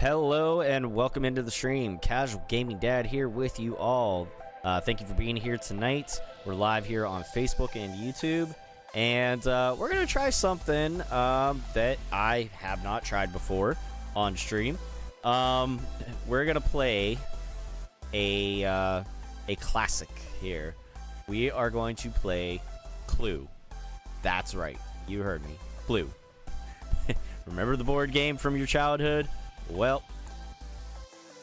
Hello and welcome into the stream. Casual Gaming Dad here with you all. Thank you for being here tonight. We're live here on Facebook and YouTube, and we're gonna try something that I have not tried before on stream. We're gonna play a classic here. We are going to play Clue. That's right, you heard me. Clue. Remember the board game from your childhood? Well,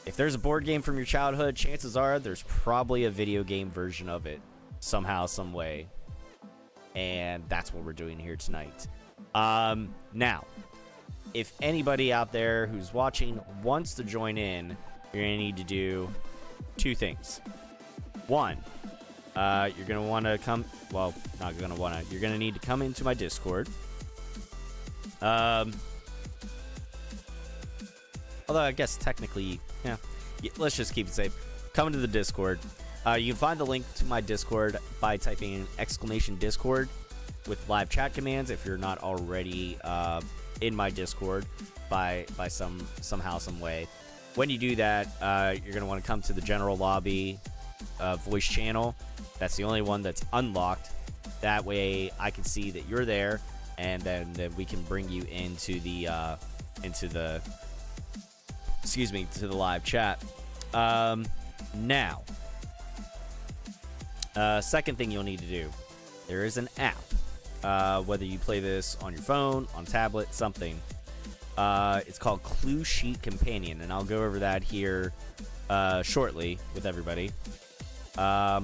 if there's a board game from your childhood, chances are there's probably a video game version of it somehow, some way. And that's what we're doing here tonight. Now, if anybody out there who's watching wants to join in, you're going to need to do two things. One, you're going to want to come, well, not going to want to, you're going to need to come into my Discord. Although I guess technically, yeah, let's just keep it safe. Come into the Discord. You can find the link to my Discord by typing in !Discord with live chat commands if you're not already in my Discord by somehow, some way. When you do that, you're going to want to come to the general lobby voice channel. That's the only one that's unlocked. That way I can see that you're there, and then we can bring you into the to the live chat. Now, second thing you'll need to do, there is an app, whether you play this on your phone, on tablet, something. It's called Clue Sheet Companion, and I'll go over that here shortly with everybody. But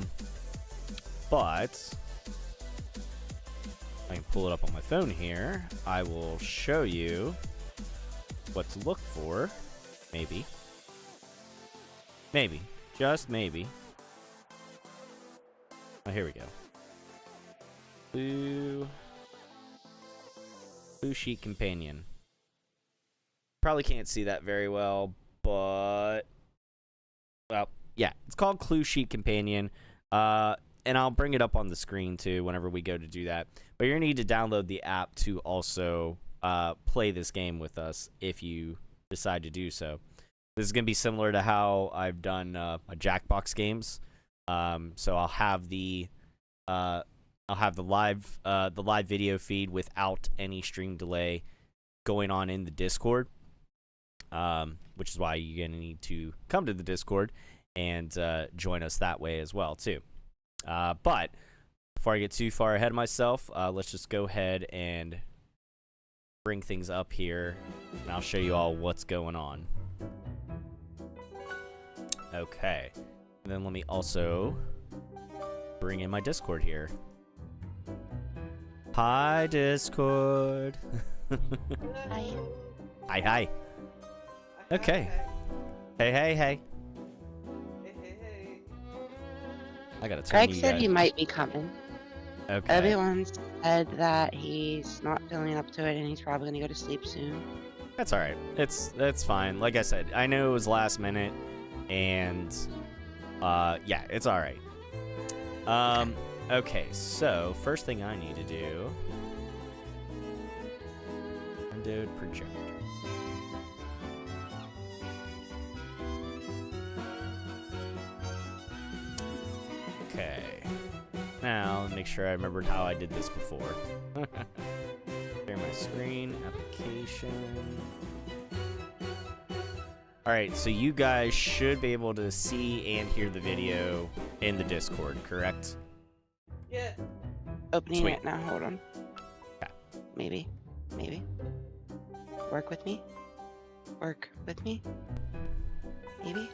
I can pull it up on my phone here. I will show you what to look for. Maybe. Just maybe. Oh, here we go. Clue Sheet Companion. Probably can't see that very well, but... well, yeah. It's called Clue Sheet Companion. And I'll bring it up on the screen, too, whenever we go to do that. But you're going to need to download the app to also play this game with us if you decide to do so. This is going to be similar to how I've done my Jackbox games. So I'll have the live video feed without any stream delay going on in the Discord, which is why you're going to need to come to the Discord and join us that way as well too. But before I get too far ahead of myself, let's just go ahead and bring things up here, and I'll show you all what's going on. Okay, and then let me also bring in my Discord here. Hi, Discord. Hi. Hi. Okay. Hey. Hey. I gotta tell you Greg said guys. he might be coming. Okay. Everyone said that he's not feeling up to it and he's probably gonna go to sleep soon. That's all right. That's fine. Like I said, I know it was last minute, and yeah, it's all right. Okay. So first thing I need to do, undo projector. Okay. Now, make sure I remembered how I did this before. Share my screen, application. Alright, so you guys should be able to see and hear the video in the Discord, correct? Yeah. Opening Sweet. it now, hold on. Okay. Maybe. Work with me? Maybe?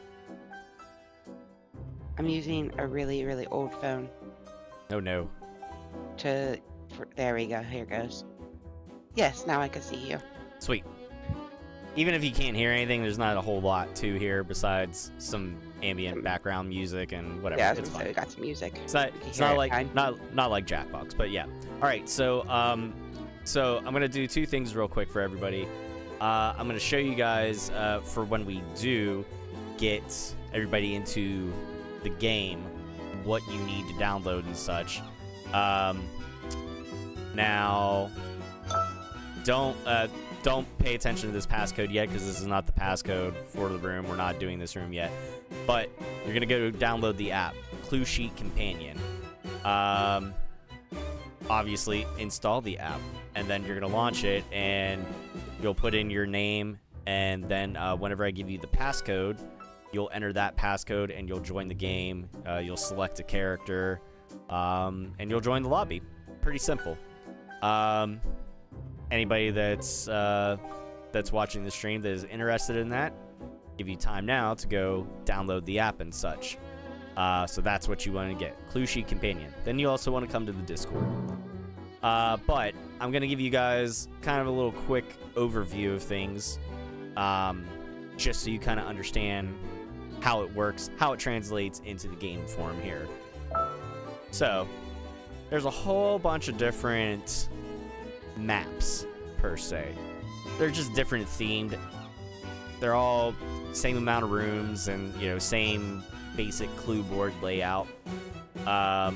I'm using a really, really old phone Oh no. there we go, here goes. Yes, now I can see you. Sweet. Even if you can't hear anything, there's not a whole lot to hear besides some ambient background music and whatever. Yeah, It's fine. we got some music. It's not like not like Jackbox, but yeah. All right, so I'm gonna do two things real quick for everybody. I'm gonna show you guys for when we do get everybody into the game what you need to download and such. Now don't pay attention to this passcode yet, because this is not the passcode for the room. We're not doing this room yet. But you're gonna go download the app, Clue Sheet Companion. Obviously install the app, and then you're gonna launch it, and you'll put in your name, and then whenever I give you the passcode, you'll enter that passcode and you'll join the game. You'll select a character, and you'll join the lobby. Pretty simple. Anybody that's watching the stream that is interested in that, give you time now to go download the app and such. So that's what you want to get, Clue Sheet Companion. Then you also want to come to the Discord. But I'm going to give you guys kind of a little quick overview of things, just so you kind of understand how it works, how it translates into the game form here. So, there's a whole bunch of different maps, per se. They're just different themed. They're all same amount of rooms and, you know, same basic clue board layout. But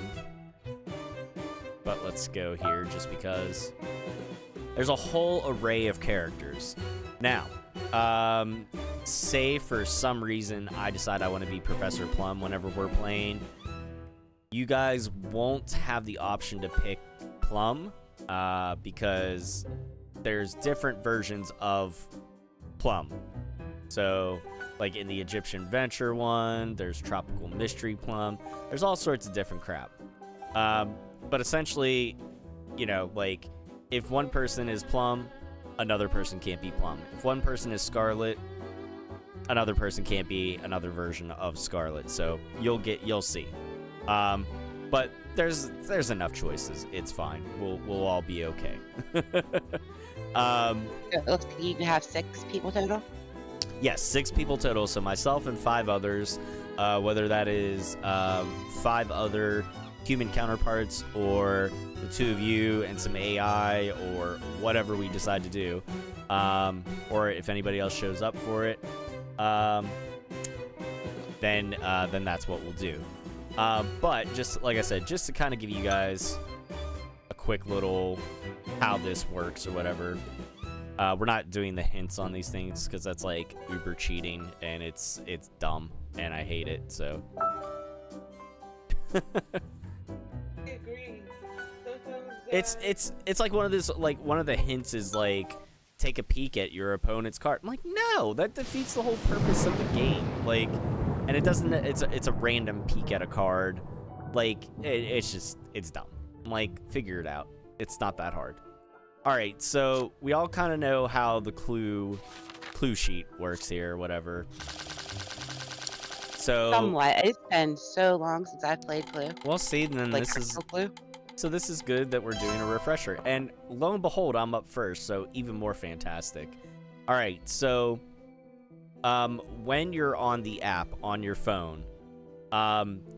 let's go here just because there's a whole array of characters. Now, say for some reason I decide I want to be Professor Plum whenever we're playing, you guys won't have the option to pick Plum, because there's different versions of Plum. So, like in the Egyptian Venture one, there's Tropical Mystery Plum. There's all sorts of different crap. But essentially, you know, like, if one person is Plum, another person can't be Plum. If one person is Scarlet, another person can't be another version of Scarlet. So you'll see. But there's enough choices. It's fine. We'll all be okay. It looks like you can have 6 people total. Yes, 6 people total. So myself and 5 others. Whether that is 5 other human counterparts, or the 2 of you and some AI, or whatever we decide to do, or if anybody else shows up for it, then that's what we'll do. But just like I said, just to kind of give you guys a quick little how this works or whatever. We're not doing the hints on these things because that's like uber cheating, and it's dumb and I hate it. So. It's like one of those, like, one of the hints is like, take a peek at your opponent's card. I'm like, no, that defeats the whole purpose of the game. Like, and it doesn't. It's a random peek at a card. Like, it's dumb. I'm like, figure it out. It's not that hard. All right, so we all kind of know how the clue sheet works here, whatever. So Somewhat. It's been so long since I've played Clue. Well, see, then Like this is. Clue. So this is good that we're doing a refresher. And lo and behold, I'm up first, so even more fantastic. All right, so when you're on the app on your phone,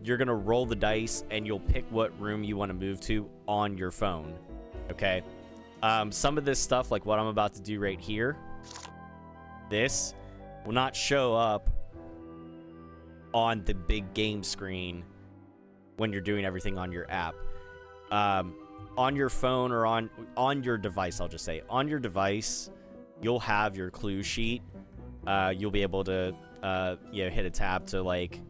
you're going to roll the dice, and you'll pick what room you want to move to on your phone, okay? Some of this stuff, like what I'm about to do right here, this will not show up on the big game screen when you're doing everything on your app. On your phone or on your device, I'll just say, on your device, you'll have your clue sheet. You'll be able to, hit a tab to, like,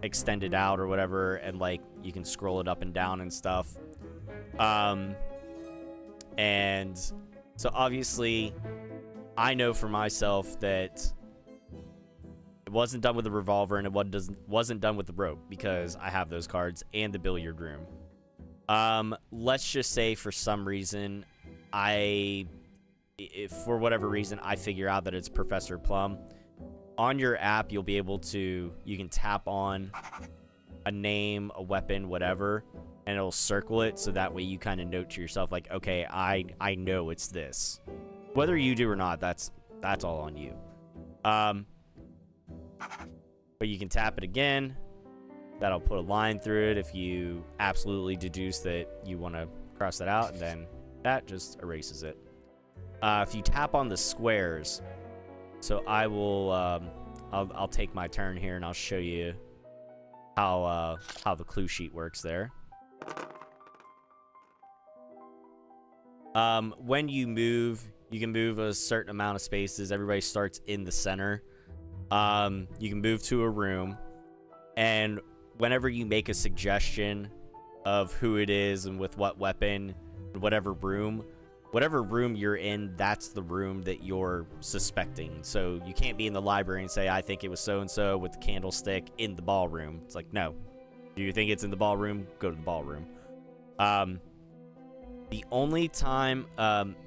extend it out or whatever, and, like, you can scroll it up and down and stuff. And so obviously, I know for myself that it wasn't done with the revolver, and it wasn't done with the rope, because I have those cards and the billiard room. Let's just say for some reason, if for whatever reason I figure out that it's Professor Plum, on your app you can tap on a name, a weapon, whatever, and it'll circle it, so that way you kind of note to yourself, like, okay, I know it's this. Whether you do or not, that's all on you. But you can tap it again. That'll put a line through it if you absolutely deduce that you want to cross that out, and then that just erases it. If you tap on the squares, so I will, I'll take my turn here, and I'll show you how the clue sheet works there. When you move, You can move a certain amount of spaces. Everybody starts in the center. You can move to a room, and whenever you make a suggestion of who it is and with what weapon, whatever room you're in, that's the room that you're suspecting. So you can't be in the library and say, I think it was so-and-so with the candlestick in the ballroom. It's like, no. Do you think it's in the ballroom? Go to the ballroom. The only time,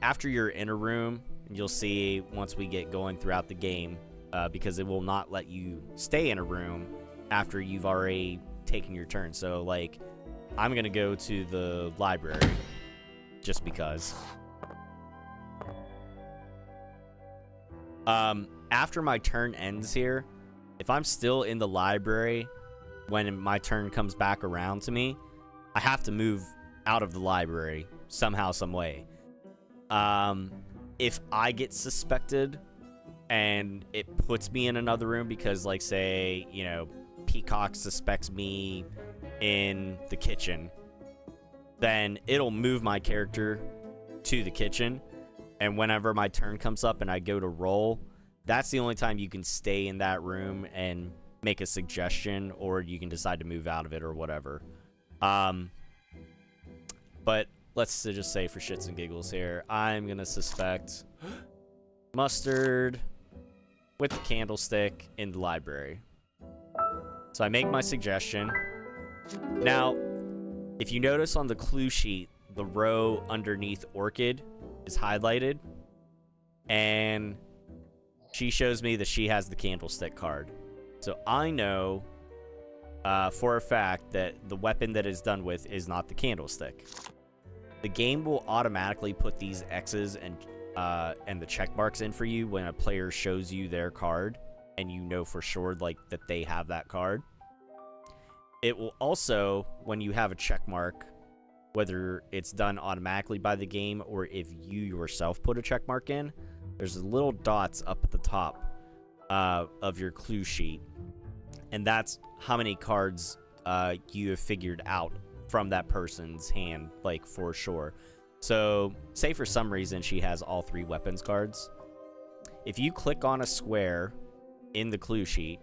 after you're in a room, you'll see once we get going throughout the game, because it will not let you stay in a room after you've already taken your turn. So, like, I'm going to go to the library just because. After my turn ends here, if I'm still in the library when my turn comes back around to me, I have to move out of the library somehow, some way. If I get suspected and it puts me in another room because, like, say, you know, Peacock suspects me in the kitchen, then it'll move my character to the kitchen, and whenever my turn comes up and I go to roll, that's the only time you can stay in that room and make a suggestion, or you can decide to move out of it or whatever. But let's just say, for shits and giggles here, I'm gonna suspect Mustard with the candlestick in the library. So I make my suggestion. Now, if you notice on the clue sheet, the row underneath Orchid is highlighted, and she shows me that she has the candlestick card. So I know for a fact that the weapon that it's done with is not the candlestick. The game will automatically put these X's and the check marks in for you when a player shows you their card, and you know for sure, like, that they have that card. It will also, when you have a check mark, whether it's done automatically by the game or if you yourself put a check mark in, there's little dots up at the top of your clue sheet, and that's how many cards you have figured out from that person's hand, like, for sure. So, say for some reason she has all 3 weapons cards. If you click on a square in the clue sheet,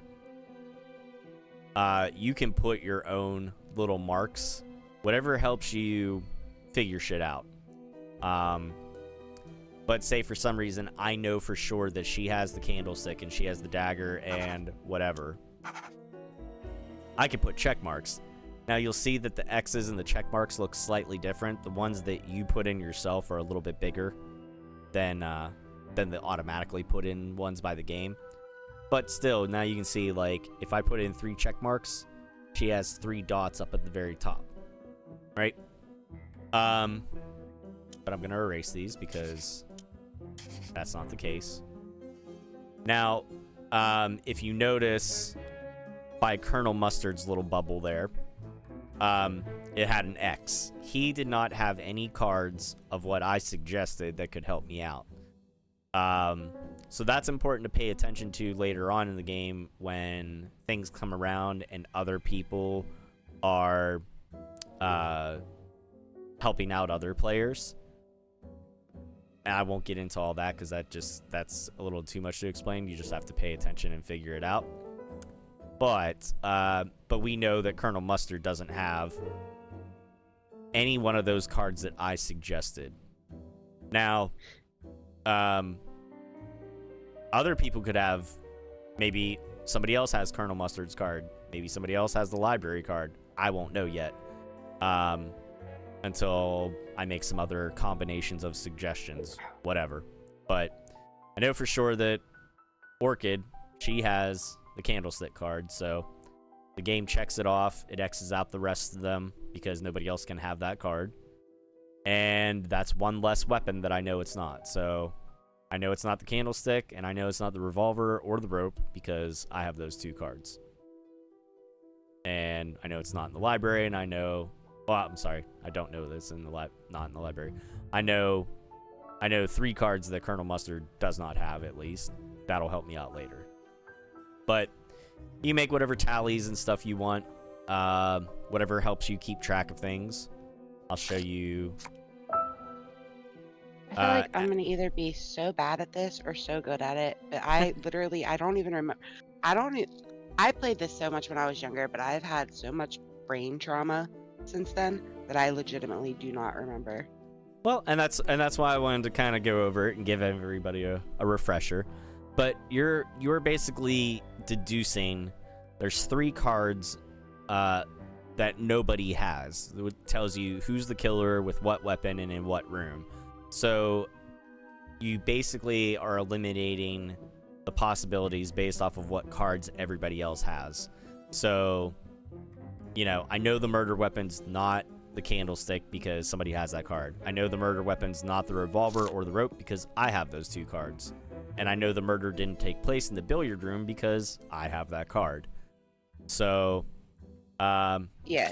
you can put your own little marks, whatever helps you figure shit out. But say for some reason I know for sure that she has the candlestick and she has the dagger and whatever, I can put check marks. Now you'll see that the X's and the check marks look slightly different. The ones that you put in yourself are a little bit bigger than the automatically put in ones by the game. But still, now you can see, like, if I put in 3 check marks, she has 3 dots up at the very top, right? But I'm gonna erase these because that's not the case. Now, if you notice by Colonel Mustard's little bubble there, it had an X. He did not have any cards of what I suggested that could help me out. So that's important to pay attention to later on in the game when things come around and other people are helping out other players. And I won't get into all that because that's a little too much to explain. You just have to pay attention and figure it out. But we know that Colonel Mustard doesn't have any one of those cards that I suggested. Now, other people could have, maybe somebody else has Colonel Mustard's card. Maybe somebody else has the library card. I won't know yet until I make some other combinations of suggestions, whatever. But I know for sure that Orchid, she has the candlestick card, so the game checks it off. It X's out the rest of them because nobody else can have that card. And that's one less weapon that I know it's not. So I know it's not the candlestick, and I know it's not the revolver or the rope because I have those 2 cards. And I know it's not in the library, and I know... Well, I'm sorry. I don't know this in the not in the library. I know 3 cards that Colonel Mustard does not have, at least. That'll help me out later. But you make whatever tallies and stuff you want. Whatever helps you keep track of things. I'll show you. I feel like I'm gonna either be so bad at this or so good at it. But I don't even remember. I don't. I played this so much when I was younger, but I've had so much brain trauma since then that I legitimately do not remember. Well, and that's why I wanted to kind of go over it and give everybody a refresher. But you're basically deducing there's 3 cards that nobody has. It tells you who's the killer with what weapon and in what room. So you basically are eliminating the possibilities based off of what cards everybody else has. So, you know, I know the murder weapon's not the candlestick because somebody has that card. I know the murder weapon's not the revolver or the rope because I have those 2 cards. And I know the murder didn't take place in the billiard room because I have that card. So, yeah,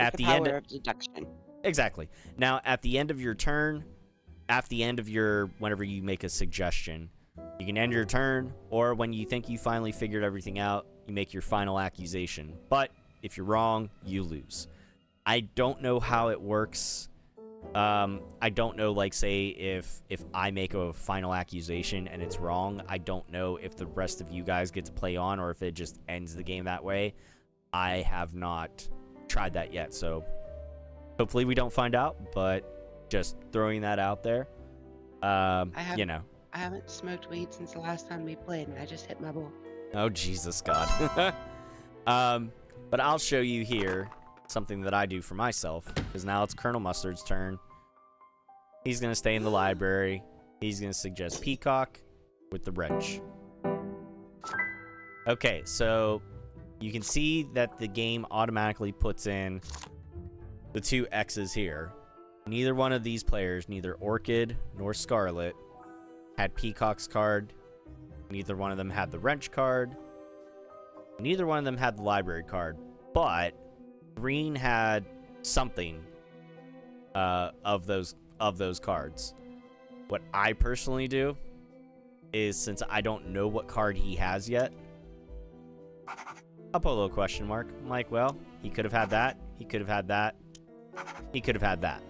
at the end of deduction. Exactly. Now, at the end of your turn, whenever you make a suggestion, you can end your turn, or when you think you finally figured everything out, you make your final accusation. But if you're wrong, you lose. I don't know how it works. I don't know, like, say, if I make a final accusation and it's wrong, I don't know if the rest of you guys get to play on or if it just ends the game that way. I have not tried that yet, so hopefully we don't find out, but just throwing that out there. You know. I haven't smoked weed since the last time we played, and I just hit my bowl. Oh, Jesus God. But I'll show you here something that I do for myself, because now it's Colonel Mustard's turn. He's going to stay in the library. He's going to suggest Peacock with the wrench. Okay, so you can see that the game automatically puts in the 2 X's here. Neither one of these players, neither Orchid nor Scarlet, had Peacock's card. Neither one of them had the wrench card. Neither one of them had the library card. But Green had something of those cards. What I personally do is, since I don't know what card he has yet, I'll put a little question mark. I'm like, well, he could have had that. He could have had that. He could have had that.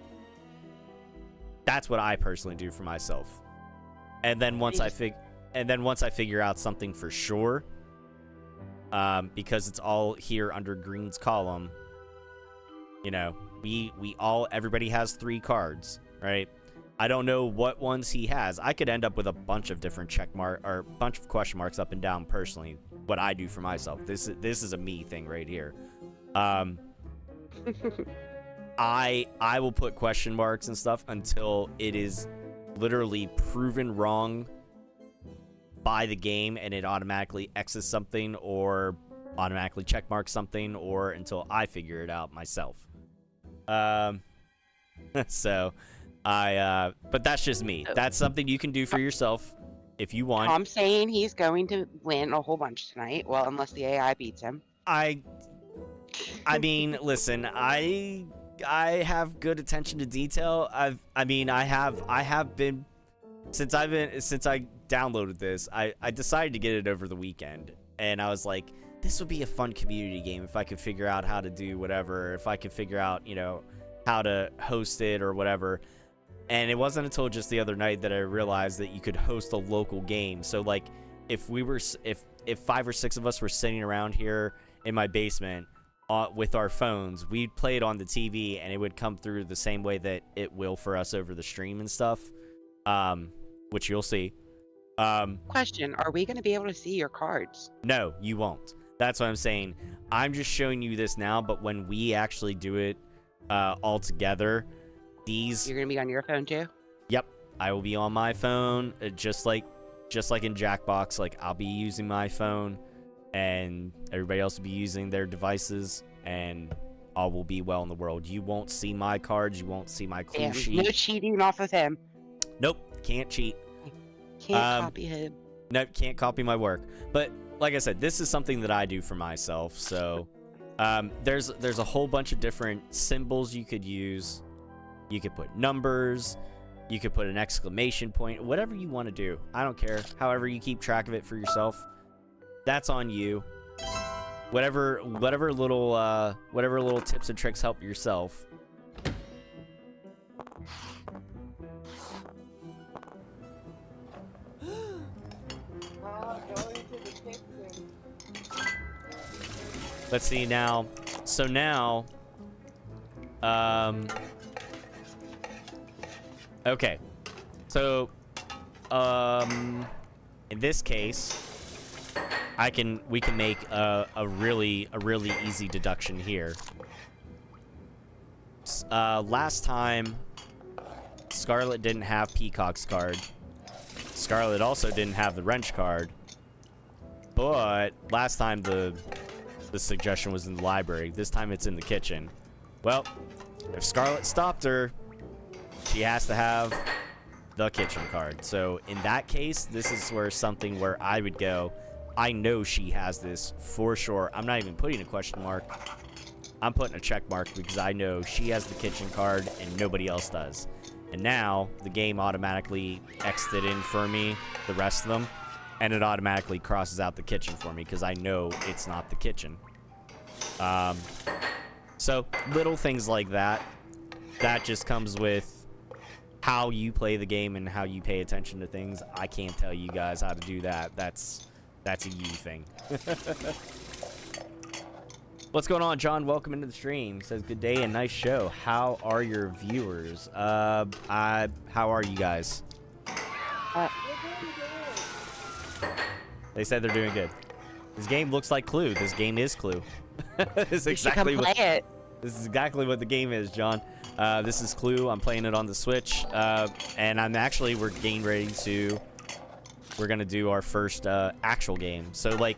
That's what I personally do for myself. And then once I figure out something for sure, because it's all here under Green's column, you know, everybody has 3 cards, right? I don't know what ones he has. I could end up with a bunch of different a bunch of question marks up and down personally. What I do for myself. This is a me thing right here. I will put question marks and stuff until it is literally proven wrong by the game and it automatically X's something or automatically check marks something, or until I figure it out myself. So but that's just me. That's something you can do for yourself if you want. Tom's saying he's going to win a whole bunch tonight. Well, unless the AI beats him. I mean, listen, I have good attention to detail. I have been since I downloaded this. I decided to get it over the weekend, and I was like, this would be a fun community game if I could figure out how to do whatever, if I could figure out, you know, how to host it or whatever. And it wasn't until just the other night that I realized that you could host a local game. So like if 5 or 6 of us were sitting around here in my basement with our phones, we'd play it on the TV and it would come through the same way that it will for us over the stream and stuff, which you'll see. Question, are we going to be able to see your cards? No, you won't. That's what I'm saying. I'm just showing you this now, but when we actually do it all together, you're going to be on your phone too? Yep, I will be on my phone, just like in Jackbox. Like, I'll be using my phone, and everybody else will be using their devices, and all will be well in the world. You won't see my cards. You won't see my clue sheet. No cheating off of him. Nope, can't cheat. Can't copy him. Nope, can't copy my work. But like I said, this is something that I do for myself. So there's a whole bunch of different symbols you could use. You could put numbers, you could put an exclamation point, whatever you want to do. I don't care. However you keep track of it for yourself, that's on you. Whatever little tips and tricks help yourself. Let's see now. So now, okay. So, in this case, we can make a really easy deduction here. Last time, Scarlet didn't have Peacock's card. Scarlet also didn't have the wrench card. But last time the suggestion was in the library. This time it's in the kitchen. Well, if Scarlet stopped her, she has to have the kitchen card. So in that case, this is where I would go, I know she has this for sure. I'm not even putting a question mark. I'm putting a check mark because I know she has the kitchen card and nobody else does. And now the game automatically X'd it in for me, the rest of them, and it automatically crosses out the kitchen for me because I know it's not the kitchen. So little things like that, that just comes with how you play the game and how you pay attention to things. I can't tell you guys how to do that. That's a you thing. What's going on, John? Welcome into the stream. Says good day and nice show. How are your viewers? How are you guys? They said they're doing good. This game looks like Clue. This game is Clue. This is exactly what the game is, John. This is Clue. I'm playing it on the Switch, and we're getting ready to. We're gonna do our first actual game. So like,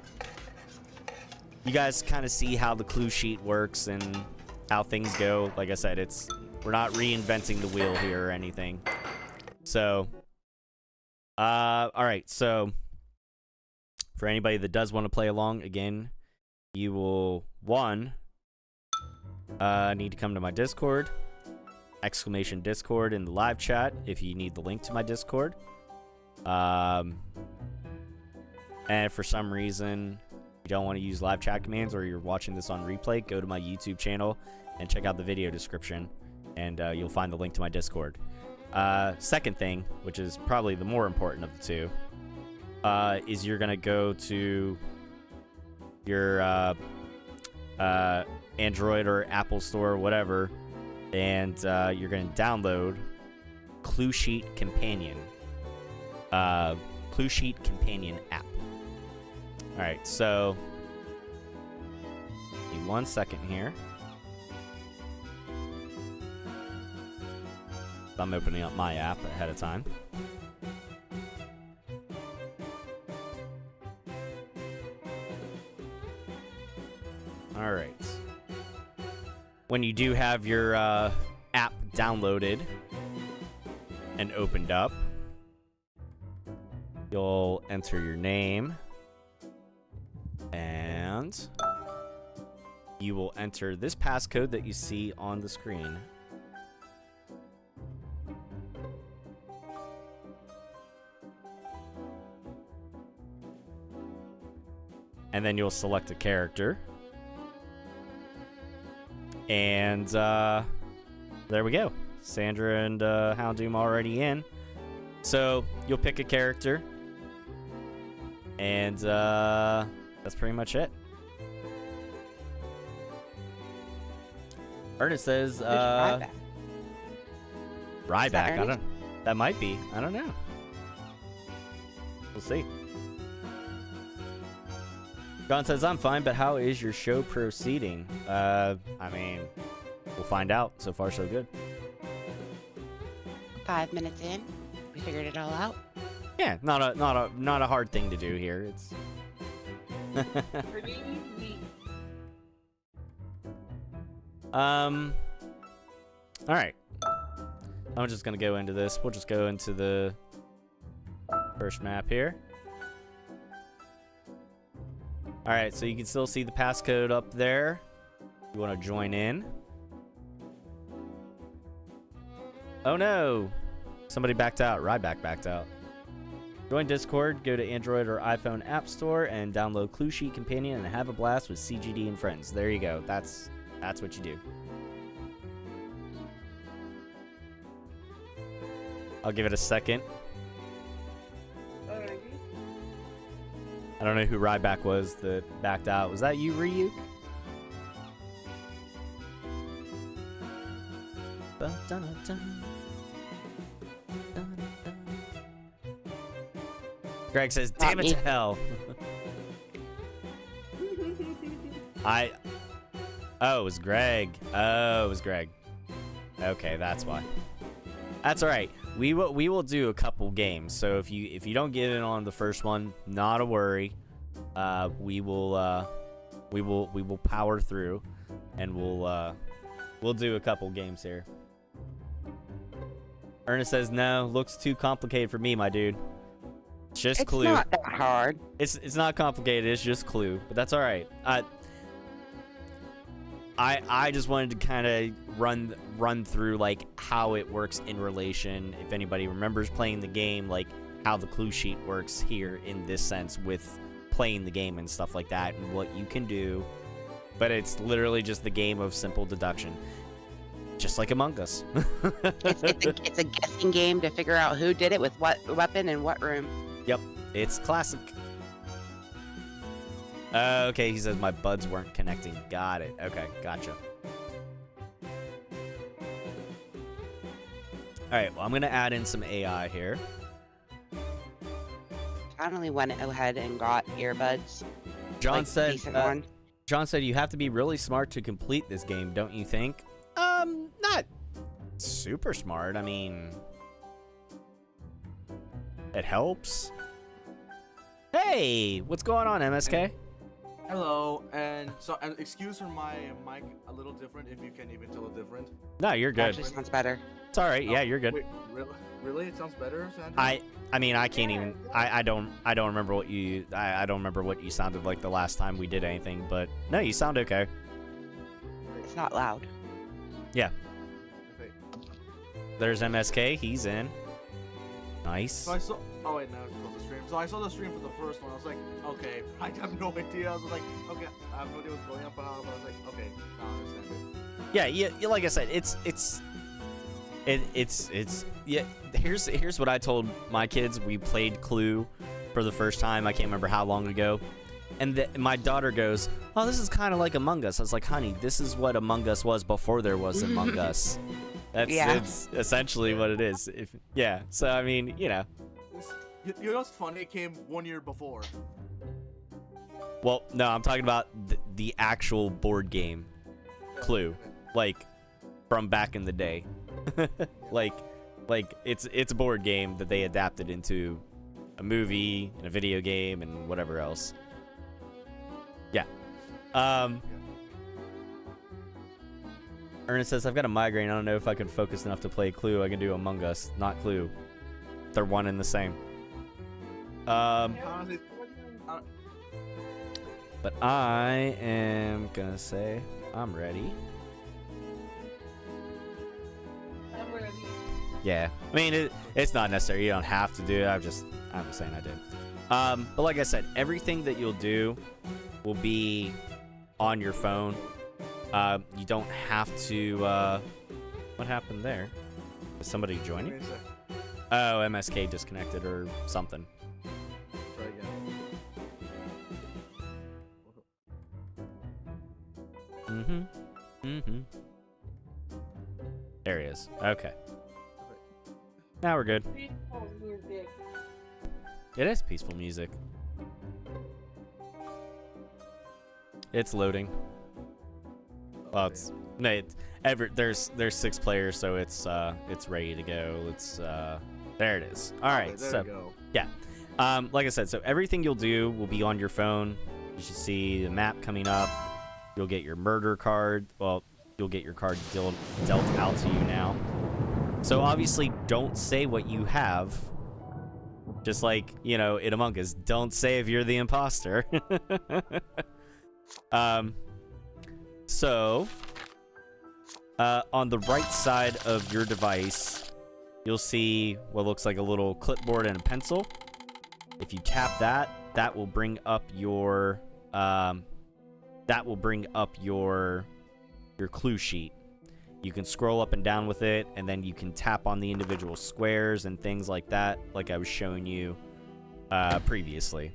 you guys kind of see how the clue sheet works and how things go. Like I said, we're not reinventing the wheel here or anything. So, all right. So, for anybody that does want to play along, again, you will need to come to my Discord, !Discord in the live chat if you need the link to my Discord. And for some reason you don't want to use live chat commands or you're watching this on replay, go to my YouTube channel and check out the video description, and you'll find the link to my Discord. Second thing, which is probably the more important of the two, is you're gonna go to your Android or Apple Store or whatever, and you're gonna download Clue Sheet Companion. Clue Sheet Companion app. Alright, so give me 1 second here. I'm opening up my app ahead of time. Alright. When you do have your app downloaded and opened up, you'll enter your name, and you will enter this passcode that you see on the screen. And then you'll select a character. And there we go. Sandra and Houndoom already in. So you'll pick a character. And that's pretty much it. Ernest says Ryback. That might be. I don't know. We'll see. John says, I'm fine, but how is your show proceeding? I mean, we'll find out. So far, so good. 5 minutes in, we figured it all out. Yeah, not a hard thing to do here. It's Pretty easy. all right. I'm just gonna go into this. We'll just go into the first map here. All right, so you can still see the passcode up there. You want to join in? Oh no! Somebody backed out. Ryback backed out. Join Discord, go to Android or iPhone App Store, and download Clue Sheet Companion and have a blast with CGD and friends. There you go. That's what you do. I'll give it a second. I don't know who Ryback was that backed out. Was that you, Ryuk? Greg says, damn it to hell. Oh, it was Greg. Oh, it was Greg. Okay, that's why. That's all right. We will do a couple games. So if you don't get in on the first one, not a worry. We will power through, and we'll do a couple games here. Ernest says no, looks too complicated for me, my dude. It's just Clue. It's not that hard. It's not complicated. It's just Clue, but that's all right. I just wanted to kind of run through like how it works in relation. If anybody remembers playing the game, like how the clue sheet works here in this sense with playing the game and stuff like that, and what you can do. But it's literally just the game of simple deduction, just like Among Us. it's a guessing game to figure out who did it with what weapon in what room. Yep, it's classic. Okay, he says my buds weren't connecting. Got it. Okay, gotcha. Alright, well, I'm going to add in some AI here. Finally went ahead and got earbuds. John like, said, decent one. John said you have to be really smart to complete this game, don't you think? Not super smart. I mean, it helps. Hey, what's going on, MSK? Hello, and so excuse for my mic a little different, if you can even tell the difference. No, you're good. Actually sounds better. It's all right. Yeah, you're good. Wait, really? It sounds better, Sandra? I mean, I can't even. I don't remember what you. I don't remember what you sounded like the last time we did anything. But no, you sound okay. It's not loud. Yeah. Okay. There's MSK. He's in. Nice. So I saw. Oh wait, no, it's close the stream. So I saw the stream for the first one. I was like, okay, I have no idea. I was like, okay, I have no idea what's going on, but I was like, okay, I understand it. Yeah. Like I said, it's yeah. Here's what I told my kids. We played Clue for the first time. I can't remember how long ago. And my daughter goes, "Oh, this is kind of like Among Us." I was like, "Honey, this is what Among Us was before there was Among Us." It's essentially what it is. So I mean, you know. You know what's funny? It came 1 year before. Well, no, I'm talking about the actual board game, Clue, like from back in the day. like it's a board game that they adapted into a movie and a video game and whatever else. Yeah. Ernest says, I've got a migraine. I don't know if I can focus enough to play Clue. I can do Among Us, not Clue. They're one and the same. But I am gonna say I'm ready. I'm ready. Yeah, I mean it's not necessary. You don't have to do it. I'm just saying I did. But like I said, everything that you'll do will be on your phone. You don't have to. What happened there? Is somebody joining? Oh, MSK disconnected or something. Try again. There he is. Okay. Now we're good. Peaceful music. It is peaceful music. It's loading. Well, it's no. There's 6 players, so it's ready to go. There it is. All right. There So we go. yeah. Like I said, so everything you'll do will be on your phone. You should see the map coming up. You'll get your murder card. Well, you'll get your card dealt out to you now. So obviously, don't say what you have. Just like, you know, in Among Us, don't say if you're the imposter. So, on the right side of your device, you'll see what looks like a little clipboard and a pencil. If you tap that, that will bring up your clue sheet. You can scroll up and down with it, and then you can tap on the individual squares and things like that, like I was showing you previously.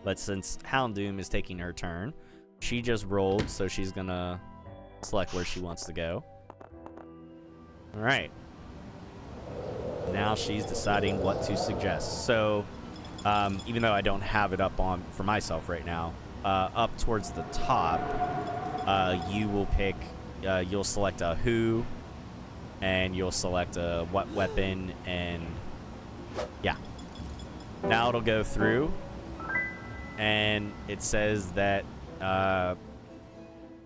But since Houndoom is taking her turn, she just rolled, so she's gonna select where she wants to go. All right. Now she's deciding what to suggest. So, even though I don't have it up on for myself right now, up towards the top, you will pick. You'll select a who, and you'll select a what weapon, and yeah. Now it'll go through, and it says that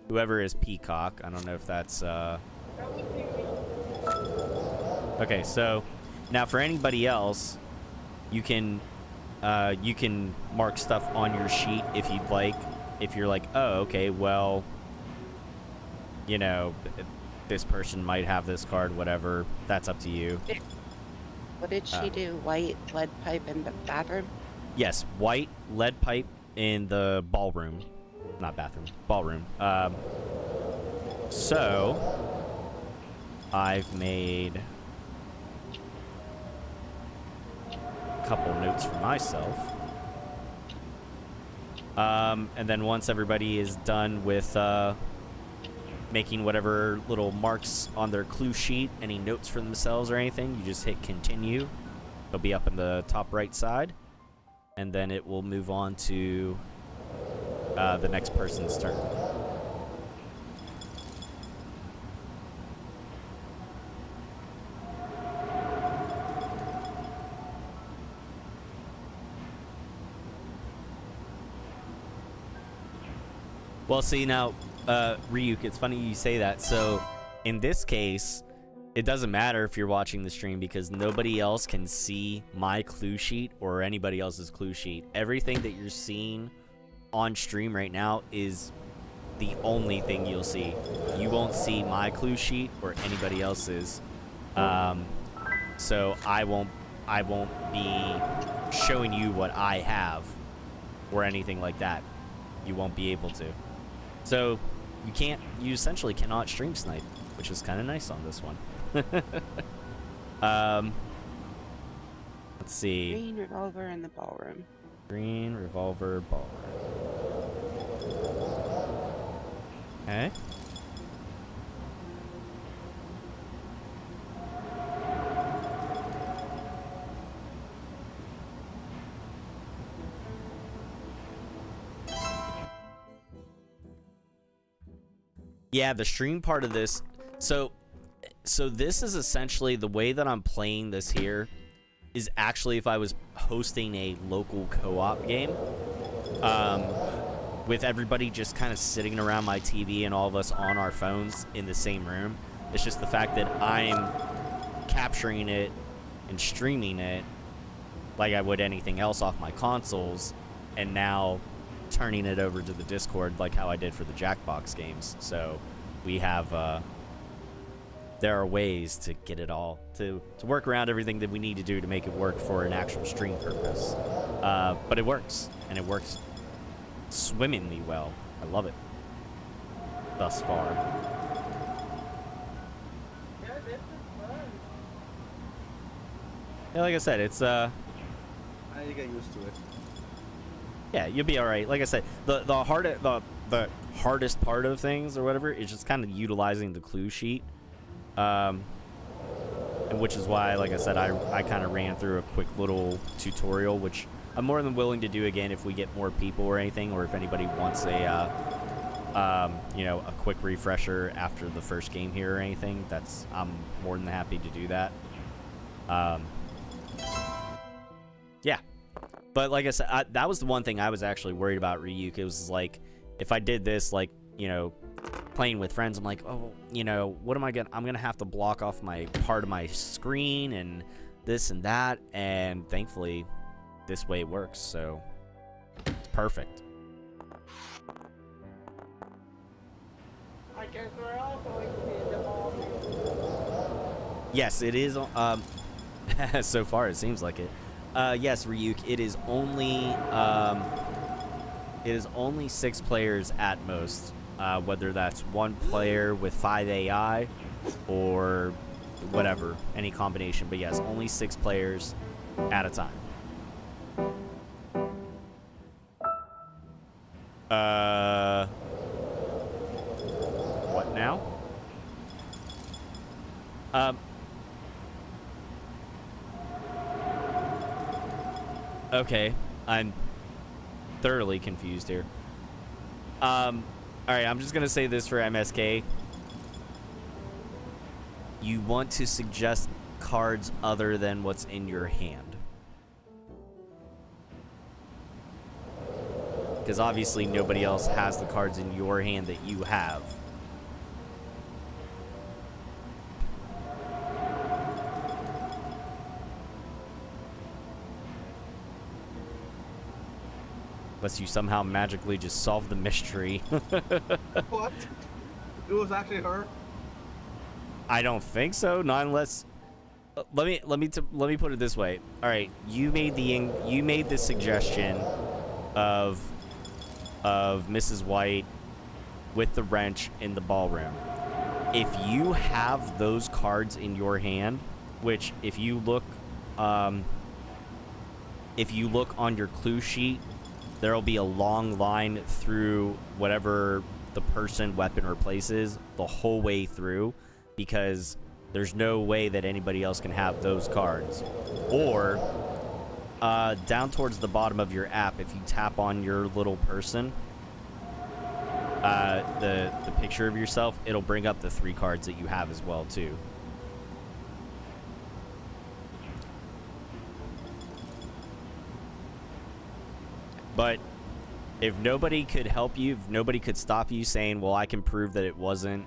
whoever is Peacock. I don't know if that's. Okay, so now for anybody else, you can mark stuff on your sheet if you'd like. If you're like, oh, okay, well, you know, this person might have this card, whatever. That's up to you. What did she do? White, lead pipe, in the bathroom? Yes, white, lead pipe in the ballroom. Not bathroom, ballroom. So, I've made a couple notes for myself. And then once everybody is done with making whatever little marks on their clue sheet, any notes for themselves or anything, you just hit continue. It'll be up in the top right side. And then it will move on to the next person's turn. Well, see, now, Ryuk, it's funny you say that. So, in this case, it doesn't matter if you're watching the stream because nobody else can see my clue sheet or anybody else's clue sheet. Everything that you're seeing on stream right now is the only thing you'll see. You won't see my clue sheet or anybody else's. So I won't be showing you what I have or anything like that. You won't be able to. So you essentially cannot stream snipe, which is kind of nice on this one. Let's see. Green revolver in the ballroom. Green revolver ballroom. Okay. Yeah, the stream part of this. So this is essentially the way that I'm playing this here is actually if I was hosting a local co-op game, with everybody just kind of sitting around my TV and all of us on our phones in the same room. It's just the fact that I'm capturing it and streaming it like I would anything else off my consoles, and now turning it over to the Discord like how I did for the Jackbox games. So we have there are ways to get it all to work around everything that we need to do to make it work for an actual stream purpose. But it works, and it works swimmingly well. I love it thus far. Yeah, this is fun. Yeah, like I said, it's I need to get used to it. yeah, you'll be all right. Like I said, the hardest part of things or whatever is just kind of utilizing the clue sheet, and which is why, like I said, I kind of ran through a quick little tutorial, which I'm more than willing to do again if we get more people or anything, or if anybody wants a you know, a quick refresher after the first game here or anything. I'm more than happy to do that. Yeah. But like I said, that was the one thing I was actually worried about, Ryuk. It was like, if I did this, like, you know, playing with friends, I'm like, oh, you know, what am I gonna? I'm gonna have to block off my part of my screen and this and that. And thankfully, this way works. So it's perfect. I guess we're all going to be in the ballroom. Yes, it is. So far, it seems like it. Yes, Ryuk, it is only 6 players at most. Whether that's 1 player with 5 AI or whatever, any combination. But yes, only 6 players at a time. What now? Okay, I'm thoroughly confused here. All right, I'm just gonna say this for MSK. You want to suggest cards other than what's in your hand. Because obviously nobody else has the cards in your hand that you have. Unless you somehow magically just solve the mystery. What? It was actually her? I don't think so. Not unless. Let me put it this way. All right, you made the suggestion of Mrs. White with the wrench in the ballroom. If you have those cards in your hand, which if you look on your clue sheet, there'll be a long line through whatever the person, weapon, or place is the whole way through, because there's no way that anybody else can have those cards. Or down towards the bottom of your app, if you tap on your little person, the picture of yourself, it'll bring up the 3 cards that you have as well too. But if nobody could help you, if nobody could stop you saying, well, I can prove that it wasn't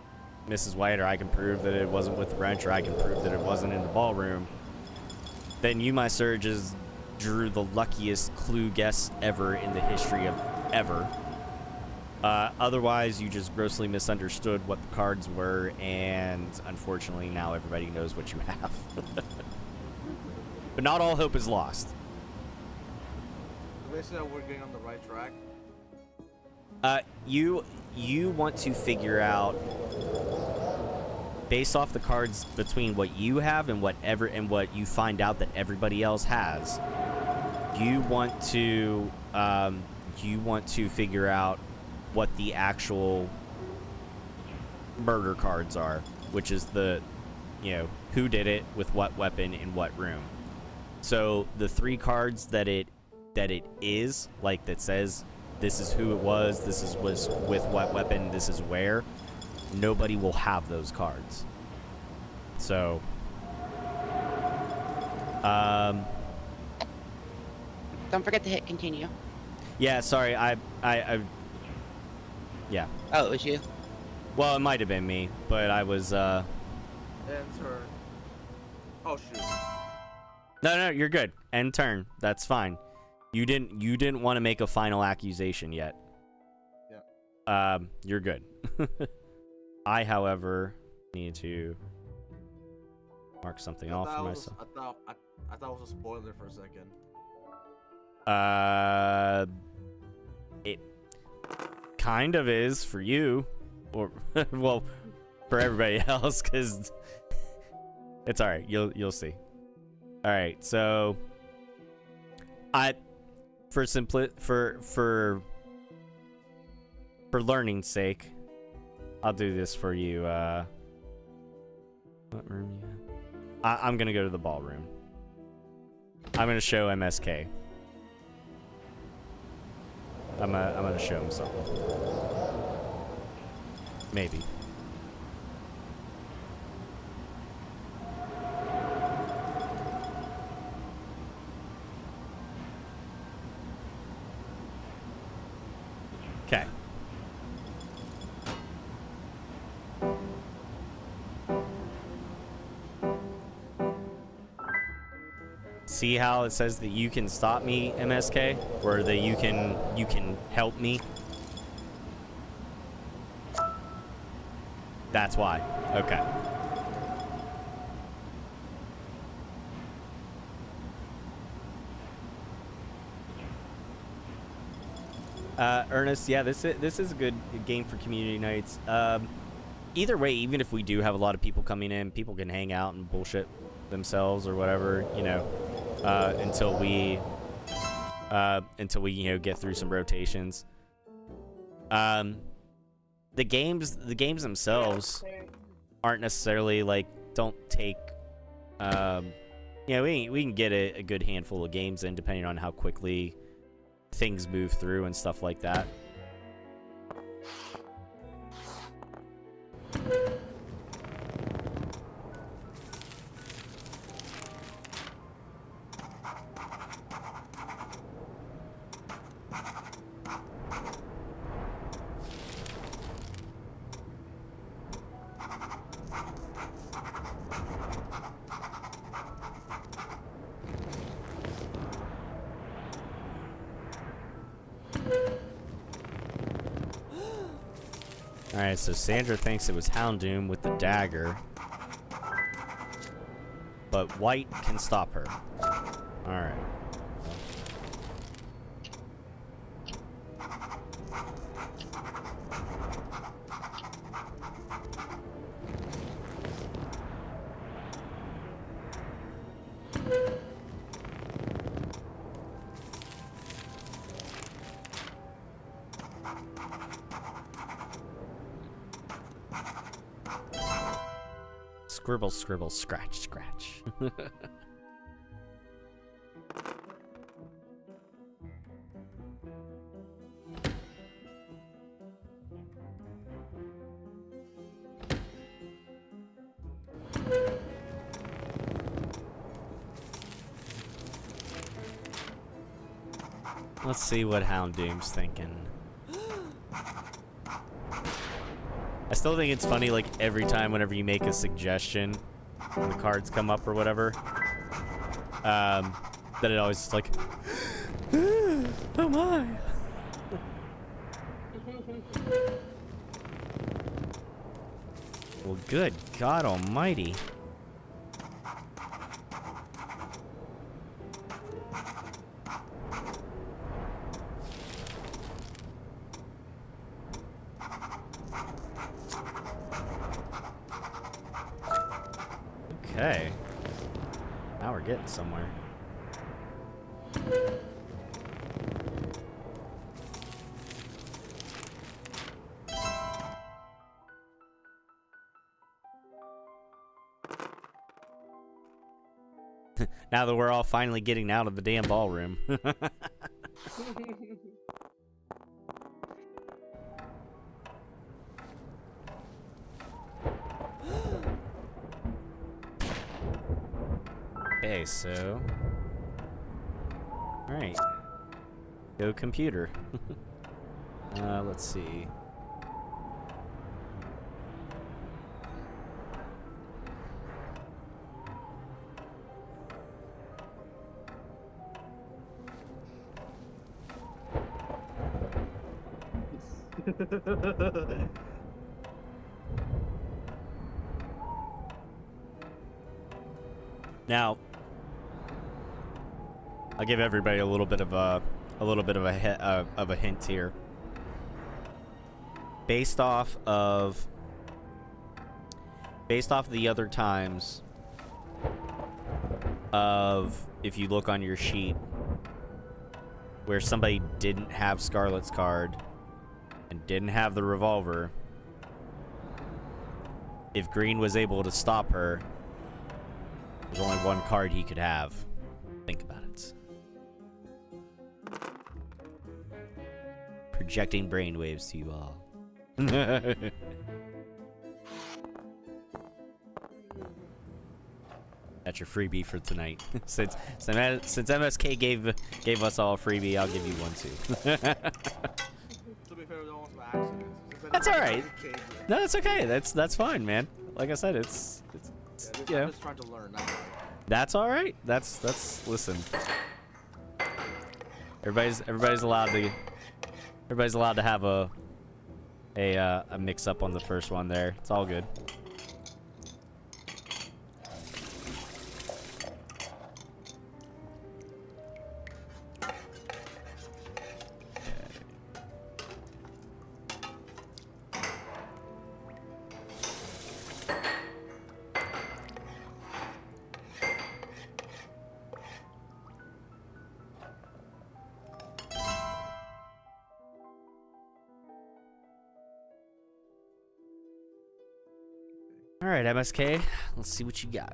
Mrs. White, or I can prove that it wasn't with the wrench, or I can prove that it wasn't in the ballroom, then you, my sir, just drew the luckiest clue guess ever in the history of ever. Otherwise, you just grossly misunderstood what the cards were, and unfortunately now everybody knows what you have. But not all hope is lost. Basically, we're getting on the right track. You want to figure out, based off the cards between what you have and what you find out that everybody else has. You want to figure out what the actual murder cards are, which is the, who did it with what weapon in what room. So the 3 cards that it is, like, that says this is who it was, was with what weapon, this is where, nobody will have those cards. So Don't forget to hit continue. yeah, sorry, yeah. Oh, it was you. Well, it might have been me, but I was And her. Oh shoot. No, you're good. End turn. That's fine. You didn't want to make a final accusation yet. Yeah. You're good. I, however, need to mark something off for myself. I thought it was a spoiler for a second. It kind of is for you, or well, for everybody else, because it's all right. You'll see. All right, so for learning's sake, I'll do this for you. What room you have? I'm gonna go to the ballroom. I'm gonna show MSK. I'm gonna show him something. Maybe. Okay. See how it says that you can stop me, MSK, or that you can help me? That's why. Okay. Ernest, yeah, this is a good game for community nights. Either way, even if we do have a lot of people coming in, people can hang out and bullshit themselves or whatever, until we get through some rotations. The games themselves aren't necessarily like don't take. We can get a good handful of games in depending on how quickly things move through and stuff like that. Alright, so Sandra thinks it was Houndoom with the dagger. But White can stop her. Alright. Scribble, scribble, scratch, scratch. Let's see what Houndoom's thinking. I still think it's funny, like, every time whenever you make a suggestion, when the cards come up or whatever, that it always is like, oh my. Well, good God almighty. Okay. Now we're getting somewhere. Now that we're all finally getting out of the damn ballroom. Okay, so... Alright. Go computer. Let's see. Now, I'll give everybody a little bit of a hint here. Based off of the other times of, if you look on your sheet, where somebody didn't have Scarlet's card and didn't have the revolver, if Green was able to stop her, there's only one card he could have. Think about it. Projecting brainwaves to you all. That's your freebie for tonight. since MSK gave us all a freebie, I'll give you one too. To be fair, it was almost by accident. That's all right. No, that's okay. That's fine, man. Like I said, it's yeah, I'm just trying to learn. That's all right. That's listen. Everybody's allowed to have a mix up on the first one there. It's all good. All right, MSK. Let's see what you got.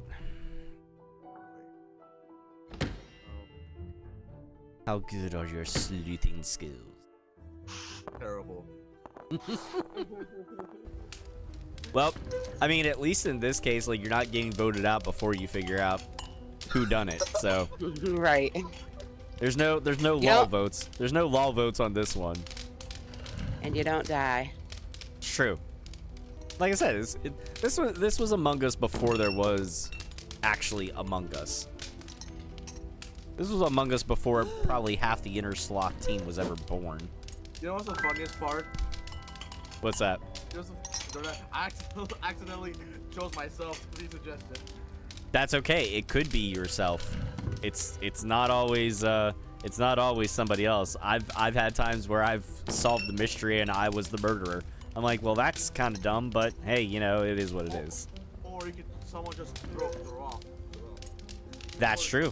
How good are your sleuthing skills? Terrible. Well, I mean, at least in this case, like, you're not getting voted out before you figure out who done it. So Right. there's no law votes. There's no law votes on this one. And you don't die. It's true. Like I said, this was Among Us before there was actually Among Us. This was Among Us before probably half the Inner Sloth team was ever born. You know what's the funniest part? What's that? I accidentally chose myself to be suggested. That's okay. It could be yourself. It's not always somebody else. I've had times where I've solved the mystery and I was the murderer. I'm like, well, that's kind of dumb, but hey, you know, it is what it is. Or someone just throw off. That's true.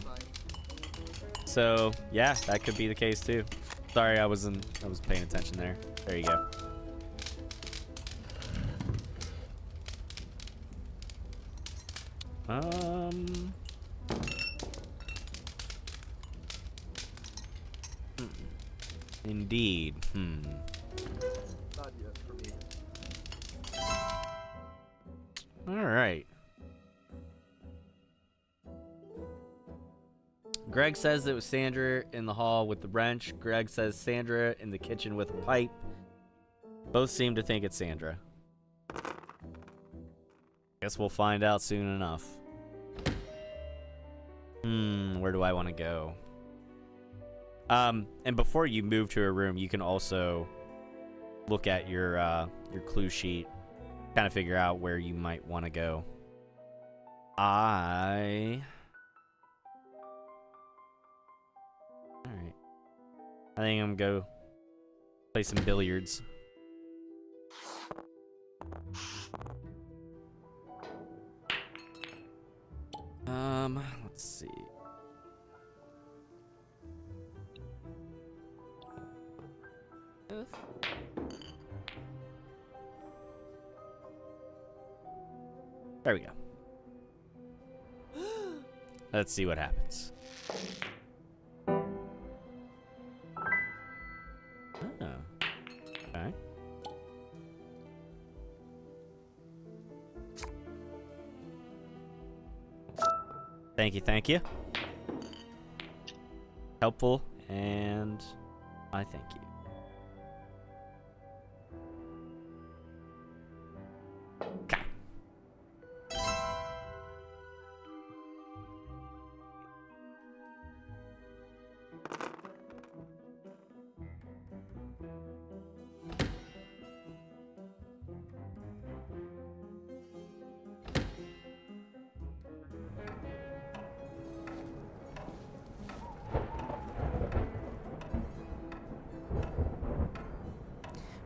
So yeah, that could be the case too. Sorry, I was paying attention there. There you go. Indeed. Not yet for me. All right. Greg says it was Sandra in the hall with the wrench. Greg says Sandra in the kitchen with a pipe. Both seem to think it's Sandra. Guess we'll find out soon enough. Where do I want to go? And before you move to a room, you can also look at your clue sheet, kind of figure out where you might want to go. Alright. I think I'm gonna go play some billiards. Let's see. There we go. Let's see what happens. Oh. Okay. Thank you. Helpful, and I thank you. Okay.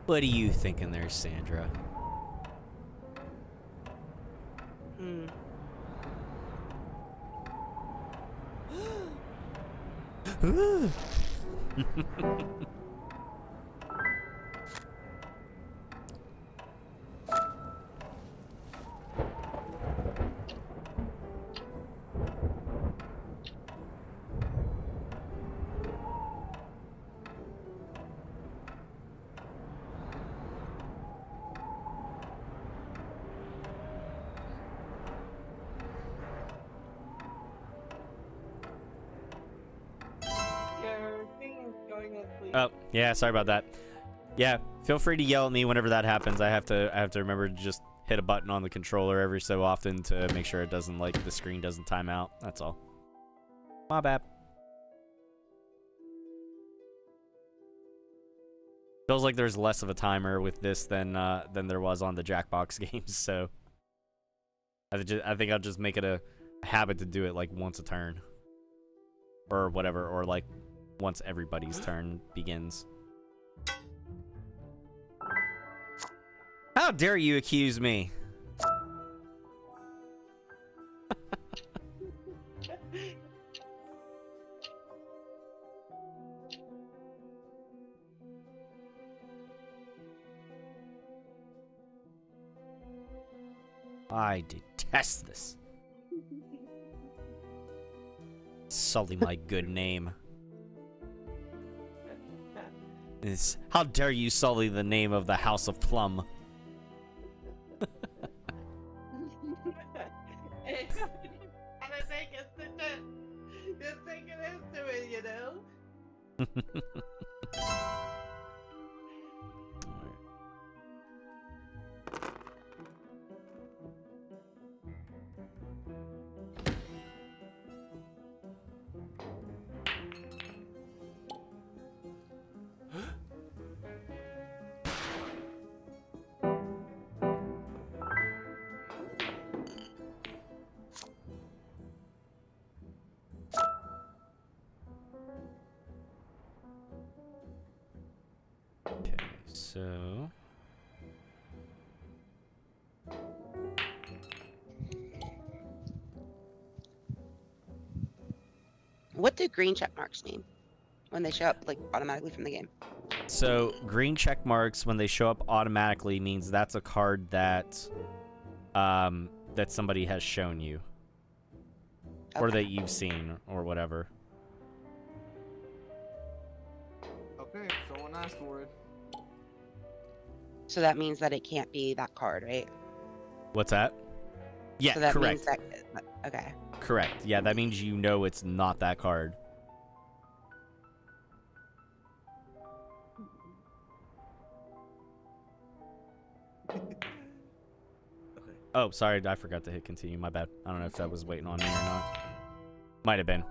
What are you thinking there, Sandra? Your thing is going asleep. Oh, yeah, sorry about that. Yeah, feel free to yell at me whenever that happens. I have to remember to just hit a button on the controller every so often to make sure it doesn't, like, the screen doesn't time out. That's all. My bad. Feels like there's less of a timer with this than there was on the Jackbox games, so I think I'll just make it a habit to do it like once a turn. Or whatever, or like once everybody's turn begins. How dare you accuse me? I detest this. Sully my good name. How dare you sully the name of the House of Plum? And I think it's such a good thing it is to it, you know? Okay, so What do green check marks mean when they show up like automatically from the game? green check marks when they show up automatically means that's a card that that somebody has shown you or Okay. that you've seen or whatever. Okay, someone asked for it. So that means that it can't be that card, right? What's that? Yeah, So that correct. means that. Okay. Correct. Yeah, that means you know it's not that card. Okay. Oh, sorry, I forgot to hit continue. My bad. I don't know if that was waiting on me or not. Might have been.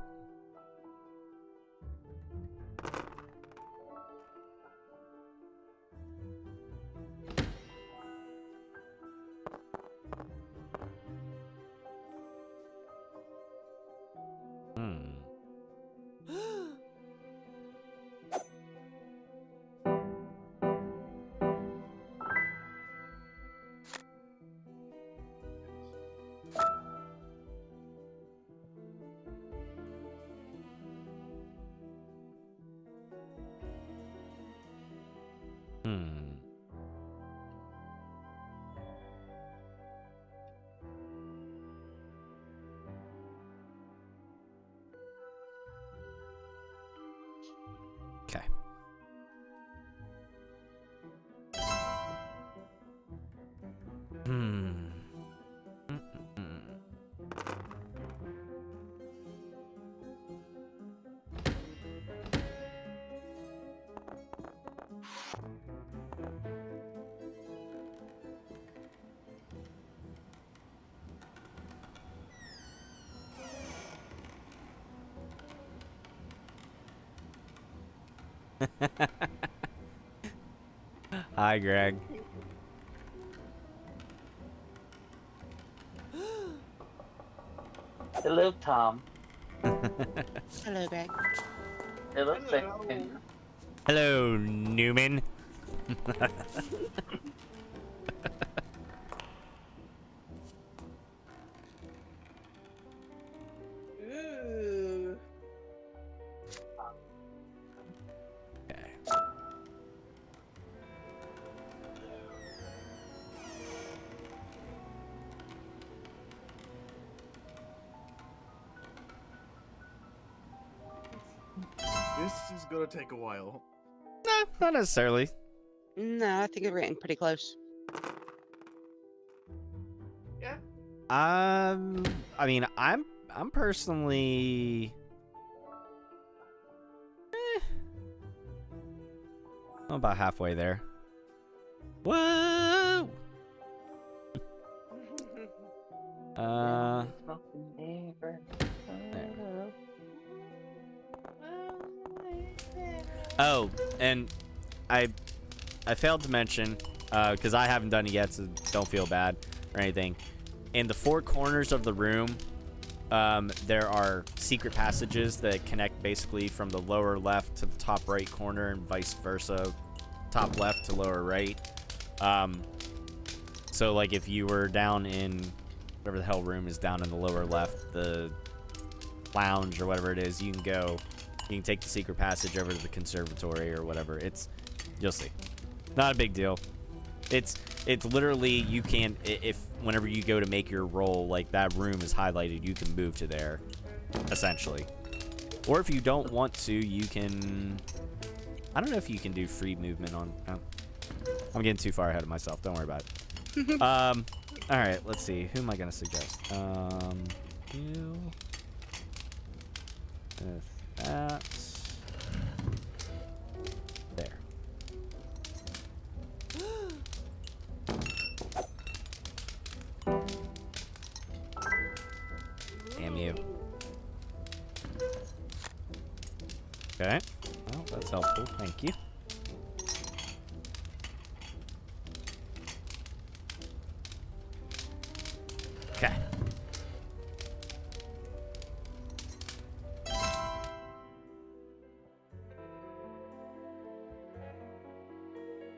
Hmm. Hmm. Okay. Hmm. Mm-mm-mm. Hi, Greg. Hello, Tom. Hello, Greg. Hello, Hello. Second. Hello, Newman. Ooh. Okay. This is gonna take a while. Nah, not necessarily. No, I think we're getting pretty close. Yeah. I mean, I'm personally I'm about halfway there. Whoa! Oh, and I failed to mention, because I haven't done it yet, so don't feel bad or anything. In the four corners of the room, there are secret passages that connect basically from the lower left to the top right corner and vice versa, top left to lower right. So like if you were down in whatever the hell room is down in the lower left, the lounge or whatever it is, you can take the secret passage over to the conservatory or whatever. You'll see. Not a big deal. It's literally you can if whenever you go to make your roll, like that room is highlighted, you can move to there, essentially. Or if you don't want to, you can. I don't know if you can do free movement on. Oh, I'm getting too far ahead of myself. Don't worry about it. All right. Let's see. Who am I gonna suggest? You. With that. There. Damn you. Okay. Well, that's helpful. Thank you. Okay.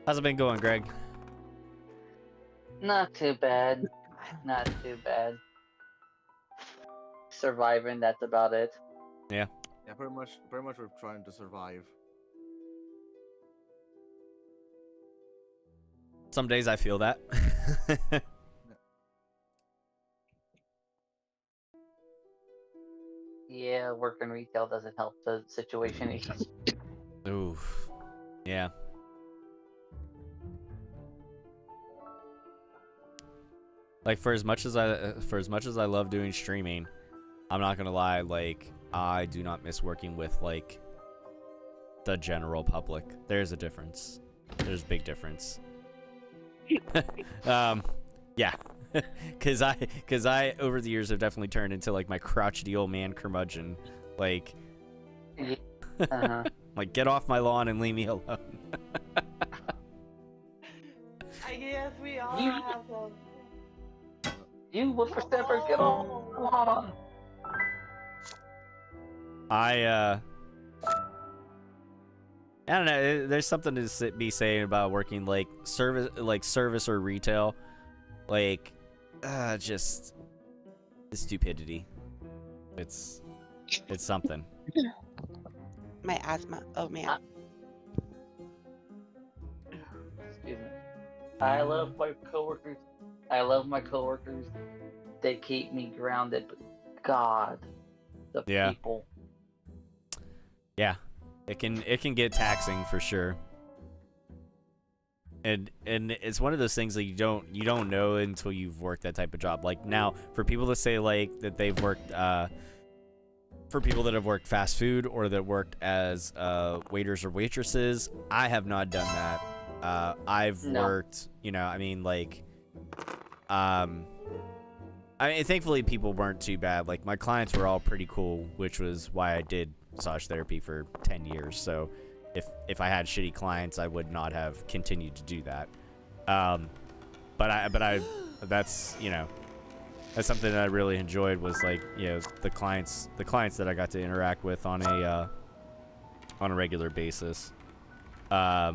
How's it been going, Greg? Not too bad. Not too bad. Surviving, that's about it. Yeah, pretty much we're trying to survive. Some days I feel that. Yeah, working retail doesn't help the situation either. Oof. Yeah. Like for as much as I love doing streaming, I'm not gonna lie, like I do not miss working with like the general public. There's a difference. There's a big difference. Yeah. Cause I over the years have definitely turned into like my crotchety old man curmudgeon. Like like get off my lawn and leave me alone. I guess we all have them. You whippersnapper, get on! I don't know. There's something to be saying about working like service or retail, like just the stupidity. It's something. My asthma. Oh man. Excuse me. I love my coworkers. They keep me grounded, but God, the people. Yeah, it can get taxing for sure. And it's one of those things that you don't know until you've worked that type of job. Like now, for people to say like that they've worked, for people that have worked fast food or that worked as waiters or waitresses, I have not done that. I've worked, I mean, like, I mean, thankfully people weren't too bad. Like my clients were all pretty cool, which was why I did massage therapy for 10 years. So if I had shitty clients, I would not have continued to do that. But I that's, that's something that I really enjoyed was like, the clients that I got to interact with on a regular basis. Sorry,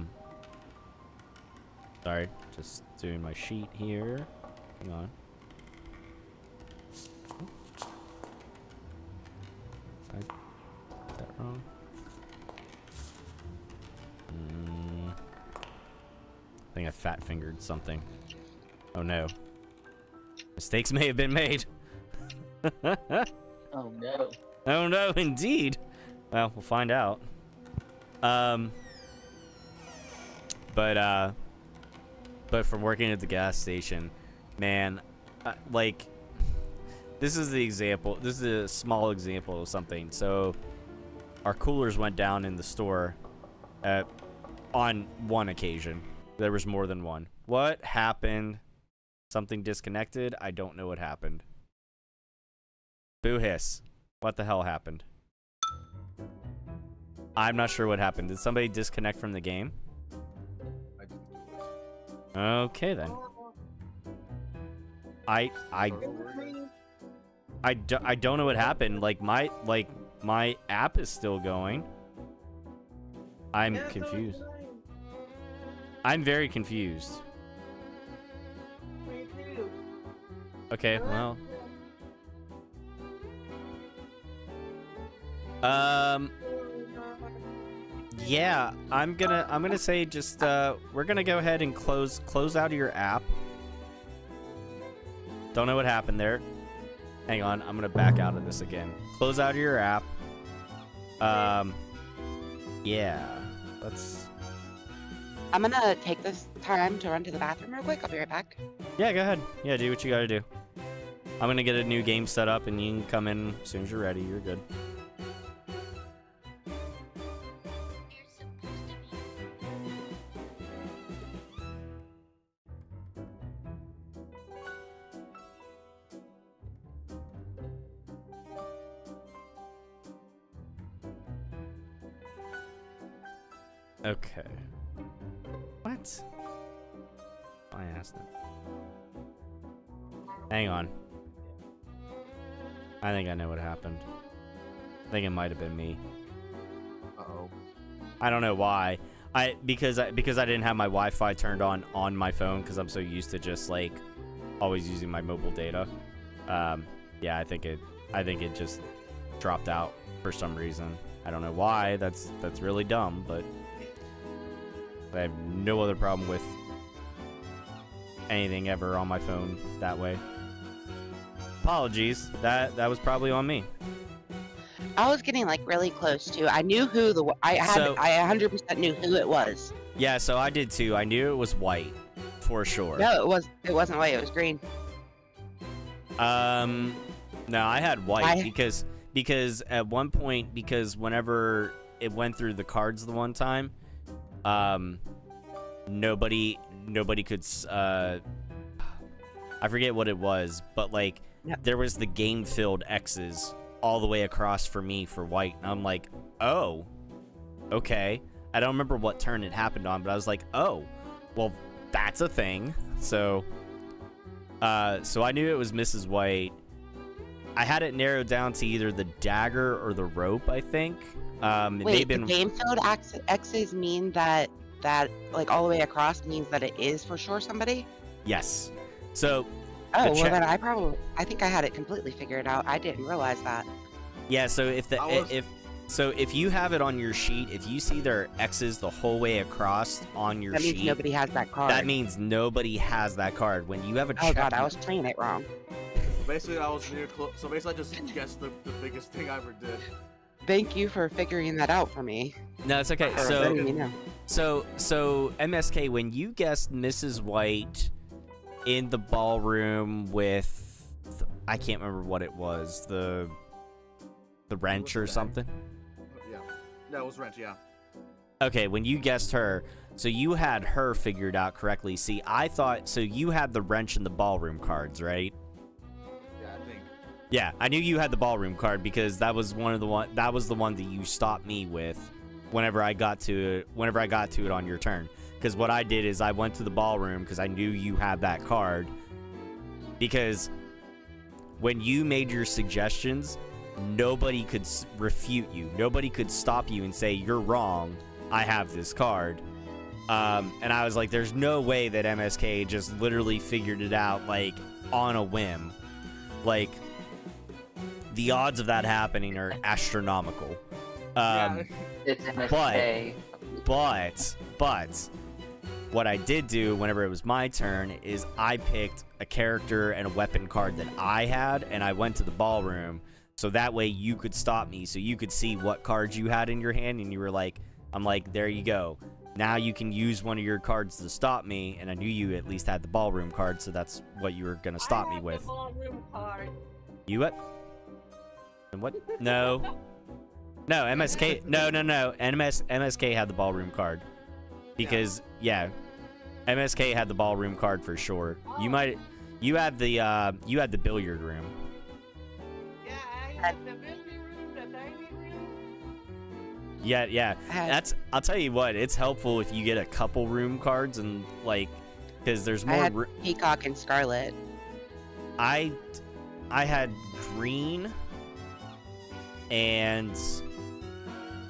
just doing my sheet here. Hang on. Is that wrong? I think I fat fingered something. Oh no. Mistakes may have been made. Oh no. Oh no, indeed. Well, we'll find out. But from working at the gas station, man, like, this is the example. This is a small example of something. So, our coolers went down in the store on one occasion. There was more than one. What happened? Something disconnected? I don't know what happened. Boo hiss. What the hell happened? I'm not sure what happened. Did somebody disconnect from the game? Okay then. I don't know what happened. Like my app is still going. I'm confused. I'm very confused. Okay, well. Yeah, I'm gonna say just we're gonna go ahead and close out of your app. Don't know what happened there. Hang on, I'm gonna back out of this again. Close out of your app. Yeah, let's. I'm gonna take this time to run to the bathroom real quick. I'll be right back. Yeah, go ahead. Yeah, do what you gotta do. I'm gonna get a new game set up, and you can come in as soon as you're ready. You're good. Okay. What? I asked him. Hang on. I think I know what happened. I think it might have been me. Uh-oh. I don't know why. Because I didn't have my Wi-Fi turned on my phone because I'm so used to just like always using my mobile data. Yeah, I think it just dropped out for some reason. I don't know why. That's really dumb, but I have no other problem with anything ever on my phone that way. Apologies. That was probably on me. I was getting like really close to. I knew who the. I 100% knew who it was. Yeah, so I did too. I knew it was white for sure. No, it wasn't white. It was green. No, I had white because at one point, because whenever it went through the cards the one time, nobody could I forget what it was, but like there was the game filled X's all the way across for me for white, and I'm like, oh, okay. I don't remember what turn it happened on, but I was like, oh, well, that's a thing. So I knew it was Mrs. White. I had it narrowed down to either the dagger or the rope, I think. Wait, the game-filled X's mean that like all the way across means that it is for sure somebody? Yes. So. Oh, well then I think I had it completely figured out. I didn't realize that. Yeah. So if you have it on your sheet, if you see there are X's the whole way across on your sheet, that means nobody has that card. That means nobody has that card. When you have a check. Oh god, I was playing it wrong. Basically, I was near close. So basically, I just guessed the biggest thing I ever did. Thank you for figuring that out for me. No, it's okay. So MSK, when you guessed Mrs. White in the ballroom with, I can't remember what it was, the wrench or something. Yeah, that was wrench. Yeah. Okay, when you guessed her, so you had her figured out correctly. See, I thought so. You had the wrench and the ballroom cards, right? Yeah, I knew you had the ballroom card because that was the one that you stopped me with whenever I got to it on your turn. Because what I did is I went to the ballroom because I knew you had that card. Because when you made your suggestions, nobody could refute you. Nobody could stop you and say, you're wrong, I have this card. And I was like, there's no way that MSK just literally figured it out like on a whim. Like, the odds of that happening are astronomical. It's MSK. But what I did do whenever it was my turn is I picked a character and a weapon card that I had, and I went to the ballroom so that way you could stop me, so you could see what cards you had in your hand, and you were like, I'm like, there you go. Now you can use one of your cards to stop me, and I knew you at least had the ballroom card, so that's what you were gonna stop me with. The ballroom card. You what? And what? No. No, MSK. No. MSK had the ballroom card. Because, yeah. MSK had the ballroom card for sure. You had the billiard room. Yeah, I had the mystery room, the tiny room. Yeah. I'll tell you what, it's helpful if you get a couple room cards and, like, because there's more. I had Peacock and Scarlet. I had green. And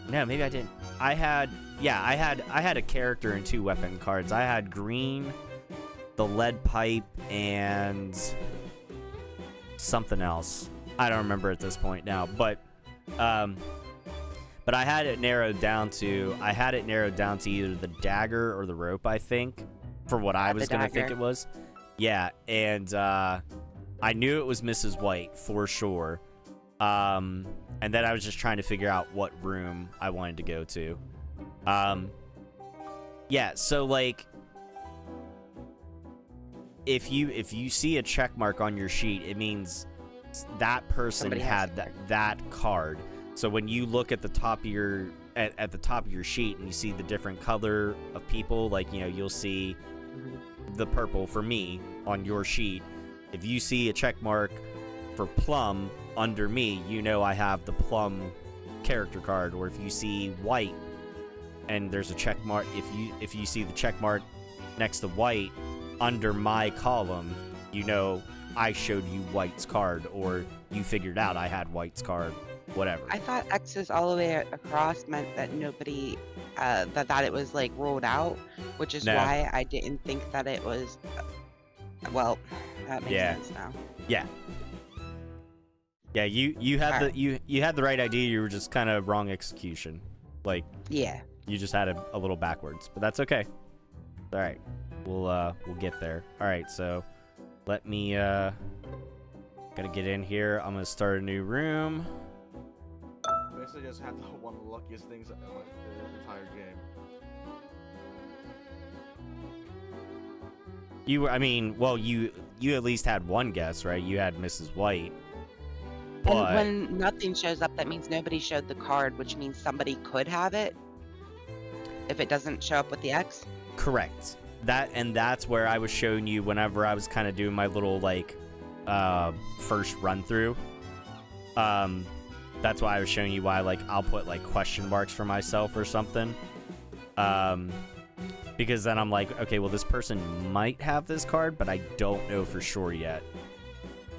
no, maybe I didn't. I had a character and 2 weapon cards. I had green, the lead pipe, and something else. I don't remember at this point now, but But I had it narrowed down to either the dagger or the rope, I think, for what I was gonna think it was. Yeah, and I knew it was Mrs. White for sure. And then I was just trying to figure out what room I wanted to go to. Yeah, so like if you see a check mark on your sheet, it means that person had that card. So when you look at the top of your at the top of your sheet and you see the different color of people, like, you know, you'll see the purple for me on your sheet. If you see a check mark for Plum under me, you know I have the Plum character card. Or if you see white and there's a check mark, if you see the check mark next to white under my column, you know I showed you white's card, or you figured out I had white's card, whatever. I thought X's all the way across meant that nobody, that it was like ruled out, which is why I didn't think that it was. Well, that makes sense now. Yeah. Yeah, you had you had the right idea. You were just kind of wrong execution. Like, yeah, you just had it a little backwards, but that's okay. All right, we'll get there. All right, so let me gotta get in here. I'm gonna start a new room. Basically, just had one of the luckiest things in the entire game. You at least had one guess, right? You had Mrs. White. And But when nothing shows up, that means nobody showed the card, which means somebody could have it if it doesn't show up with the X. correct. That's where I was showing you whenever I was kind of doing my little like first run through. That's why I was showing you why, like, I'll put like question marks for myself or something. Because then I'm like, okay, well, this person might have this card, but I don't know for sure yet.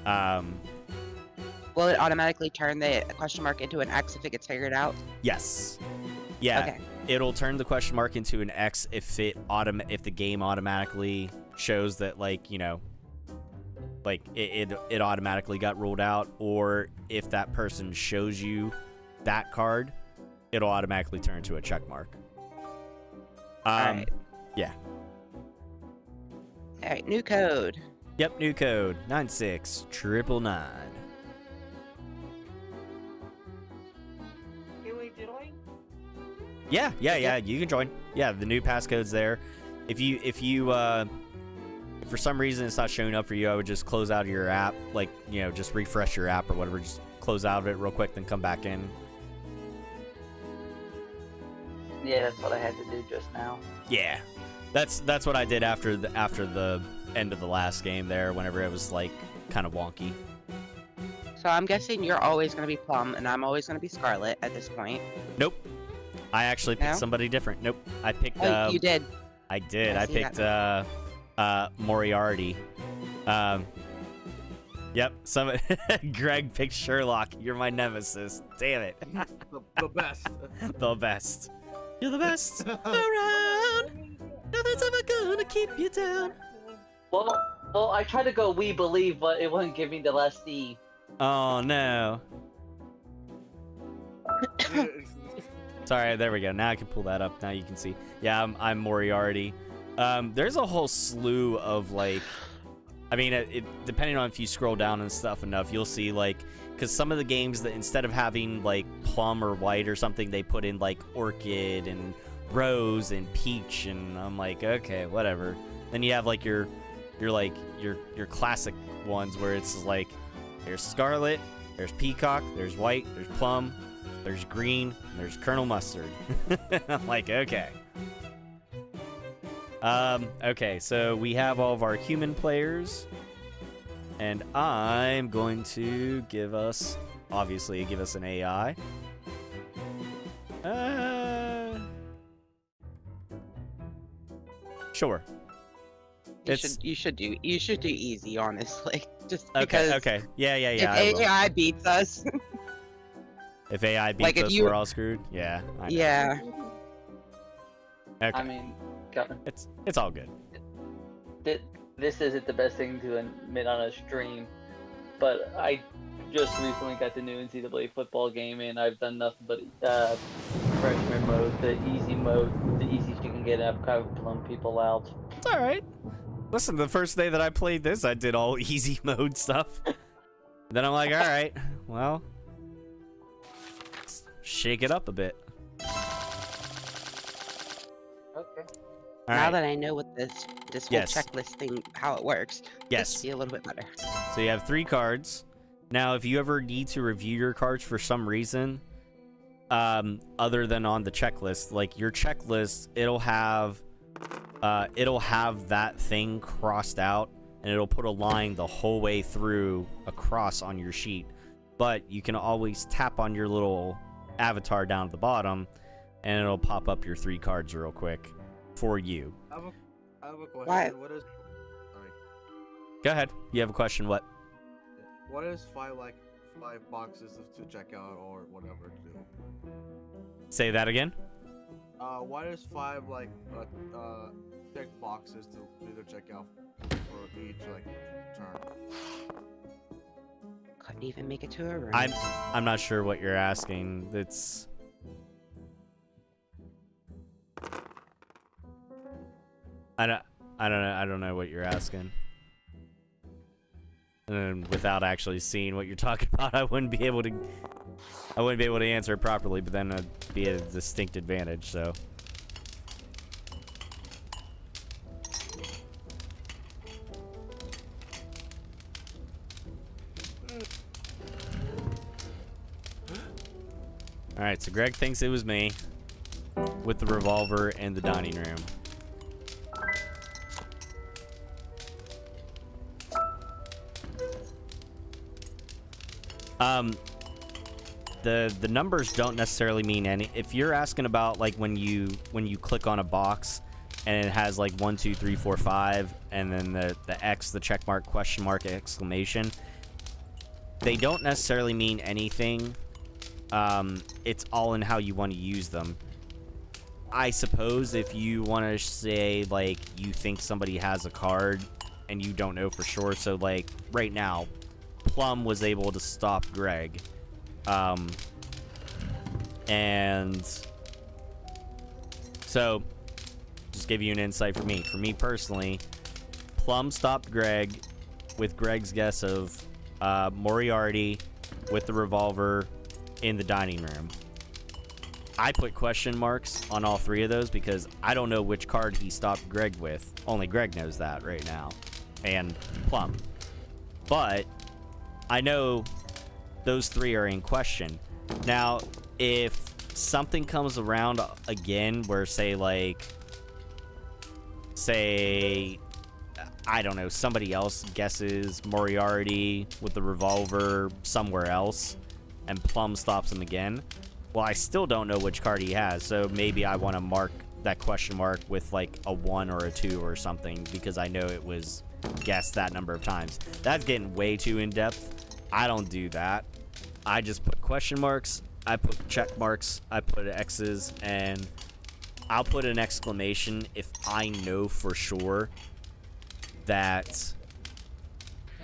Will it automatically turn the question mark into an X if it gets figured out? Yes. Yeah. Okay. It'll turn the question mark into an X if if the game automatically shows that, like, you know, like it automatically got ruled out, or if that person shows you that card, it'll automatically turn into a check mark. Alright. Yeah. Alright, new code. Yep, new code 96999. Can we join? Yeah, you can join. Yeah, the new passcode's there. If for some reason it's not showing up for you, I would just close out of your app, like, you know, just refresh your app or whatever, just close out of it real quick, then come back in. Yeah, that's what I had to do just now. Yeah. That's what I did after the end of the last game there, whenever it was like kind of wonky. So I'm guessing you're always going to be Plum, and I'm always going to be Scarlet at this point. Nope. I actually picked No? somebody different. Nope. I picked Oh, you did. I did. I I see picked Moriarty. Yep. Greg picked Sherlock. You're my nemesis. Damn it. The best. The best. You're the best around. Nothing's ever gonna keep you down. Well, I tried to go We Believe, but it wouldn't give me the last E. Oh no. Sorry, there we go. Now I can pull that up. Now you can see. Yeah, I'm Moriarty. There's a whole slew of, like, I mean, depending on if you scroll down and stuff enough, you'll see, like, because some of the games that instead of having like Plum or White or something, they put in like Orchid and Rose and Peach, and I'm like, okay, whatever. Then you have like your classic ones where it's like there's Scarlet, there's Peacock, there's White, there's Plum, there's Green, and there's Colonel Mustard. I'm like, okay. Okay, so we have all of our human players, and I'm going to give us an AI. Sure. You should do easy, honestly. Just because Okay. Yeah. if AI beats us. If AI beats Like, if us, you- we're all screwed. Yeah. I know. Yeah. Okay. I mean, God, It's all good. this isn't the best thing to admit on a stream, but I just recently got the new NCAA football game, and I've done nothing but freshman mode, the easiest you can get. I've kind of blown people out. It's all right. Listen, the first day that I played this, I did all easy mode stuff. Then I'm like, all right, well, let's shake it up a bit. Okay. All now right. that I know what this whole Yes. checklist thing, how it works, Yes. this will be a little bit better. So you have 3 cards. Now, if you ever need to review your cards for some reason, other than on the checklist, like your checklist, it'll have that thing crossed out, and it'll put a line the whole way through across on your sheet. But you can always tap on your little avatar down at the bottom, and it'll pop up your 3 cards real quick for you. I have a question. Why- What is? Sorry. Go ahead. You have a question? What? What is 5 boxes to check out or whatever to do? Say that again. What is 5 check boxes to either check out for each turn? Couldn't even make it to a room. I'm not sure what you're asking. It's I don't know what you're asking. And without actually seeing what you're talking about, I wouldn't be able to answer it properly, but then it'd be at a distinct advantage, so. Alright, so Greg thinks it was me with the revolver in the dining room. The numbers don't necessarily mean any. If you're asking about like when you click on a box and it has like 1, 2, 3, 4, 5, and then the X, the check mark, question mark, exclamation, they don't necessarily mean anything. It's all in how you want to use them. I suppose if you want to say like you think somebody has a card and you don't know for sure, so like right now Plum was able to stop Greg, and so just give you an insight for me personally, Plum stopped Greg with Greg's guess of Moriarty with the revolver in the dining room. I put question marks on all 3 of those because I don't know which card he stopped Greg with. Only Greg knows that right now, and Plum. But I know those 3 are in question. Now, if something comes around again where say I don't know, somebody else guesses Moriarty with the revolver somewhere else and Plum stops him again, well, I still don't know which card he has, so maybe I want to mark that question mark with like a 1 or a 2 or something because I know it was guessed that number of times. That's getting way too in-depth. I don't do that. I just put question marks, I put check marks, I put X's, and I'll put an exclamation if I know for sure that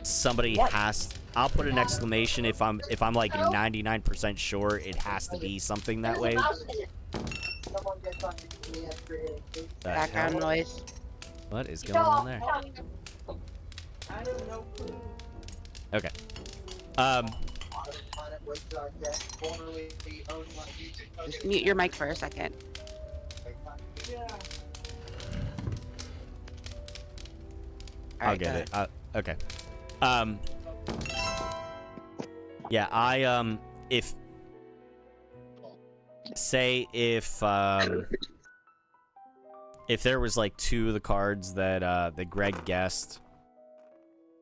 somebody has. I'll put an exclamation if I'm like 99% sure it has to be something that way. Background noise. What is going on there? I don't know. Okay. Just mute your mic for a second. Yeah. I'll Alright, get go it. Okay. Yeah, if there was like 2 of the cards that Greg guessed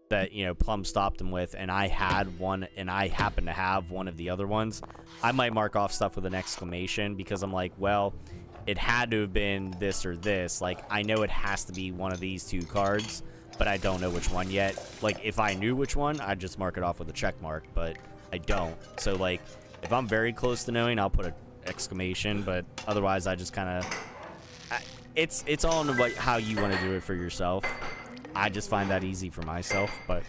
that, you know, Plum stopped him with, and I had one, and I happen to have one of the other ones, I might mark off stuff with an exclamation because I'm like, well, it had to have been this or this. Like, I know it has to be one of these 2 cards, but I don't know which one yet. Like, if I knew which one, I'd just mark it off with a check mark, but I don't. So, like, if I'm very close to knowing, I'll put an exclamation, but otherwise I just kind of... It's all in what, how you want to do it for yourself. I just find that easy for myself, but...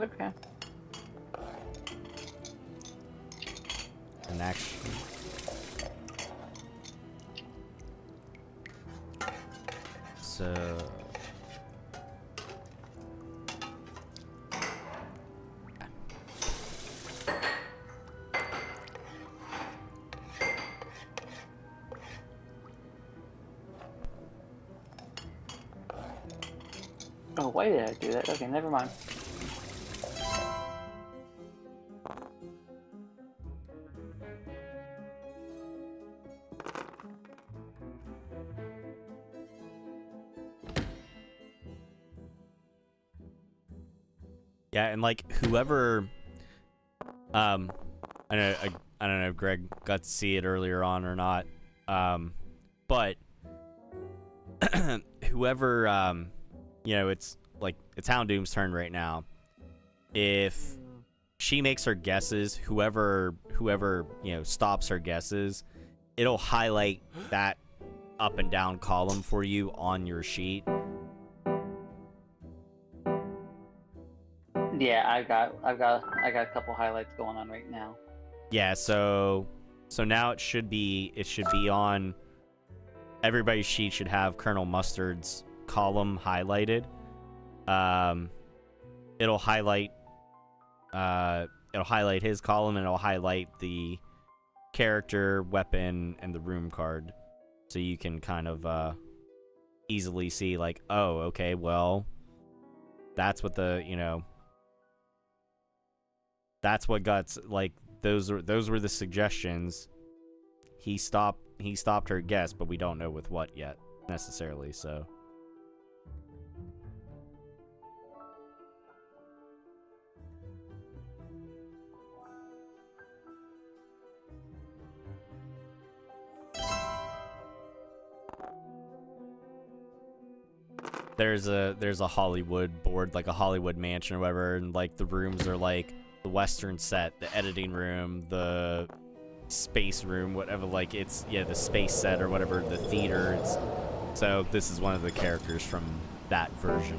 Okay. And actually, so Oh, why did I do that? Okay, never mind. yeah, and like whoever, I don't know if Greg got to see it earlier on or not, but whoever, you know, it's like it's Houndoom's turn right now. If she makes her guesses, whoever you know stops her guesses, it'll highlight that up and down column for you on your sheet. Yeah, I got a couple highlights going on right now. Yeah, so now it should be on everybody's sheet. Should have Colonel Mustard's column highlighted. It'll highlight his column, and it'll highlight the character, weapon, and the room card, so you can kind of easily see like, oh, okay, well, that's what the, you know, that's what got, like, those were the suggestions. He stopped her guess, but we don't know with what yet necessarily, so. There's a Hollywood board, like a Hollywood mansion or whatever, and like the rooms are like the Western set, the editing room, the space room, whatever, like it's, yeah, the space set or whatever, the theater. So this is one of the characters from that version.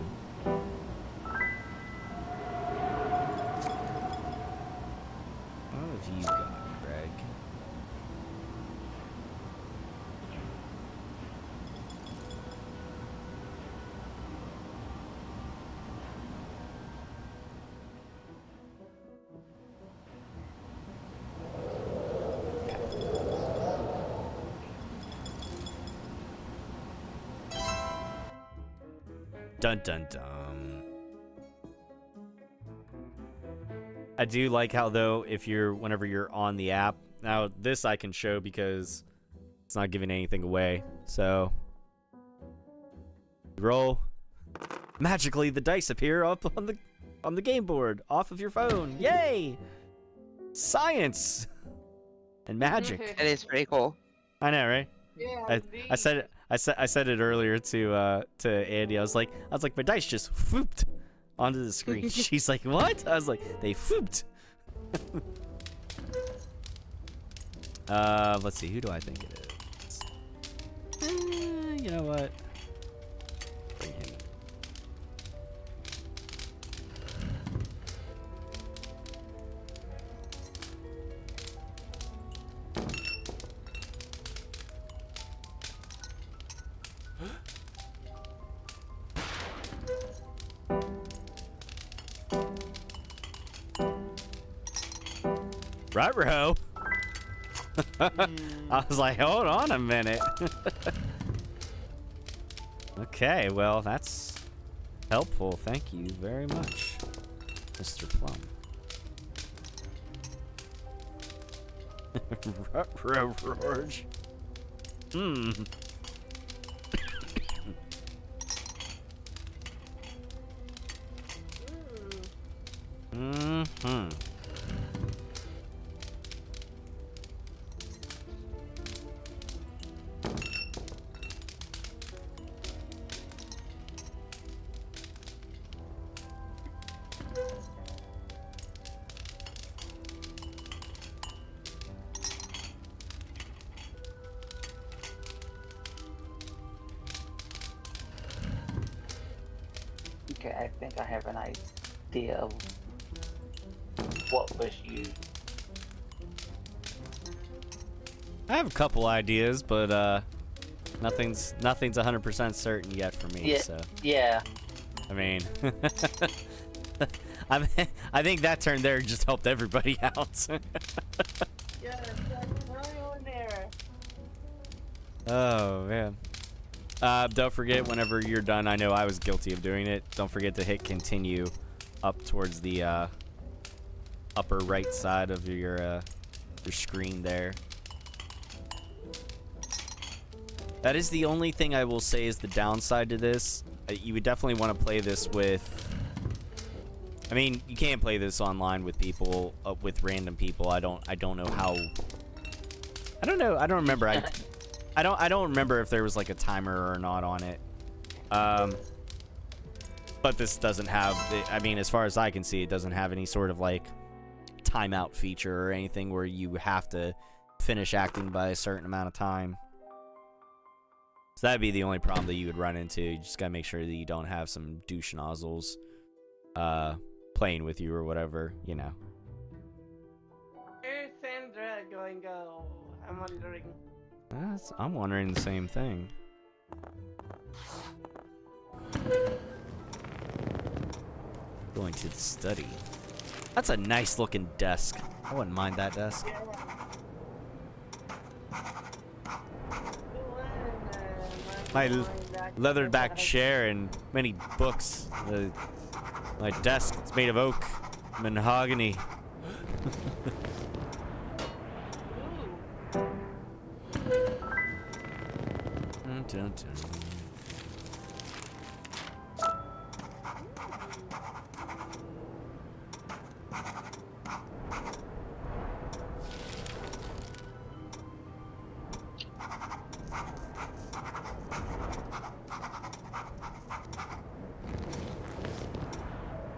What have you got, Greg? Dun dun dun. I do like how, though, whenever you're on the app, now this I can show because it's not giving anything away. So roll, magically the dice appear up on the game board off of your phone. Yay! Science and magic. It is pretty cool. I know, right? Yeah, I said it. I said it earlier to Andy. I was like, my dice just whooped onto the screen. She's like, what? I was like, they whooped. Let's see. Who do I think it is? You know what? Bring him in. Ruh-roh. I was like, hold on a minute. Okay, well, that's helpful. Thank you very much, Mr. Plum. Ruh-roh, Hmm. Mm-hmm. Okay, I think I have an idea of what was used. I have a couple ideas, but nothing's 100% certain yet for me. Yeah. So Yeah. I mean, I think that turn there just helped everybody out. Yes, that's trial and error. Oh man. Don't forget, whenever you're done, I know I was guilty of doing it. Don't forget to hit continue up towards the upper right side of your screen there. That is the only thing I will say is the downside to this. You would definitely want to play this with. I mean, you can't play this online with people, with random people. I don't know how. I don't know. I don't remember. I don't remember if there was like a timer or not on it. But this doesn't have. I mean, as far as I can see, it doesn't have any sort of like timeout feature or anything where you have to finish acting by a certain amount of time. So that'd be the only problem that you would run into. You just gotta make sure that you don't have some douche nozzles playing with you or whatever, you know. Where's Sandra going go? I'm wondering. I'm wondering the same thing. Going to the study. That's a nice looking desk. I wouldn't mind that desk. My leather back chair and many books. My desk, it's made of oak, mahogany. Dun, dun, dun.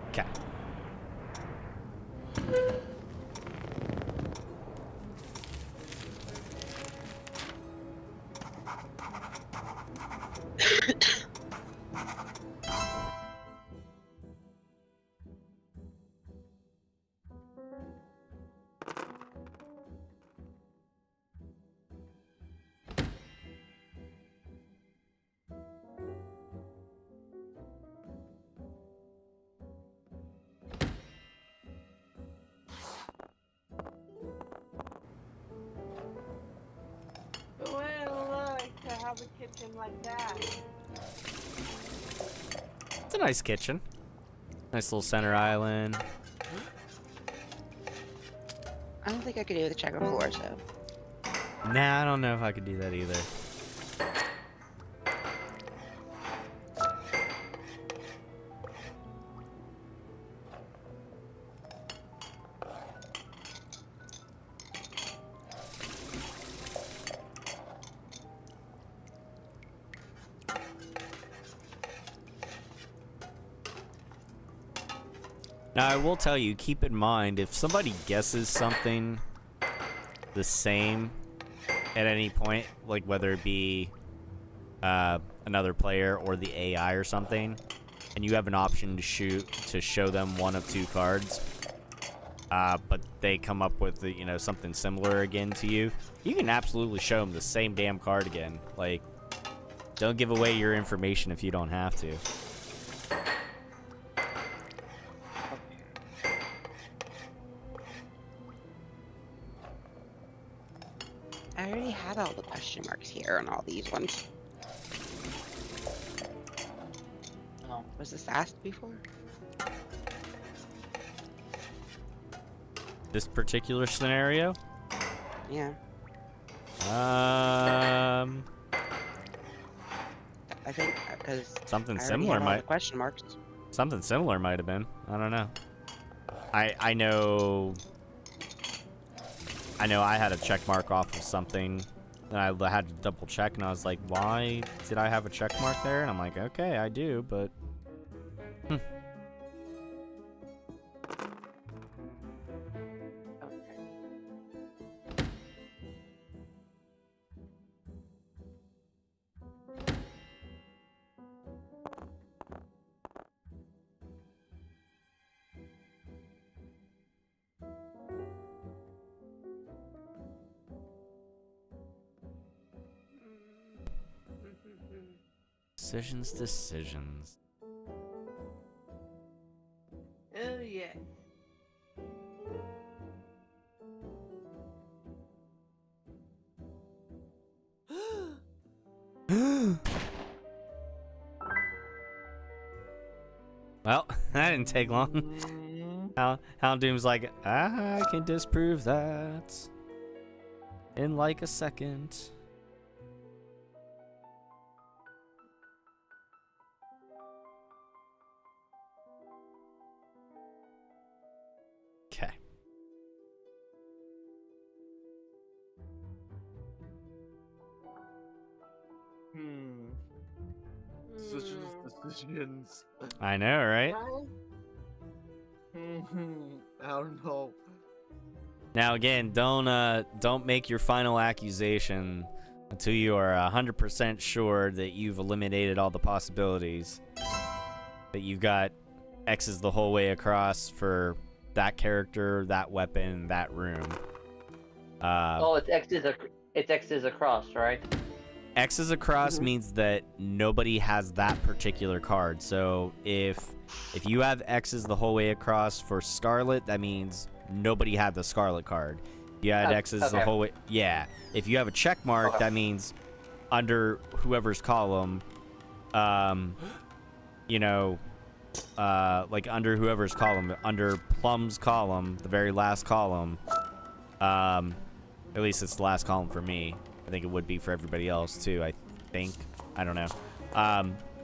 Okay. Who would like to have a kitchen like that? It's a nice kitchen. Nice little center island. I don't think I could do the checker floor, so. Nah, I don't know if I could do that either. Now, I will tell you, keep in mind, if somebody guesses something the same at any point, like whether it be another player or the AI or something, and you have an option to show them one of two cards, but they come up with something similar again to you, you can absolutely show them the same damn card again. Like, don't give away your information if you don't have to. I already had all the question marks here on all these ones. Oh. Was this asked before? This particular scenario? Yeah. I I think because something I already similar had all the might question marks. something similar might have been. I don't know. I know I had a check mark off of something and I had to double check and I was like, why did I have a check mark there? And I'm like, okay, I do, but Decisions, decisions. Oh yeah. Well, that didn't take long. Mm, Houndoom's like, I can disprove that in like a second. Okay. hmm. Decisions. I know, right? I don't know. Now again, don't make your final accusation until you are 100% sure that you've eliminated all the possibilities. That you've got X's the whole way across for that character, that weapon, that room. Oh, it's X's across, right? X's across Mhm. means that nobody has that particular card. So if you have X's the whole way across for Scarlet, that means nobody had the Scarlet card. If you had X's the okay. whole way, yeah. If you have a check mark, Okay. that means under whoever's column, you know, like under whoever's column, under Plum's column, the very last column, at least it's the last column for me. I think it would be for everybody else too, I think. I don't know.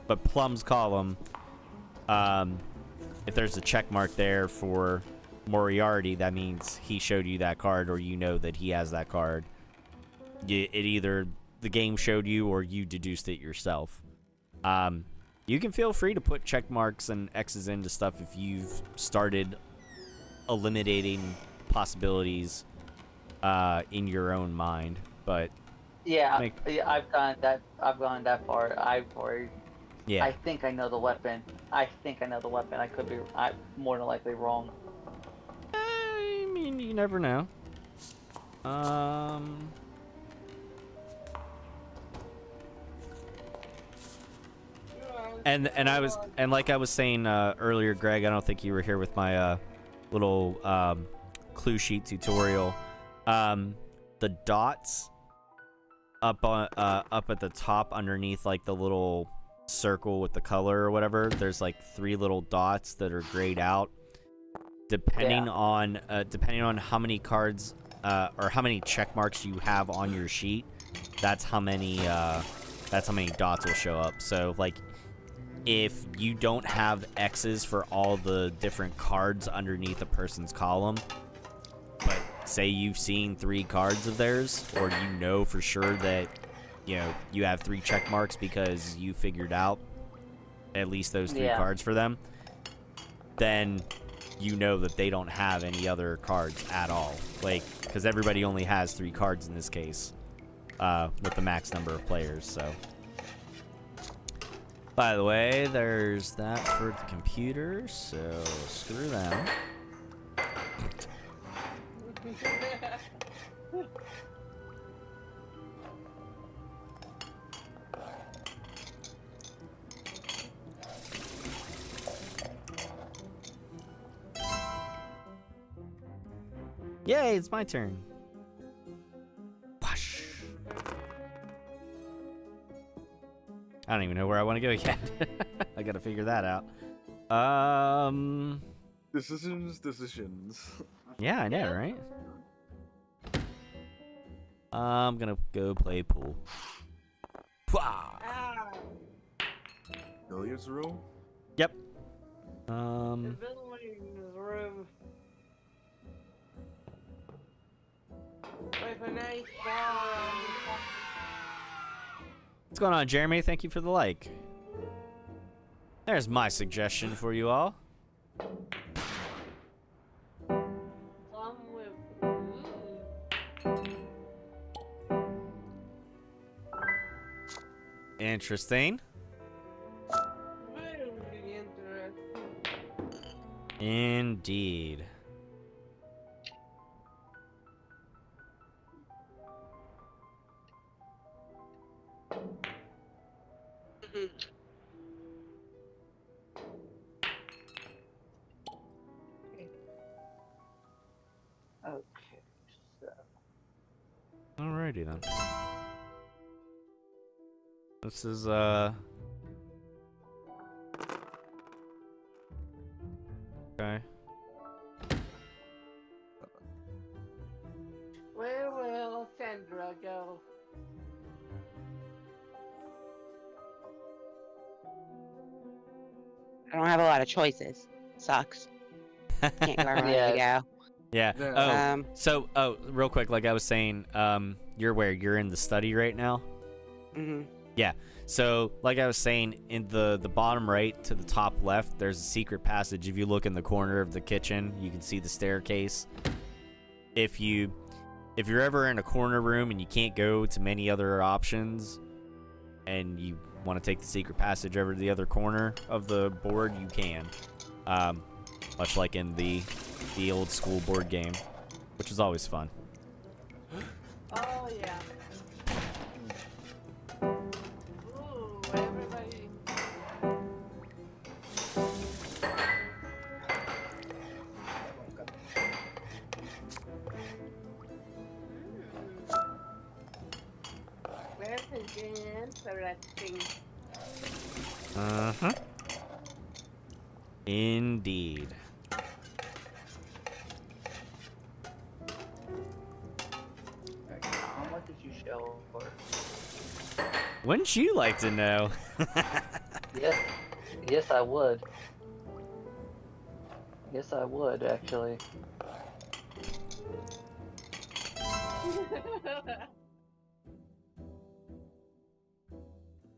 But Plum's column, if there's a check mark there for Moriarty, that means he showed you that card or you know that he has that card. It either the game showed you or you deduced it yourself. You can feel free to put check marks and X's into stuff if you've started eliminating possibilities in your own mind, but Yeah, yeah, I've gone that far. yeah. I think I know the weapon. I could be. I'm more than likely wrong. I mean, you never know. And like I was saying earlier, Greg, I don't think you were here with my little clue sheet tutorial. The dots up at the top underneath like the little circle with the color or whatever, there's like 3 little dots that are grayed out. Depending on how many cards or how many check marks you have on your sheet, that's how many dots will show up. So like if you don't have X's for all the different cards underneath a person's column, but say you've seen 3 cards of theirs, or you know for sure that you have 3 check marks because you figured out at least those 3 cards for them, then you know that they don't have any other cards at all. Like, because everybody only has 3 cards in this case, with the max number of players. So, by the way, there's that for the computer. So screw them. Yay, it's my turn. Whoosh. I don't even know where I want to go yet. I gotta figure that out. Decisions. Yeah, I know, right? I'm gonna go play pool. Wah! Ah, Billiards room. Yep. the building's room. With a nice bar. What's going on, Jeremy? Thank you for the like. There's my suggestion for you all. Some with. Ooh. Interesting. Very interesting. Indeed. Okay, so Alrighty then. This is okay. Where will Sandra go? I don't have a lot of choices. Sucks. Can't go where I want to Yeah. go. Yeah. Yeah. Oh, so real quick, like I was saying, you're where you're in the study right now. Mhm. So, like I was saying, in the bottom right to the top left, there's a secret passage. If you look in the corner of the kitchen, you can see the staircase. If you're ever in a corner room and you can't go to many other options, and you want to take the secret passage over to the other corner of the board, you can. Much like in the old school board game, which is always fun. Oh yeah. Ooh, everybody. Where's the interesting? Uh-huh. Indeed. Tom, what did you show for? Wouldn't you like to know? Yes, I would. Yes, I would actually.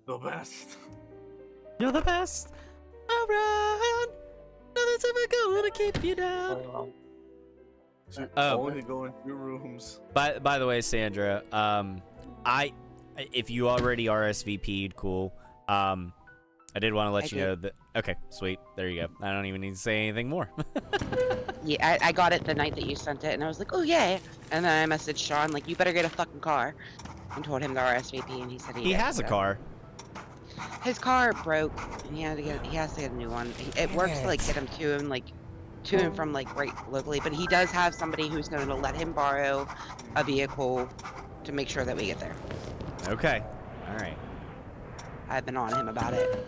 The best. You're the best around. Nothing's ever gonna keep you down. Only go in 2 rooms. By the way, Sandra, if you already RSVP'd, cool. I did want to let I you did. know that. Okay, sweet. There you go. I don't even need to say anything more. Yeah, I got it the night that you sent it, and I was like, oh yeah. And then I messaged Sean like, you better get a fucking car, and told him the RSVP, and he said He did, has a so. car. His car broke, and he has to get a new one. It works to like get him to and from like right locally, but he does have somebody who's going to let him borrow a vehicle to make sure that we get there. Okay. All right. I've been on him about it.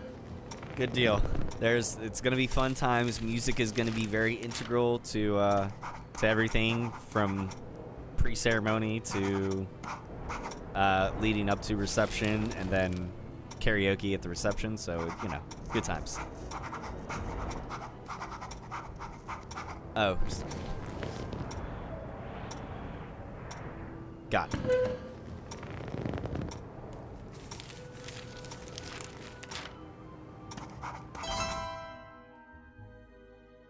Good deal. It's gonna be fun times. Music is gonna be very integral to everything from pre-ceremony to leading up to reception, and then karaoke at the reception. So good times. Oh, got it.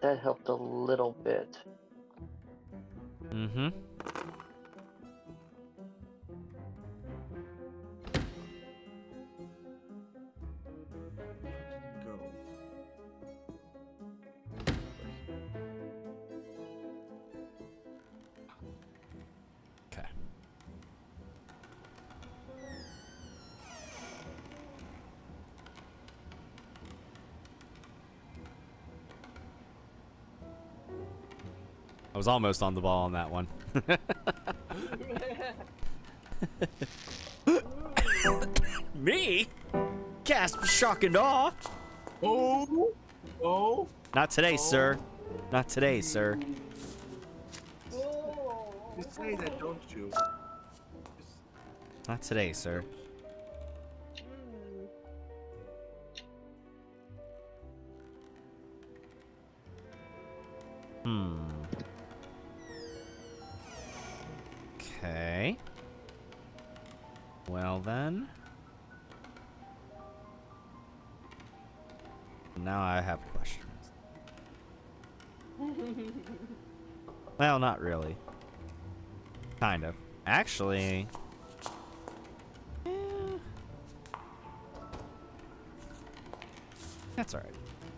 That helped a little bit. Mm-hmm. Go. Okay. I was almost on the ball on that one. Me? Gasp, shock and awe. Oh! Oh! Not today, sir. Not today, sir. Oh. You say that, don't you? Not today, sir. Okay. Well then. Now I have questions. Well, not really. Kind of. Actually. eh, That's alright.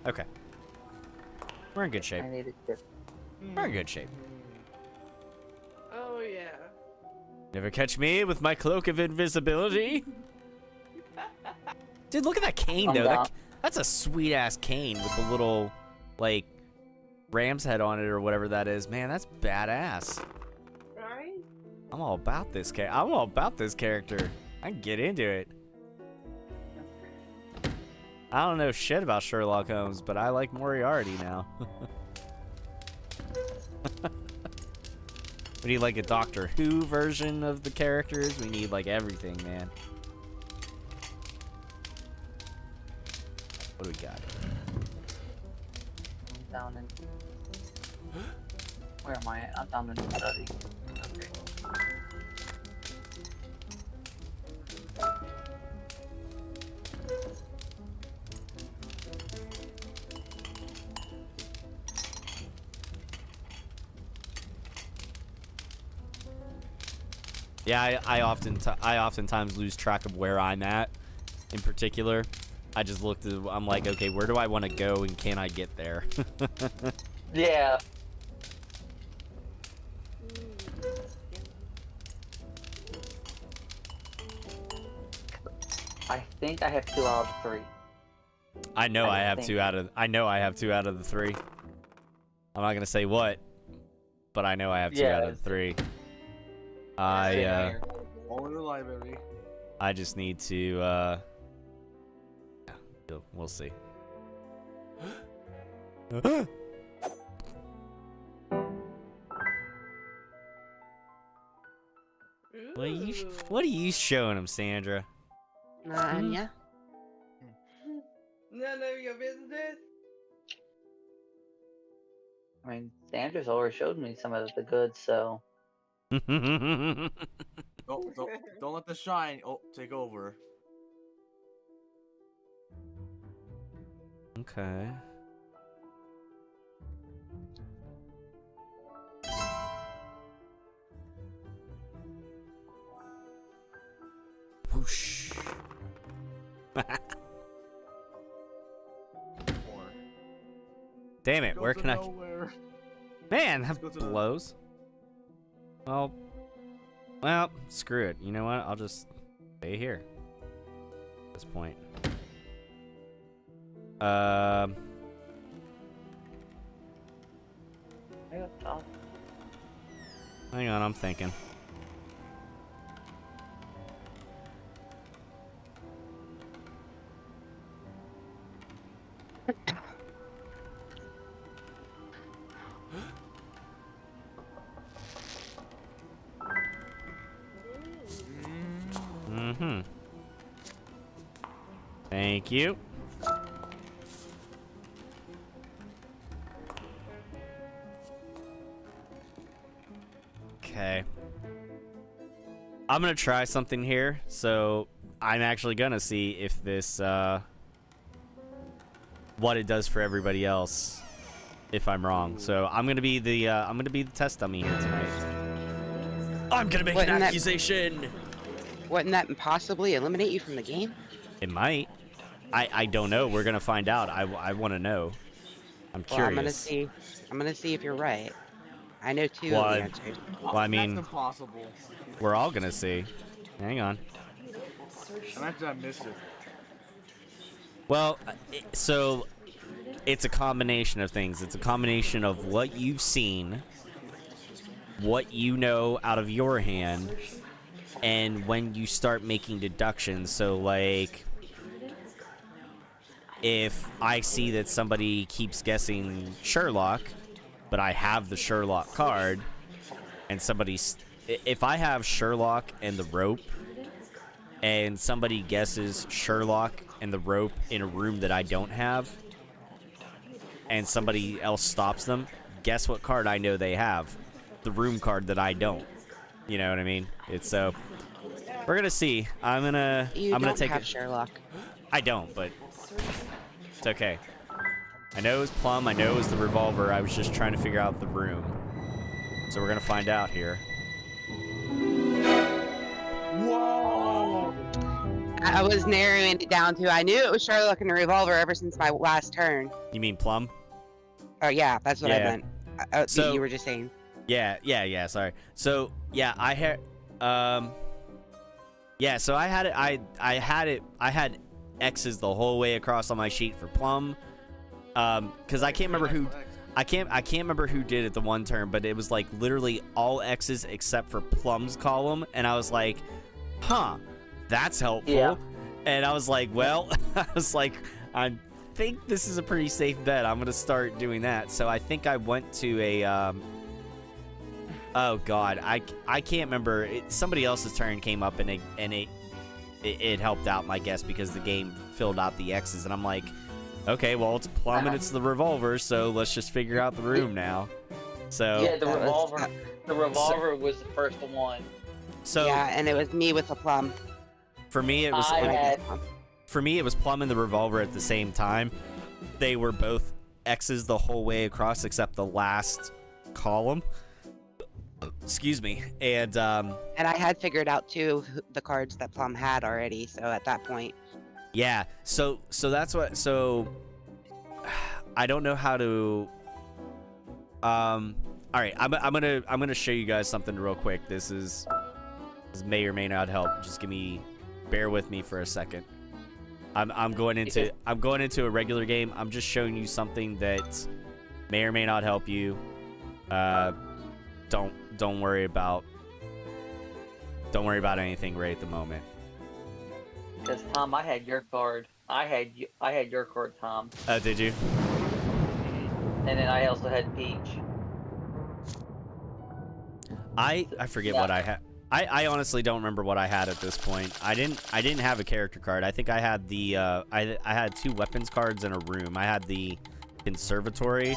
Okay. We're in good shape. I need a tip. We're in good shape. Oh yeah. Never catch me with my cloak of invisibility. Dude, look at that cane, I'm though. down. That's a sweet-ass cane with the little, like, ram's head on it or whatever that is. Man, that's badass. Right? I'm all about this I'm all about this character. I can get into it. I don't know shit about Sherlock Holmes, but I like Moriarty now. We need like a Doctor Who version of the characters. We need like everything, man. What do we got? I'm down in. Where am I at? I'm down in the study. Okay. Yeah, I oftentimes lose track of where I'm at. In particular, I just looked at. I'm like, okay, where do I want to go, and can I get there? Yeah. I think I have 2 out of 3. I know I have think- 2 out of. I know I have 2 out of the 3. I'm not gonna say what, but I know I have 2 out of the 3. All in the library. I just need to. Yeah, we'll see. What are you showing him, Sandra? Yeah. None of your business. I mean, Sandra's already showed me some of the goods, so. Don't let the shine take over. Okay. Whoosh. Damn it, where can I... Nowhere. Man, Let's that go to the- blows. Well, screw it. You know what? I'll just stay here. At this point. I got top. Hang on, I'm thinking. Mm-hmm. Thank you. Okay. I'm gonna try something here, so I'm actually gonna see if this, what it does for everybody else, if I'm wrong. So I'm gonna be the test dummy here tonight. I'm gonna make an Wouldn't that- accusation! Wouldn't that possibly eliminate you from the game? It might. I don't know. We're gonna find out. I want to know. I'm Well, curious. I'm gonna see if you're right. I know 2 Well, of I- the answers. Well, I mean, That's impossible. we're all gonna see. Hang on. Imagine I missed it. Well, so it's a combination of things. It's a combination of what you've seen, what you know out of your hand, and when you start making deductions. So, like, if I see that somebody keeps guessing Sherlock, but I have the Sherlock card, and if I have Sherlock and the rope, and somebody guesses Sherlock and the rope in a room that I don't have, and somebody else stops them, guess what card I know they have? The room card that I don't. You know what I mean? It's so. We're gonna see. I'm gonna take have it. Sherlock. I don't, but it's okay. I know it was Plum. I know it was the revolver. I was just trying to figure out the room. So we're gonna find out here. Whoa! I was narrowing it down to I knew it was Sherlock and the revolver ever since my last turn. You mean Plum? Oh yeah, that's what I Yeah. meant. So- You were just saying. Yeah. Sorry. So yeah, I had. Yeah. So I had it. I had X's the whole way across on my sheet for Plum. Because I can't remember who. I can't remember who did it the one turn, but it was like literally all X's except for Plum's column, and I was like, huh, that's helpful. Yeah. And I was like, well, I was like, I think this is a pretty safe bet. I'm gonna start doing that. So I think I went to a oh god, I can't remember. Somebody else's turn came up and it helped out my guess because the game filled out the X's, and I'm like, okay, well, it's Plum and it's the revolver, so let's just figure out the room now. So Yeah, the revolver was the first one. So yeah, and it was me with the Plum. for me, it was Plum and the revolver at the same time. They were both X's the whole way across except the last column. Excuse me. And I had figured out too the cards that Plum had already. So at that point, yeah. So that's what. So I don't know how to. All right. I'm gonna show you guys something real quick. This may or may not help. Just bear with me for a second. I'm going into a regular game. I'm just showing you something that may or may not help you. Don't worry about anything right at the moment. Because Tom, I had your card. I had your card, Tom. Oh, did you? And then I also had Peach. I forget what I had. I honestly don't remember what I had at this point. I didn't have a character card. I think I had the I had 2 weapons cards in a room. I had the conservatory.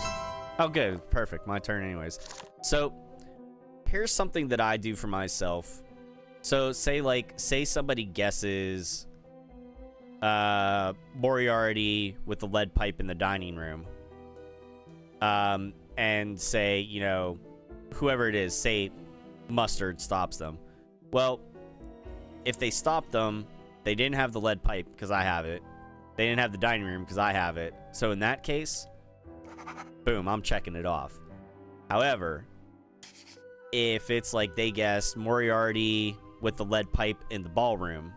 Oh, good, perfect. My turn, anyways. So here's something that I do for myself. So say somebody guesses Moriarty with the lead pipe in the dining room. And say, you know, whoever it is, say Mustard stops them. Well, if they stop them, they didn't have the lead pipe because I have it. They didn't have the dining room because I have it. So in that case, boom, I'm checking it off. However, if it's like they guessed Moriarty with the lead pipe in the ballroom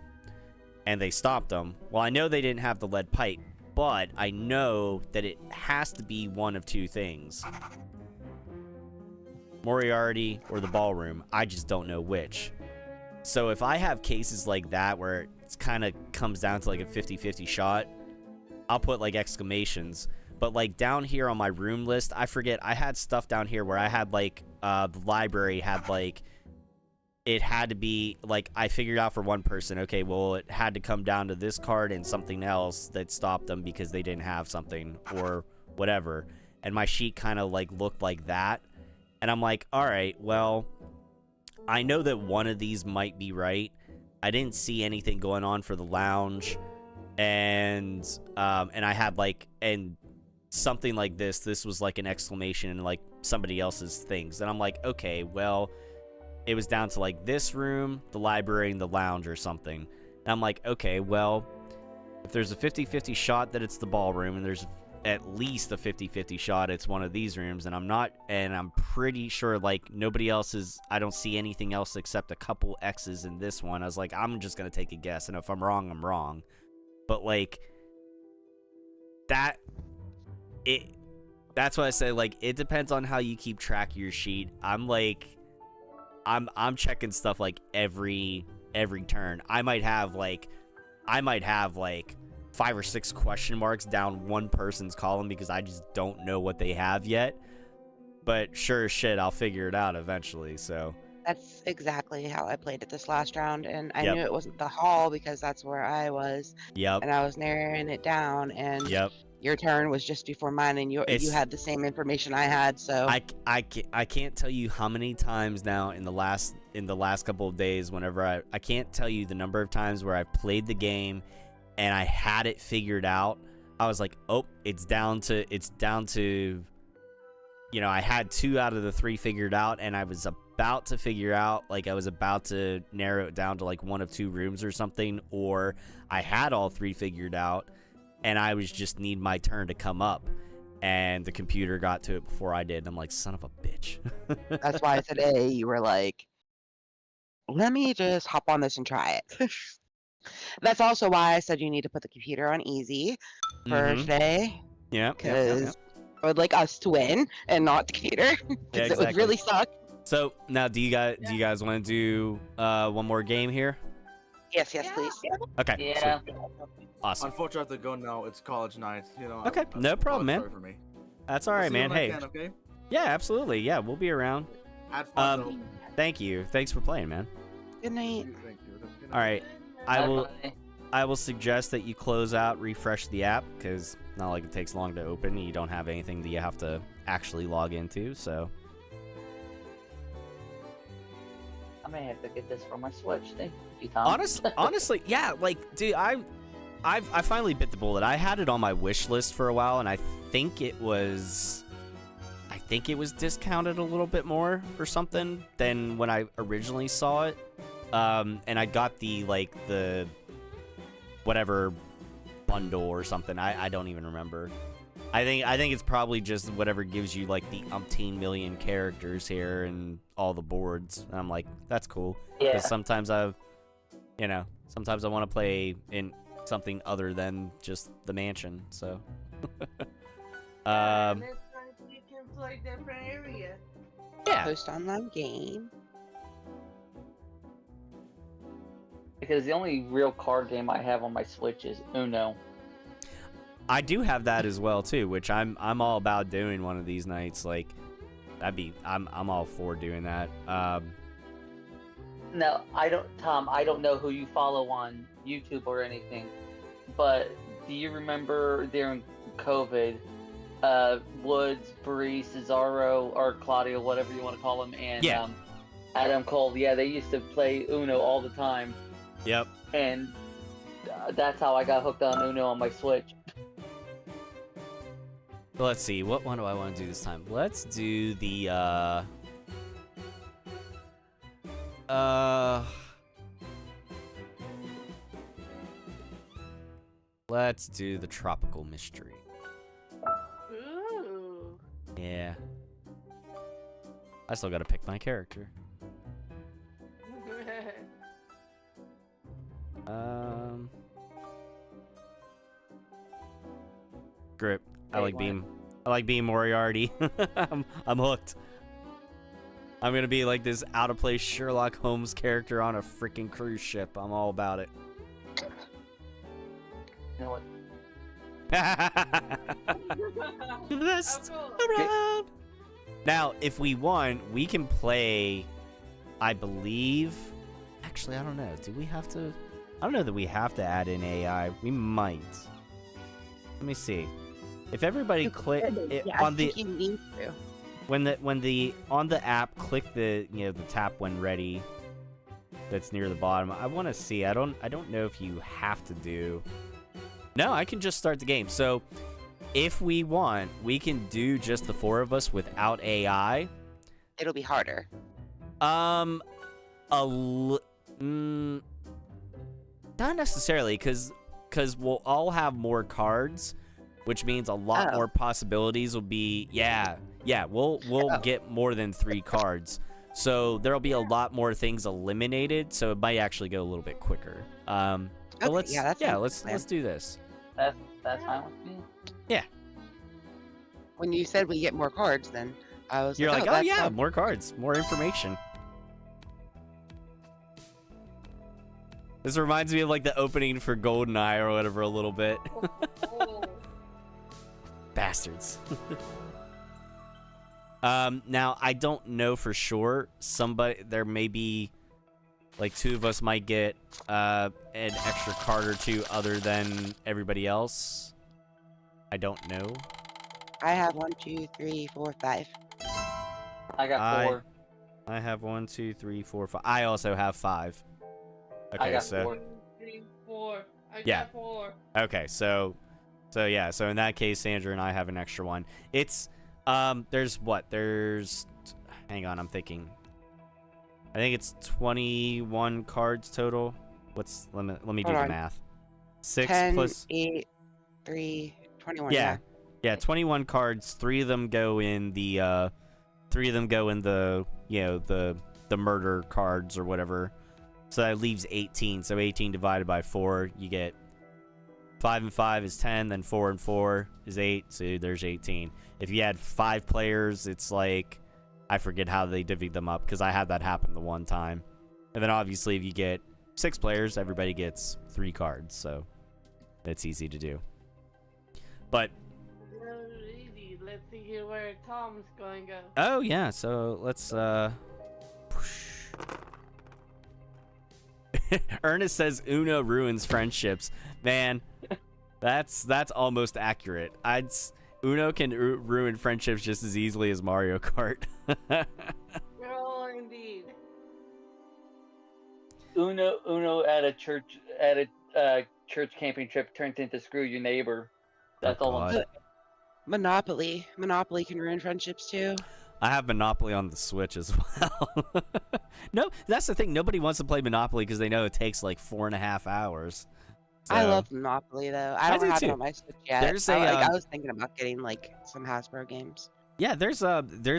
and they stopped them, well, I know they didn't have the lead pipe, but I know that it has to be one of 2 things. Moriarty or the ballroom. I just don't know which. So if I have cases like that where it kind of comes down to like a 50-50 shot, I'll put like exclamations. But like down here on my room list, I forget, I had stuff down here where I had like the library had like, it had to be like, I figured out for one person, okay, well, it had to come down to this card and something else that stopped them because they didn't have something or whatever. And my sheet kind of like looked like that. And I'm like, all right, well, I know that one of these might be right. I didn't see anything going on for the lounge. And I had like, and something like this was like an exclamation in like somebody else's things. And I'm like, okay, well, it was down to like this room, the library, and the lounge or something. And I'm like, okay, well, if there's a 50-50 shot that it's the ballroom, and there's at least a 50-50 shot it's one of these rooms, and I'm pretty sure like nobody else is, I don't see anything else except a couple X's in this one. I was like, I'm just gonna take a guess, and if I'm wrong, I'm wrong. But like that's what I say, like it depends on how you keep track of your sheet. I'm checking stuff like every turn. I might have like 5 or 6 question marks down one person's column because I just don't know what they have yet. But sure as shit, I'll figure it out eventually. So that's exactly how I played it this last round, and I knew it wasn't the hall because that's where I was. Yep. And I was narrowing it down, and yep. Your turn was just before mine, and you had the same information I had. So I can't tell you how many times now in the last couple of days, whenever I can't tell you the number of times where I've played the game and I had it figured out. I was like, oh, it's down to, you know, I had 2 out of the 3 figured out, and I was about to figure out, like I was about to narrow it down to like 1 of 2 rooms or something, or I had all 3 figured out, and I was just need my turn to come up, and the computer got to it before I did, and I'm like, son of a bitch. that's why today you were like, let me just hop on this and try it. That's also why I said you need to put the computer on easy for Mhm. today, Yeah. because I would like us to win and not the computer, because Yeah, it would exactly. really suck. So now, do you guys want to do one more game here? Yes, Yeah. please. Okay. Yeah. Sweet. Awesome. Unfortunately, I have to go now. It's college night. You know. Okay, no problem, man. Sorry for me. That's all I'll right, see you man. when I Hey. can, okay? Yeah, absolutely. Yeah, we'll be around. Have fun. Um, Thank you. Thanks for playing, man. Good night. Thank you. Good All right. I Bye will. bye. I will suggest that you close out, refresh the app, because not like it takes long to open. You don't have anything that you have to actually log into. So I may have to get this for my Switch. Thank you, Tom. honestly, yeah. Like, dude, I finally bit the bullet. I had it on my wish list for a while, and I think it was discounted a little bit more or something than when I originally saw it. And I got the whatever bundle or something. I don't even remember. I think it's probably just whatever gives you like the umpteen million characters here and all the boards. And I'm like, that's cool. Yeah. Because sometimes I want to play in something other than just the mansion. So, Next time you can play different area. yeah. Post online game. Because the only real card game I have on my Switch is Uno. I do have that as well too, which I'm all about doing one of these nights. Like, I'm all for doing that. No, Tom, I don't know who you follow on YouTube or anything, but do you remember during COVID, Woods, Bree, Cesaro, or Claudio, whatever you want to call him, and Yeah. Adam Cole, they used to play Uno all the time, Yep. and that's how I got hooked on Uno on my Switch. Let's see, what one do I want to do this time? Let's do the let's do the tropical mystery. Ooh. Yeah. I still gotta pick my character. Grip. I like being Moriarty. I'm hooked. I'm gonna be like this out of place Sherlock Holmes character on a freaking cruise ship. I'm all about it. You know what? Best Oh, around. Now, if we want, we can play. I believe. Actually, I don't know. Do we have to? I don't know that we have to add in AI. We might. Let me see. If everybody click I think you need to. when the on the app, click the the tap when ready. That's near the bottom. I want to see. I don't know if you have to do. No, I can just start the game. So, if we want, we can do just the four of us without AI. It'll be harder. Not necessarily, because we'll all have more cards, which means a lot more possibilities will be. Yeah, we'll get more than 3 cards, so there'll be a lot more things eliminated. So it might actually go a little bit quicker. But Okay, let's do this. That's fine with me. When you said we get more cards, then I was You're like, oh that's yeah, fine. more cards, more information. This reminds me of like the opening for GoldenEye or whatever a little bit. oh. Bastards. Now I don't know for sure. There may be like 2 of us might get an extra card or 2 other than everybody else. I don't know. I have 1, 2, 3, 4, 5. I got 4. I have 1, 2, 3, 4, 5. I also have 5. Okay, I got so 4. 3, 4. I Yeah. got 4. okay, so yeah, so in that case, Sandra and I have an extra one. It's there's hang on, I'm thinking. I think it's 21 cards total. Let me do Hold the on. math. 6 10, plus 8, 3, 21. yeah. Yeah, 21 cards. 3 of them go in the the murder cards or whatever. So that leaves 18. So 18 divided by 4, you get 5 and 5 is 10, then 4 and 4 is 8, so there's 18. If you had 5 players, it's like, I forget how they divvy them up, because I had that happen the one time. And then obviously if you get 6 players, everybody gets 3 cards, so it's easy to do. But Alrighty, let's see here where Tom's going to go. oh yeah, so let's Ernest says Uno ruins friendships. Man, that's almost accurate. Uno can ruin friendships just as easily as Mario Kart. Oh, indeed. Uno at a church camping trip turned into screw your neighbor. That's all I'm God. saying. Monopoly can ruin friendships too. I have Monopoly on the Switch as well. No, that's the thing. Nobody wants to play Monopoly because they know it takes like 4.5 hours. I So- love Monopoly though. I I don't do have too. it on my Switch yet. There's I a, was thinking about getting like some Hasbro games. Yeah, there's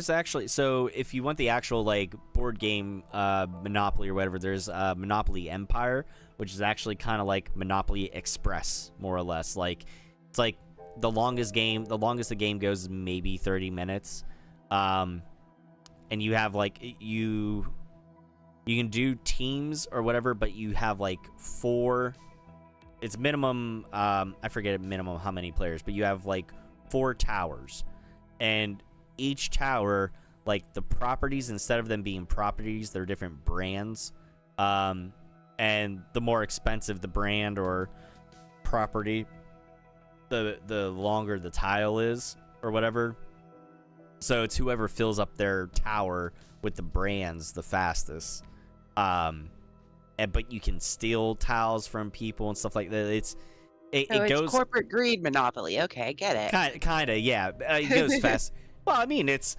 actually, so if you want the actual like board game Monopoly or whatever, there's Monopoly Empire, which is actually kind of like Monopoly Express, more or less. Like it's like the longest the game goes is maybe 30 minutes. And you have like you can do teams or whatever, but you have like 4, it's minimum, I forget minimum how many players, but you have like 4 towers. And each tower, like the properties, instead of them being properties, they're different brands. And the more expensive the brand or property, the longer the tile is or whatever. So it's whoever fills up their tower with the brands the fastest. But you can steal tiles from people and stuff like that. It It's goes corporate greed Monopoly. Okay, get it. kind of, yeah. It goes fast. Well, I mean, it's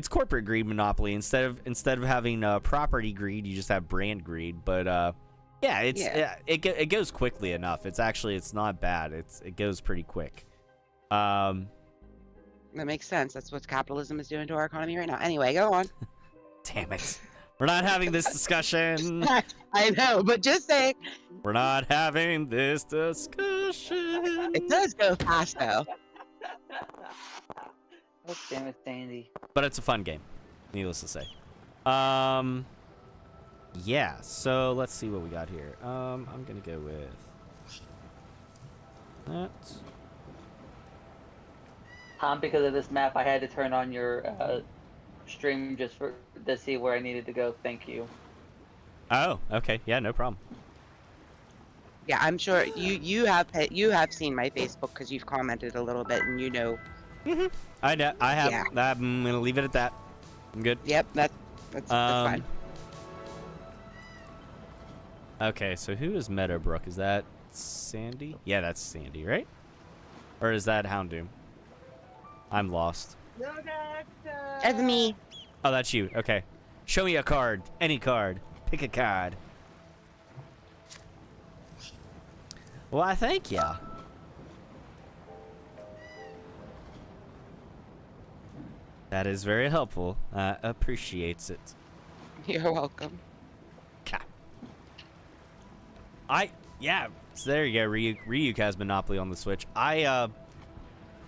corporate greed Monopoly. Instead of having property greed, you just have brand greed. But it goes quickly enough. It's not bad. It goes pretty quick. That makes sense. That's what capitalism is doing to our economy right now. Anyway, go on. Damn it, we're not having this discussion. I know, but just say We're not having this discussion. it does go fast though. Oh, damn it, Sandy. But it's a fun game, needless to say. Yeah, so let's see what we got here. I'm gonna go with that. Tom, because of this map, I had to turn on your stream just to see where I needed to go. Thank you. Oh, okay, yeah, no problem. Yeah, I'm sure you have seen my Facebook because you've commented a little bit and you know. I have. Yeah. I'm gonna leave it at that. I'm good. Yep, that's fine. Okay, so who is Meadowbrook? Is that Sandy? Yeah, that's Sandy, right? Or is that Houndoom? I'm lost. No, that's That's me. Oh, that's you. Okay. Show me a card. Any card. Pick a card. Why, thank ya. That is very helpful. Appreciates it. You're welcome. Yeah. So there you go. Ryuk has Monopoly on the Switch. I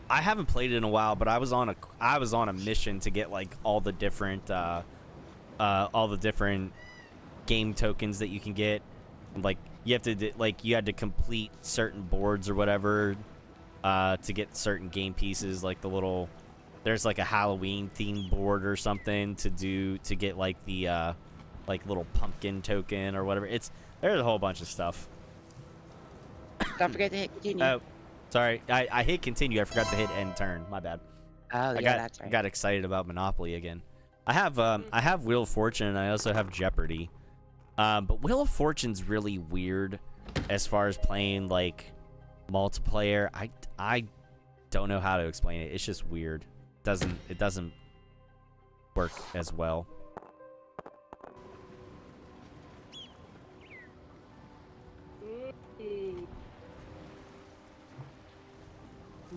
haven't played it in a while, but I was on a mission to get like all the different game tokens that you can get. Like you had to complete certain boards or whatever to get certain game pieces. Like there's like a Halloween themed board or something to get like the like little pumpkin token or whatever. There's a whole bunch of stuff. Don't forget to hit continue. Oh, sorry. I hit continue. I forgot to hit end turn. My bad. Oh, yeah, that's right. I got excited about Monopoly again. I have Wheel of Fortune and I also have Jeopardy. But Wheel of Fortune's really weird as far as playing like multiplayer. I don't know how to explain it. It's just weird. It doesn't work as well.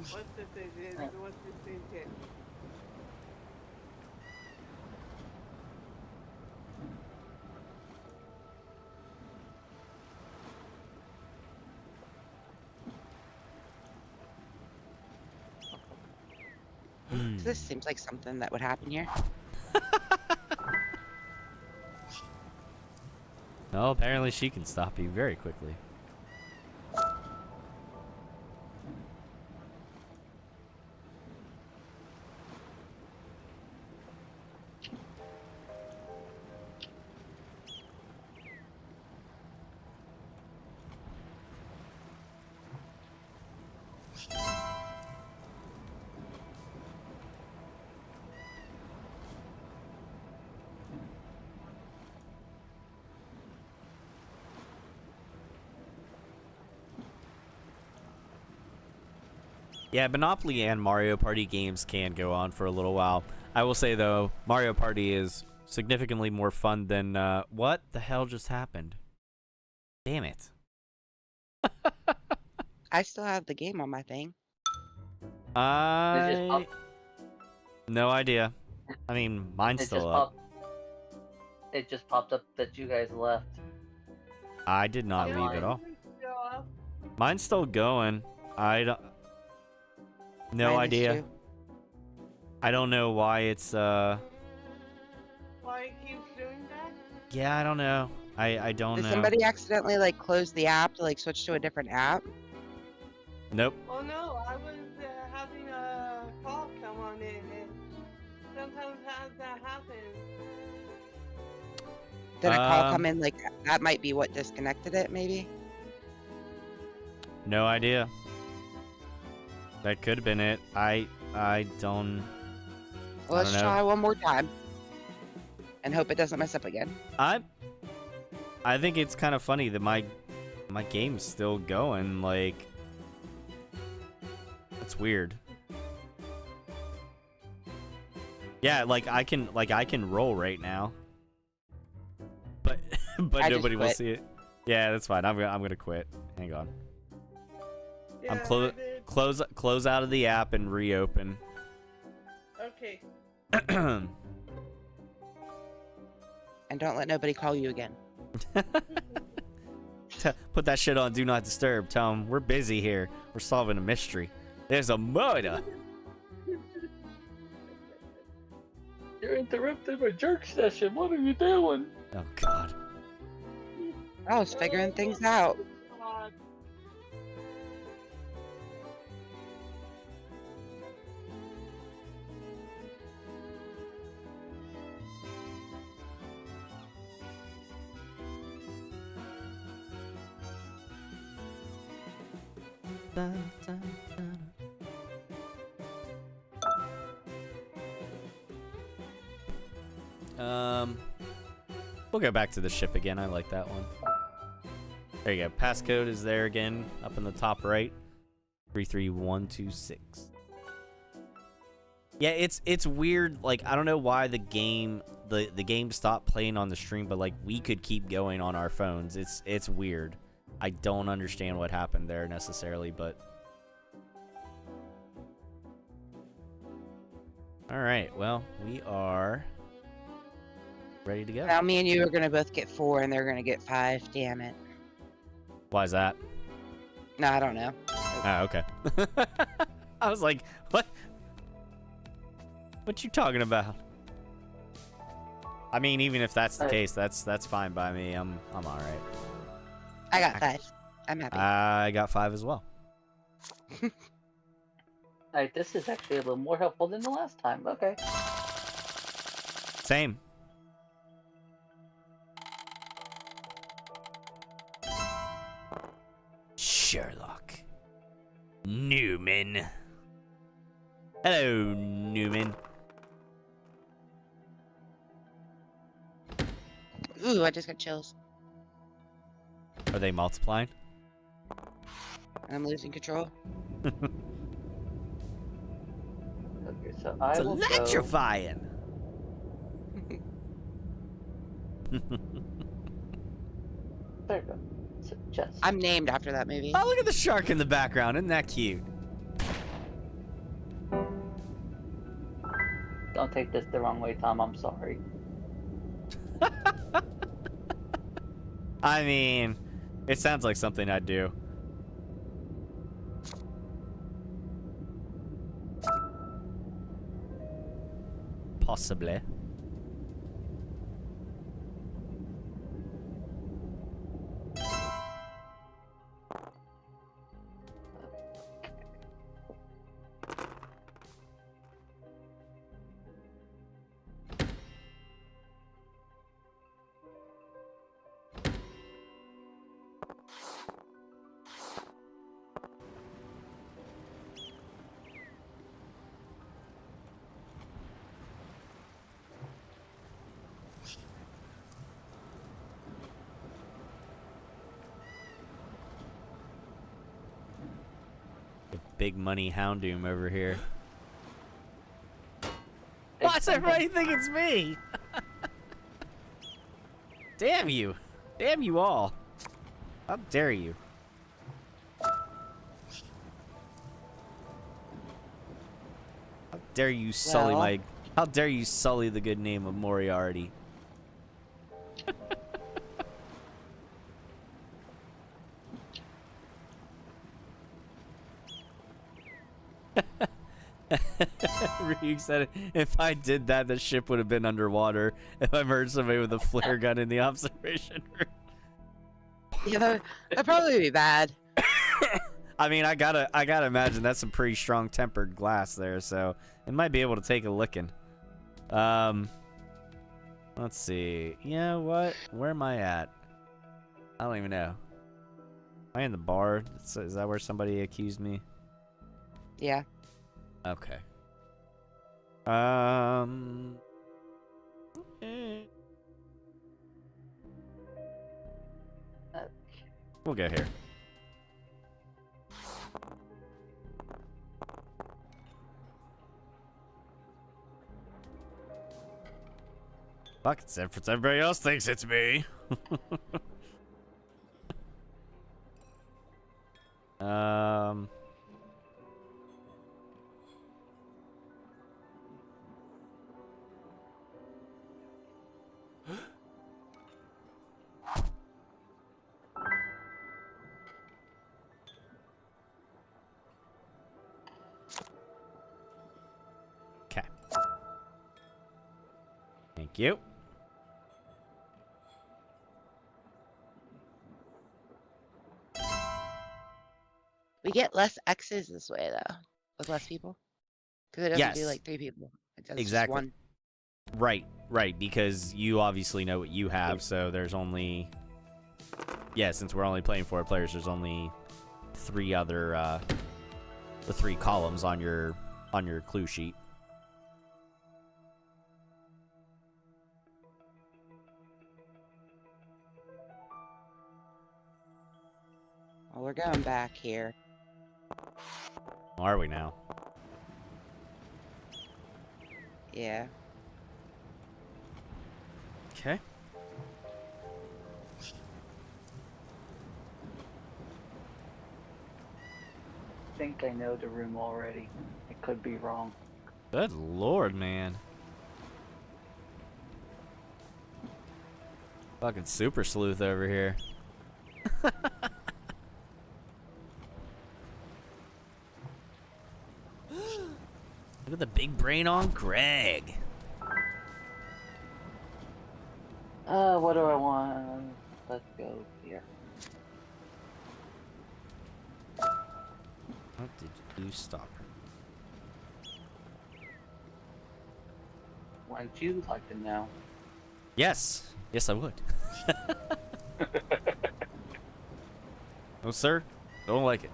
What's the thing? What's the thing? This seems like something that would happen here. No, apparently she can stop you very quickly. Yeah, Monopoly and Mario Party games can go on for a little while. I will say, though, Mario Party is significantly more fun than... what the hell just happened? Damn it. I still have the game on my thing. I... No idea. I mean, mine's still up. It just popped up that you guys left. I did not leave at all. Mine's still going. I don't... No Mine is idea. too. I don't know why it's, Why it keeps doing that? Yeah, I don't know. I don't Did know. somebody accidentally like close the app to like switch to a different app? Nope. Well, no, I was having a call come on in, and sometimes that happens. Did a call Um, come in like that might be what disconnected it maybe? No idea. That could have been it. I don't... Well, let's don't know. try one more time. And hope it doesn't mess up again. I think it's kind of funny that my game's still going. Like, it's weird. Yeah, like I can roll right now, but I just nobody will quit. see it. Yeah, that's fine. I'm gonna quit. Hang on. Yeah, I'm I did. close out of the app and reopen. Okay. And don't let nobody call you again. Put that shit on Do Not Disturb. Tell 'em we're busy here. We're solving a mystery. There's a murder. You're interrupting my jerk session. What are you doing? Oh God. I was figuring things out. God. We'll go back to the ship again. I like that one. There you go. Passcode is there again, up in the top right. 33126. Yeah, it's weird. Like, I don't know why the game stopped playing on the stream, but like we could keep going on our phones. It's weird. I don't understand what happened there necessarily, but all right. Well, we are ready to go. Now me and you are gonna both get 4 and they're gonna get 5. Damn it. Why is that? No, I don't know. Oh, okay. I was like, what? What you talking about? I mean, even if that's the case, that's fine by me. I'm all right. I got 5. I'm happy. I got 5 as well. Alright, this is actually a little more helpful than the last time. Okay. Same. Sherlock. Newman. Hello, Newman. Ooh, I just got chills. Are they multiplying? I'm losing control. Okay, so I It's will go. electrifying. There you go. So, chest. I'm named after that movie. Oh, look at the shark in the background. Isn't that cute? Don't take this the wrong way, Tom. I'm sorry. I mean, it sounds like something I'd do. Possibly. Big money Houndoom over here. Why does everybody think it's me? Damn you. Damn you all. How dare you? How dare you sully Well. my... How dare you sully the good name of Moriarty? Ryuk said, if I did that, the ship would have been underwater. If I murdered somebody with a flare gun in the observation room. Yeah, that'd probably be bad. I mean, I gotta imagine that's some pretty strong tempered glass there, so it might be able to take a licking. Let's see. You know what? Where am I at? I don't even know. Am I in the bar? Is that where somebody accused me? Yeah. Okay. eh. We'll get here. Fuck, it's everybody else thinks it's me. Okay. Thank you. We get less X's this way, though, with less people. Because it doesn't do Yes. like 3 people. It does Exactly. just 1. Right, because you obviously know what you have, so there's only... Yeah, since we're only playing 4 players, there's only 3 other, the 3 columns on your clue sheet. Well, we're going back here. Are we now? Yeah. Okay. I think I know the room already. I could be wrong. Good lord, man. Fucking super sleuth over here. Look at the big brain on Greg. What do I want? Let's go here. What did you stop her? Wouldn't you like to know? Yes. Yes, I would. No, sir. Don't like it.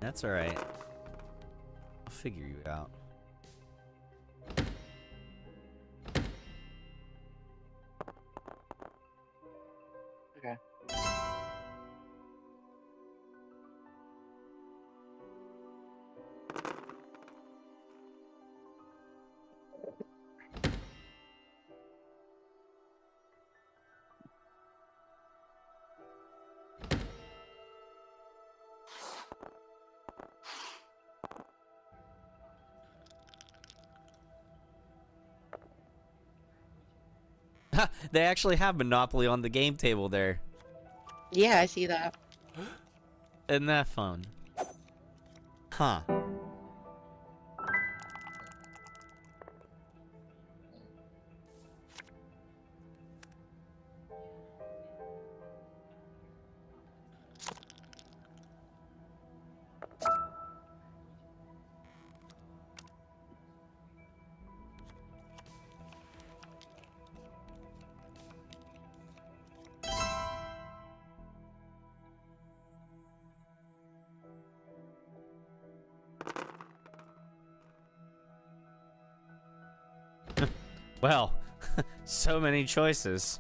That's alright. I'll figure you out. Okay. They actually have Monopoly on the game table there. Yeah, I see that. Isn't that fun? Huh. Well, so many choices.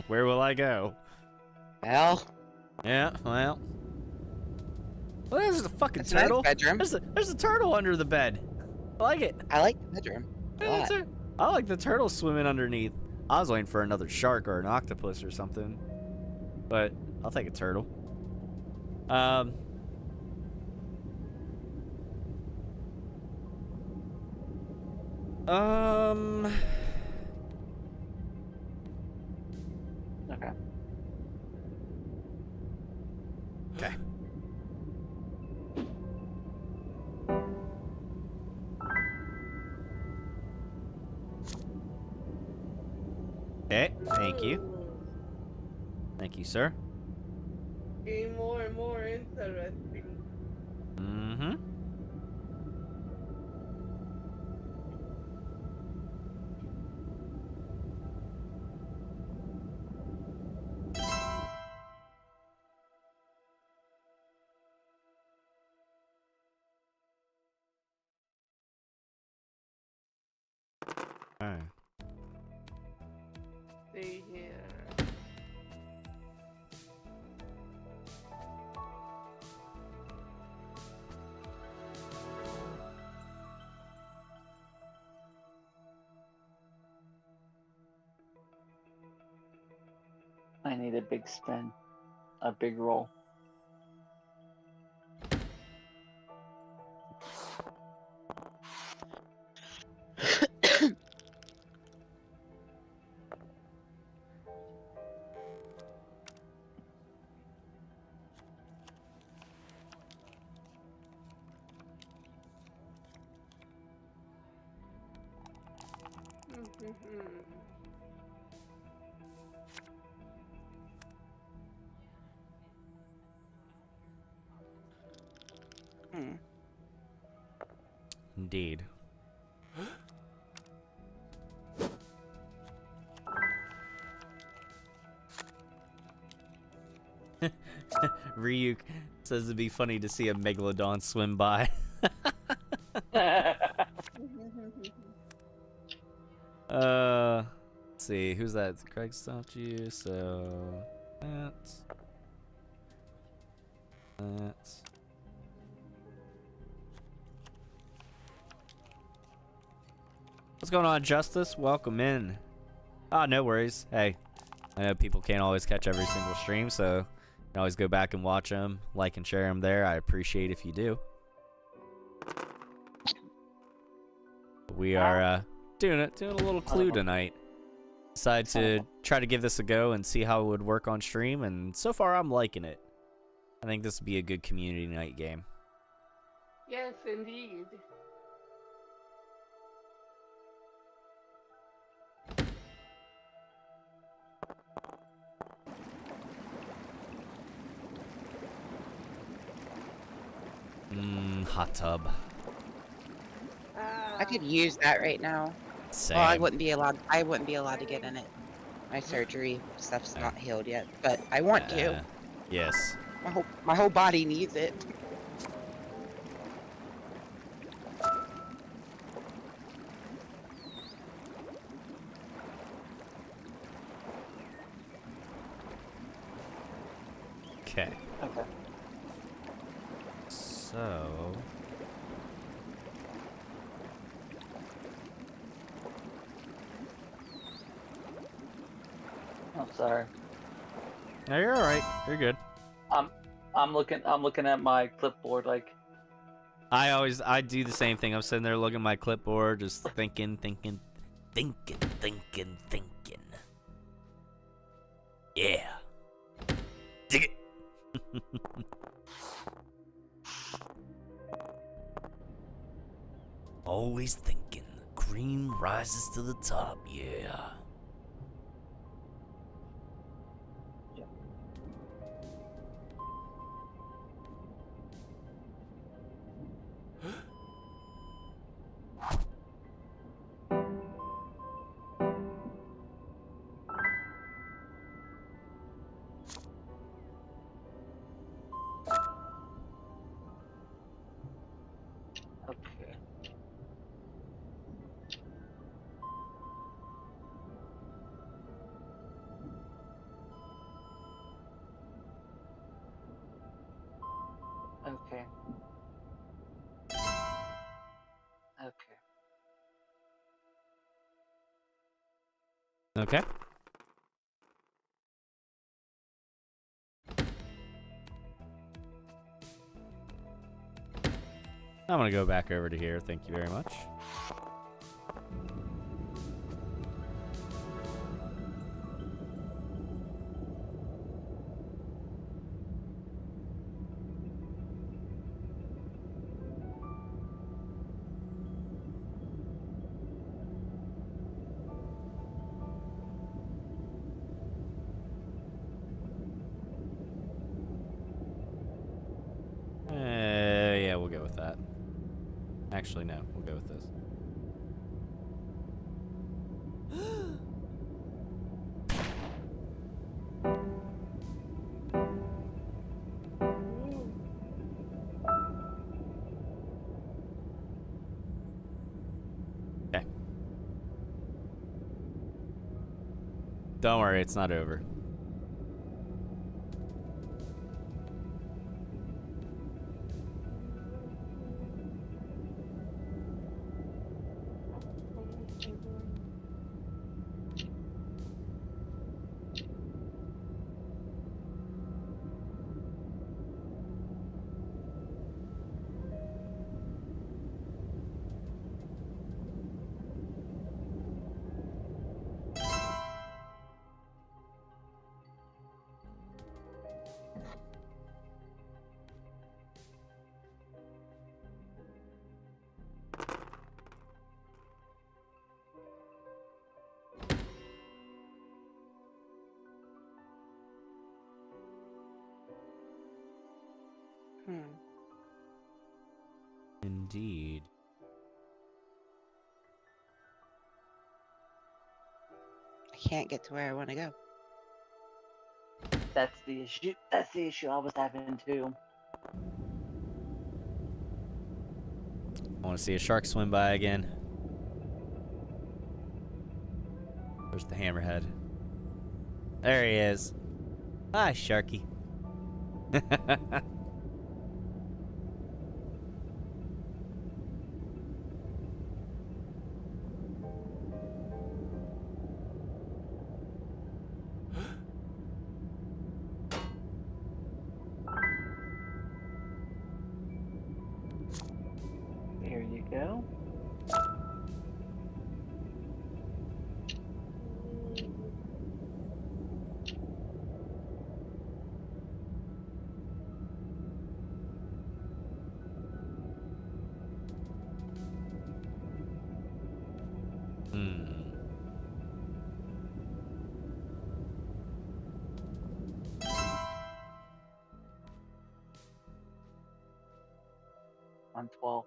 Where will I go? Well, Yeah, well. Well, there's the fucking it's a nice turtle. bedroom. There's a turtle under the bed. I like it. I like the bedroom a Yeah, lot. I like the turtle swimming underneath. I was waiting for another shark or an octopus or something. But I'll take a turtle. Okay. Okay. Okay, thank you. Thank you, sir. Getting more and more interesting. Mm-hmm. Alright. See here. I need a big spin, a big roll. Hmm. Indeed. Ryuk says it'd be funny to see a megalodon swim by. Let's see, who's that? Craig stopped you, so that's. What's going on, Justice? Welcome in. Ah, no worries. Hey, I know people can't always catch every single stream, so you can always go back and watch them, like and share them there. I appreciate if you do. We are doing a little clue tonight. Decided to try to give this a go and see how it would work on stream, and so far I'm liking it. I think this would be a good community night game. Yes, indeed. Hot tub. I could use that right now. Same. Well, I wouldn't be allowed to get in it. My surgery stuff's not healed yet, but I want to. Yes. My whole body needs it. Okay. Okay. So. I'm sorry. No, you're all right. You're good. I'm looking at my clipboard like. I do the same thing. I'm sitting there looking at my clipboard, just thinking. Yeah. Dig it. always thinking the cream rises to the top, yeah. Okay. Okay. Okay. Okay. I'm gonna go back over to here. Thank you very much. Yeah, we'll go with that. Actually, no, we'll go with this. Okay. Don't worry, it's not over. Hmm. Indeed. I can't get to where I want to go. That's the issue. That's the issue I was having too. I want to see a shark swim by again. Where's the hammerhead? There he is. Hi, Sharky. There you go. Hmm. On 12.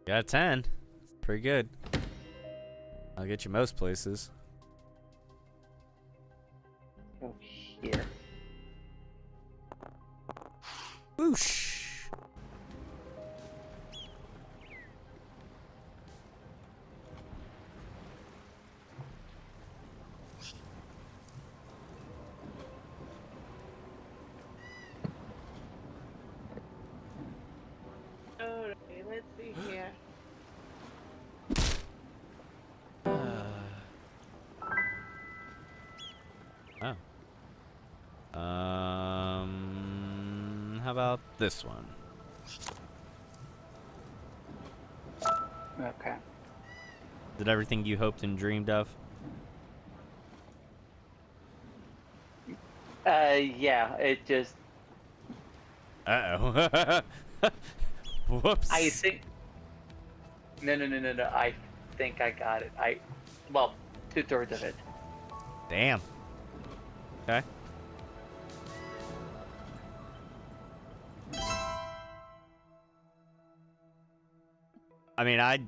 Got a 10. Pretty good. I'll get you most places. Go here. Whoosh. Alright, let's see here. Oh. How about this one? Okay. Did everything you hoped and dreamed of? Yeah, it just. Uh-oh. Whoops. I think. No. I think I got it. Well, 2/3 of it. Damn. Okay. I mean, I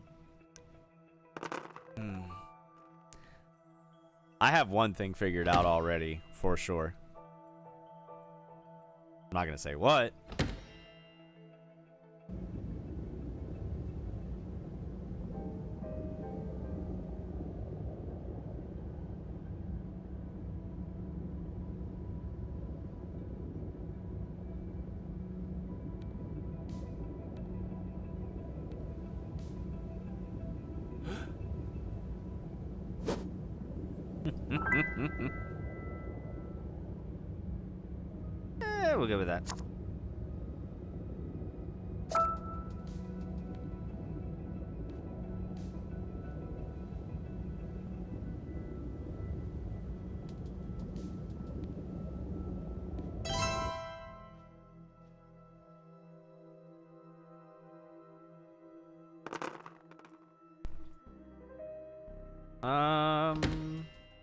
have one thing figured out already, for sure. I'm not gonna say what. We'll go with that.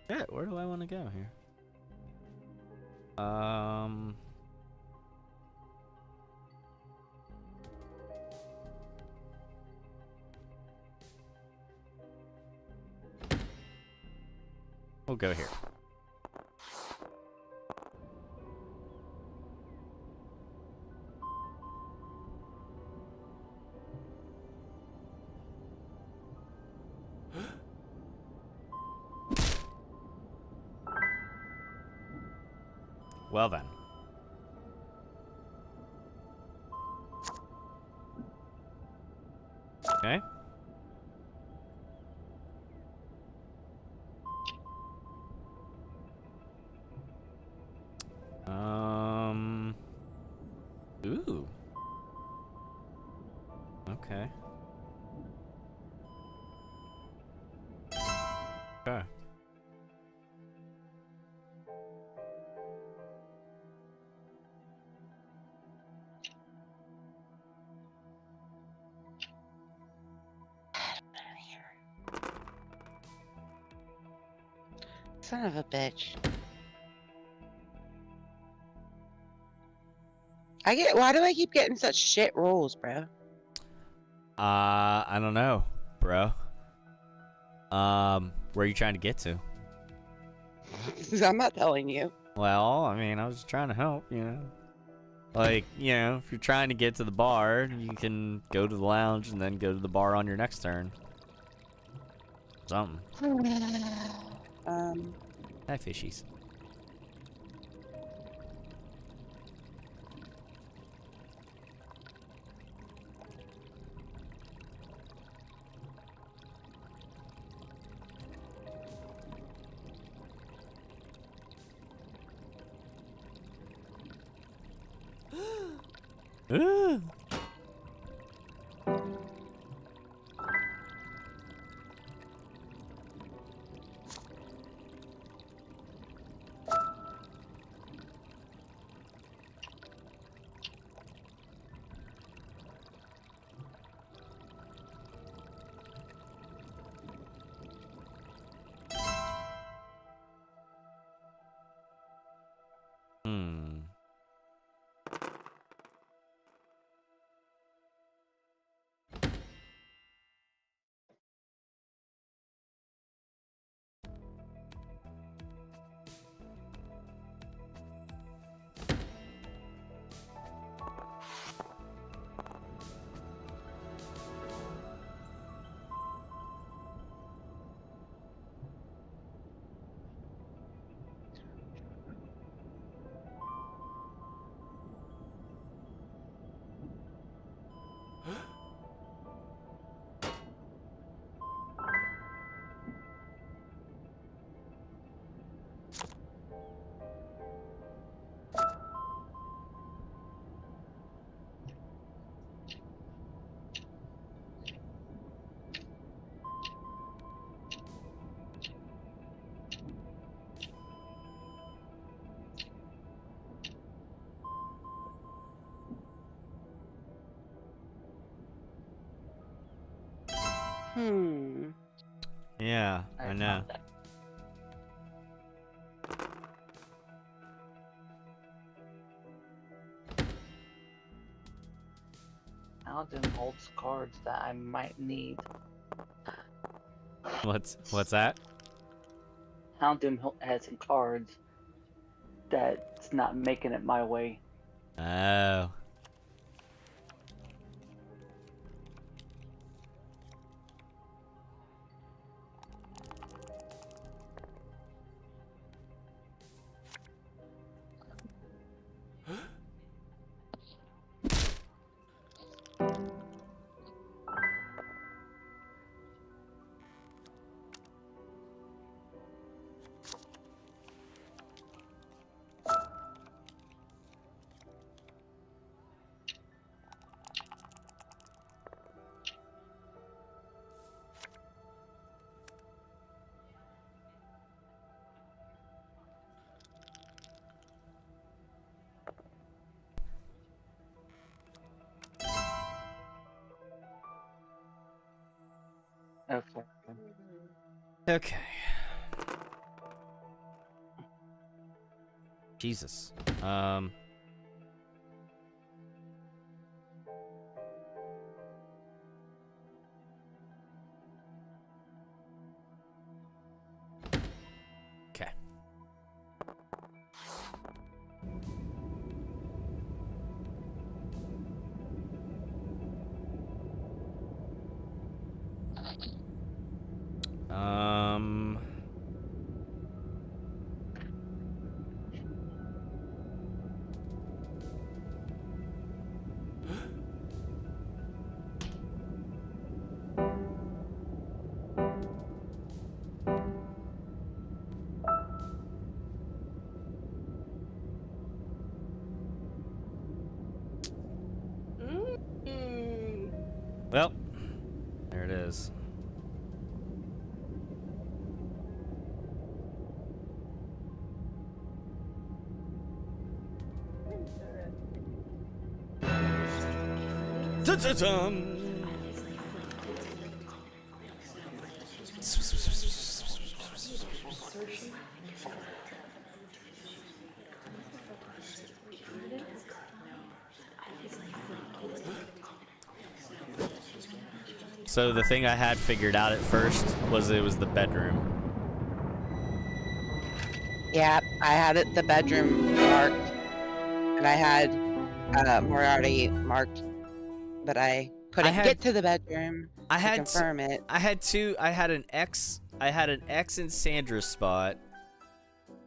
Shit, where do I want to go here? We'll go here. Well then. Okay. Ooh. Okay. Okay. Son of a bitch. Why do I keep getting such shit rolls, bro? I don't know, bro. Where are you trying to get to? I'm not telling you. Well, I mean, I was just trying to help, you know. Like, you know, if you're trying to get to the bar, you can go to the lounge and then go to the bar on your next turn. Something. Hi, fishies. Ooh. Hmm. Yeah, I know. found that. Paladin holds cards that I might need. What's that? Houndoom has some cards that's not making it my way. Oh. Okay. Okay. Jesus. Okay. Um. Well, there it is. Dun-dun-dun. So the thing I had figured out at first was it was the bedroom. Yeah, I had it the bedroom marked, and I had Moriarty marked, but I couldn't get to the bedroom I to had confirm it. I had two. I had an X in Sandra's spot.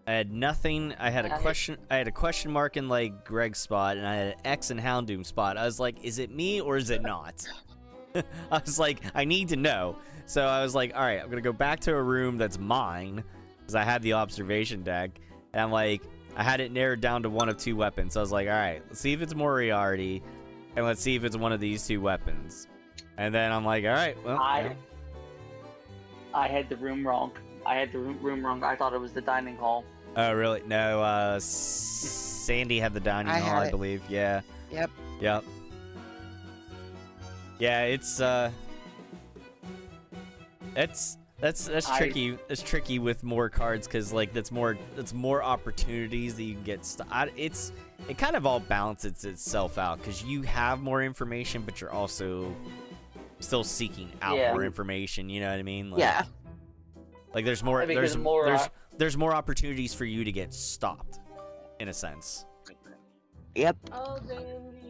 I had nothing. I had a question mark in like Greg's spot, and I had an X in Houndoom spot. I was like, is it me or is it not? I was like, I need to know. So I was like, all right, I'm gonna go back to a room that's mine because I had the observation deck, and I'm like, I had it narrowed down to one of two weapons. So I was like, all right, let's see if it's Moriarty, and let's see if it's one of these two weapons. And then I'm like, all right, well, I had the room wrong. I thought it was the dining hall. Oh, really? No, Sandy had the dining hall, I believe. Yeah. Yep. Yep. Yeah, it's that's tricky. It's tricky with more cards because like that's more opportunities that you can get. It kind of all balances itself out because you have more information, but you're also still seeking out more information. You know what I mean? Like, Yeah. Like there's more there's more opportunities for you to get stopped, in a sense. Yep. Oh, then indeed.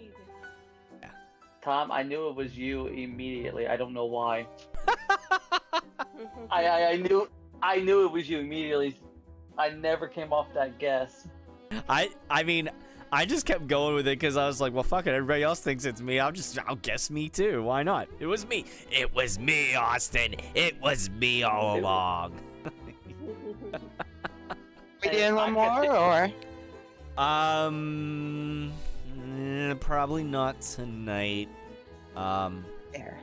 Tom, I knew it was you immediately. I don't know why. I knew it was you immediately. I never came off that guess. I mean, I just kept going with it because I was like, well, fuck it. Everybody else thinks it's me. I'll guess me too. Why not? It was me. It was me, Austin. It was me all along. We doing one more or? Probably not tonight. There.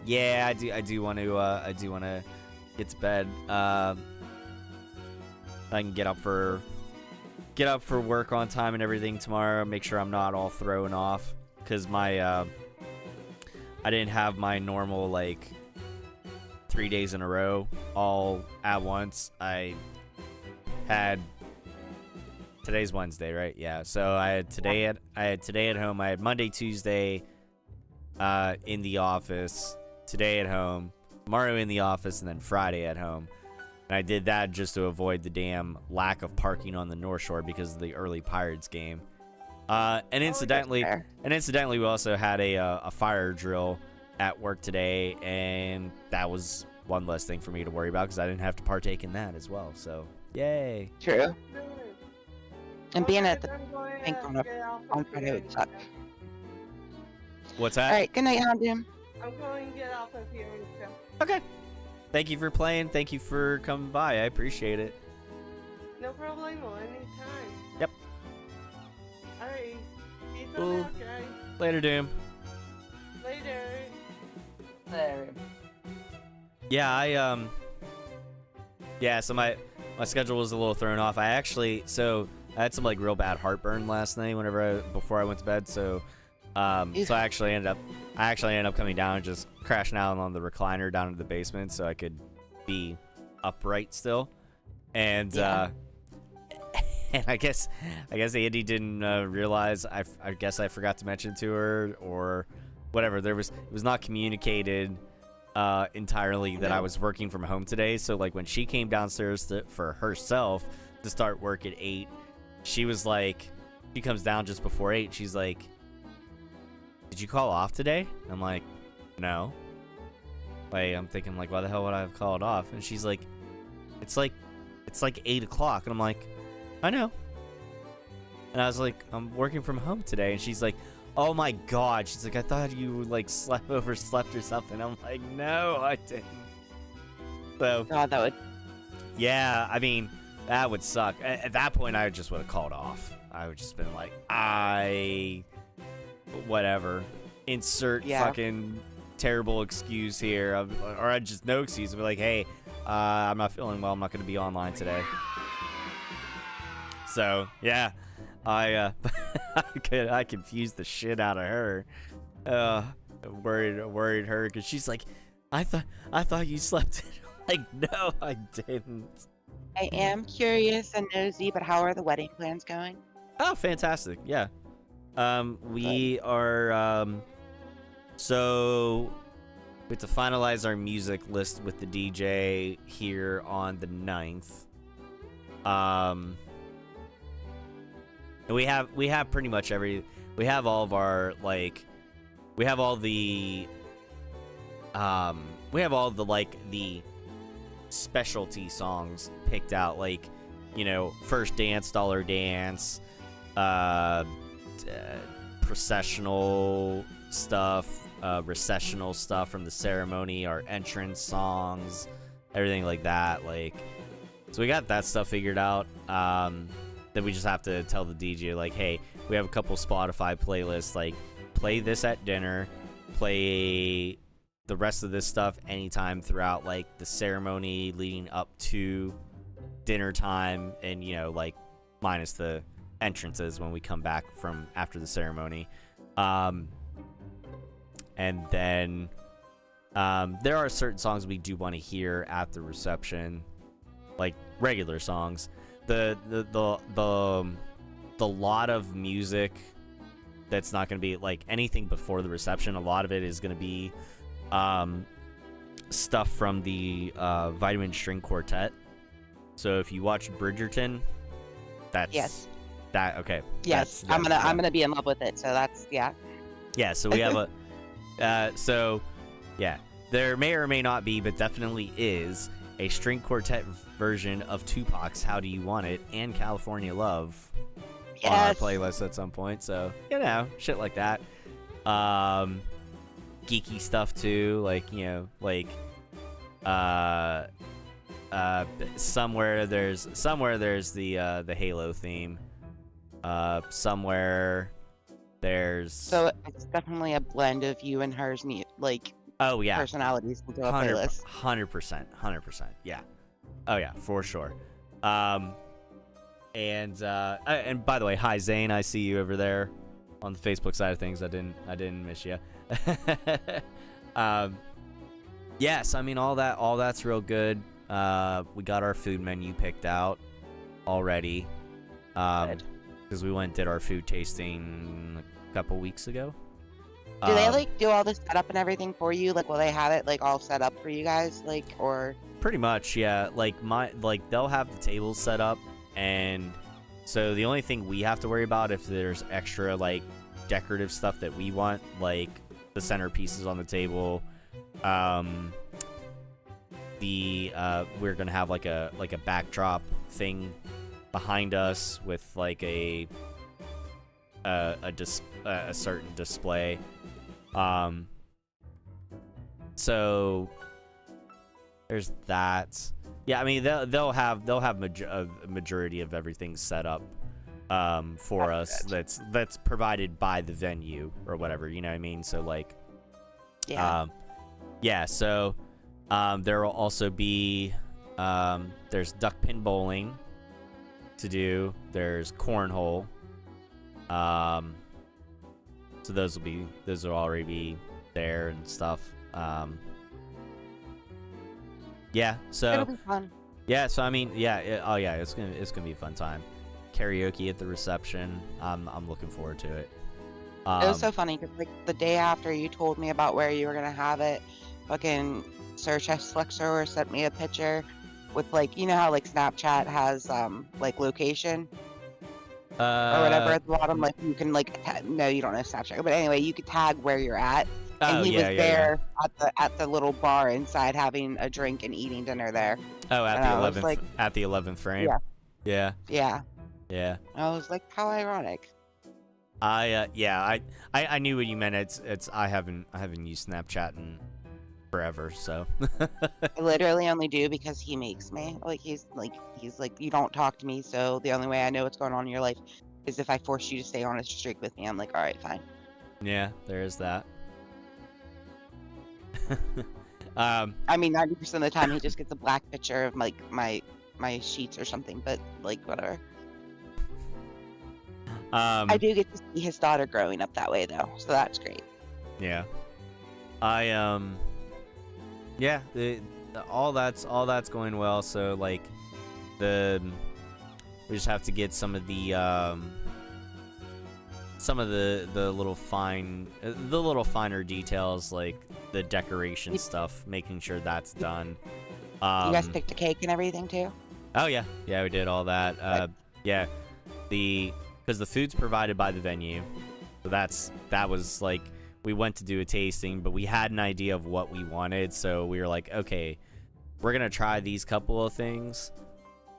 Yeah, I do want to get to bed. I can get up for work on time and everything tomorrow. Make sure I'm not all thrown off because my I didn't have my normal like 3 days in a row, all at once. I had today's Wednesday, right? Yeah. So I had today at home. I had Monday, Tuesday in the office, today at home, tomorrow in the office, and then Friday at home. And I did that just to avoid the damn lack of parking on the North Shore because of the early Pirates game. And incidentally, we also had a fire drill at work today, and that was one less thing for me to worry about because I didn't have to partake in that as well. So, yay! True. And being at the I'm going bank to on Friday would suck. What's that? All right, good night, Houndoom. I'm going to get off of here and stuff. Okay. Thank you for playing. Thank you for coming by. I appreciate it. No problemo, anytime. Yep. Alright. See you Cool. soon, guys. Later, Doom. Later. There. Yeah, yeah, so my schedule was a little thrown off. I had some like real bad heartburn last night before I went to bed, so I actually ended up coming down and just crashing out on the recliner down in the basement so I could be upright still. And and I guess Andy didn't realize. I guess I forgot to mention to her or whatever. It was not communicated entirely that I was working from home today. So like when she came downstairs for herself to start work at 8, she was like, she comes down just before 8. She's like, "Did you call off today?" I'm like, "No." Like I'm thinking like, why the hell would I have called off? And she's like, it's like 8 o'clock. And I'm like, I know. And I was like, I'm working from home today. And she's like, oh my God. She's like, I thought you like overslept or something. I'm like, no, I didn't. So God, that would. yeah, I mean, that would suck. At that point, I just would have called off. I would just been like, whatever. Insert fucking terrible excuse here. Or I'd just no excuse. I'd be like, hey, I'm not feeling well. I'm not going to be online today. So, yeah. I confused the shit out of her. Worried her because she's like, I thought you slept. Like, no, I didn't. I am curious and nosy, but how are the wedding plans going? Oh, fantastic. Yeah. We are, so we have to finalize our music list with the DJ here on the 9th. And we have pretty much we have all of our, like, we have all the the specialty songs picked out, like, you know, First Dance, Dollar Dance, processional stuff, recessional stuff from the ceremony, our entrance songs, everything like that. Like, so we got that stuff figured out. Then we just have to tell the DJ, like, hey, we have a couple Spotify playlists, like, play this at dinner, play the rest of this stuff anytime throughout, like, the ceremony leading up to dinner time, and, you know, like, minus the entrances when we come back from after the ceremony. And then there are certain songs we do want to hear at the reception, like regular songs. The lot of music that's not going to be like anything before the reception. A lot of it is going to be stuff from the Vitamin String Quartet. So if you watch Bridgerton, that's that. Okay. Yes, I'm gonna be in love with it. So that's yeah. So we have so yeah, there may or may not be, but definitely is a string quartet version of Tupac's "How Do You Want It" and "California Love" on our playlist at some point. So, you know, shit like that. Geeky stuff too, like, you know, like somewhere there's the Halo theme. Somewhere there's, so it's definitely a blend of you and hers, like, oh yeah, personalities into a playlist. 100%. Yeah. Oh yeah, for sure. And by the way, hi Zane, I see you over there on the Facebook side of things. I didn't miss you. Yes, I mean all that's real good. We got our food menu picked out already. Good. Because we went and did our food tasting a couple weeks ago. Do they like do all the setup and everything for you? Like, will they have it like all set up for you guys? Like, or Pretty much, yeah. Like they'll have the tables set up, and so the only thing we have to worry about if there's extra like decorative stuff that we want, like the centerpieces on the table. We're gonna have like a backdrop thing behind us with like a certain display. So there's that. Yeah, I mean they'll have a majority of everything set up for us. That's provided by the venue or whatever. You know what I mean? So like, yeah. yeah. So there will also be there's duck pin bowling to do. There's cornhole. So those will already be there and stuff. Yeah. So It'll be fun. yeah. So I mean, yeah. It's gonna be a fun time. Karaoke at the reception. I'm looking forward to it. It was so funny because like the day after you told me about where you were gonna have it, fucking Search Flexor sent me a picture with like, you know how like Snapchat has like location or whatever at the bottom, like you can like no, you don't know Snapchat, but anyway, you could tag where you're at, and he was there at the little bar inside having a drink and eating dinner there. Oh, And I was like, at the 11th frame. Yeah. Yeah. I was like, how ironic. I knew what you meant. It's I haven't used Snapchat in forever, so I literally only do because he makes me. Like he's like you don't talk to me, so the only way I know what's going on in your life is if I force you to stay on a streak with me. I'm like, all right, fine. yeah, there is that. I mean, 90% of the time he just gets a black picture of like my sheets or something, but like whatever. I do get to see his daughter growing up that way though, so that's great. Yeah. Yeah, all that's going well. So like we just have to get some of the little finer details, like the decoration stuff, making sure that's done. You guys picked a cake and everything too? Oh yeah, we did all that. Yeah, because the food's provided by the venue, so that was like, we went to do a tasting, but we had an idea of what we wanted, so we were like, okay, we're gonna try these couple of things.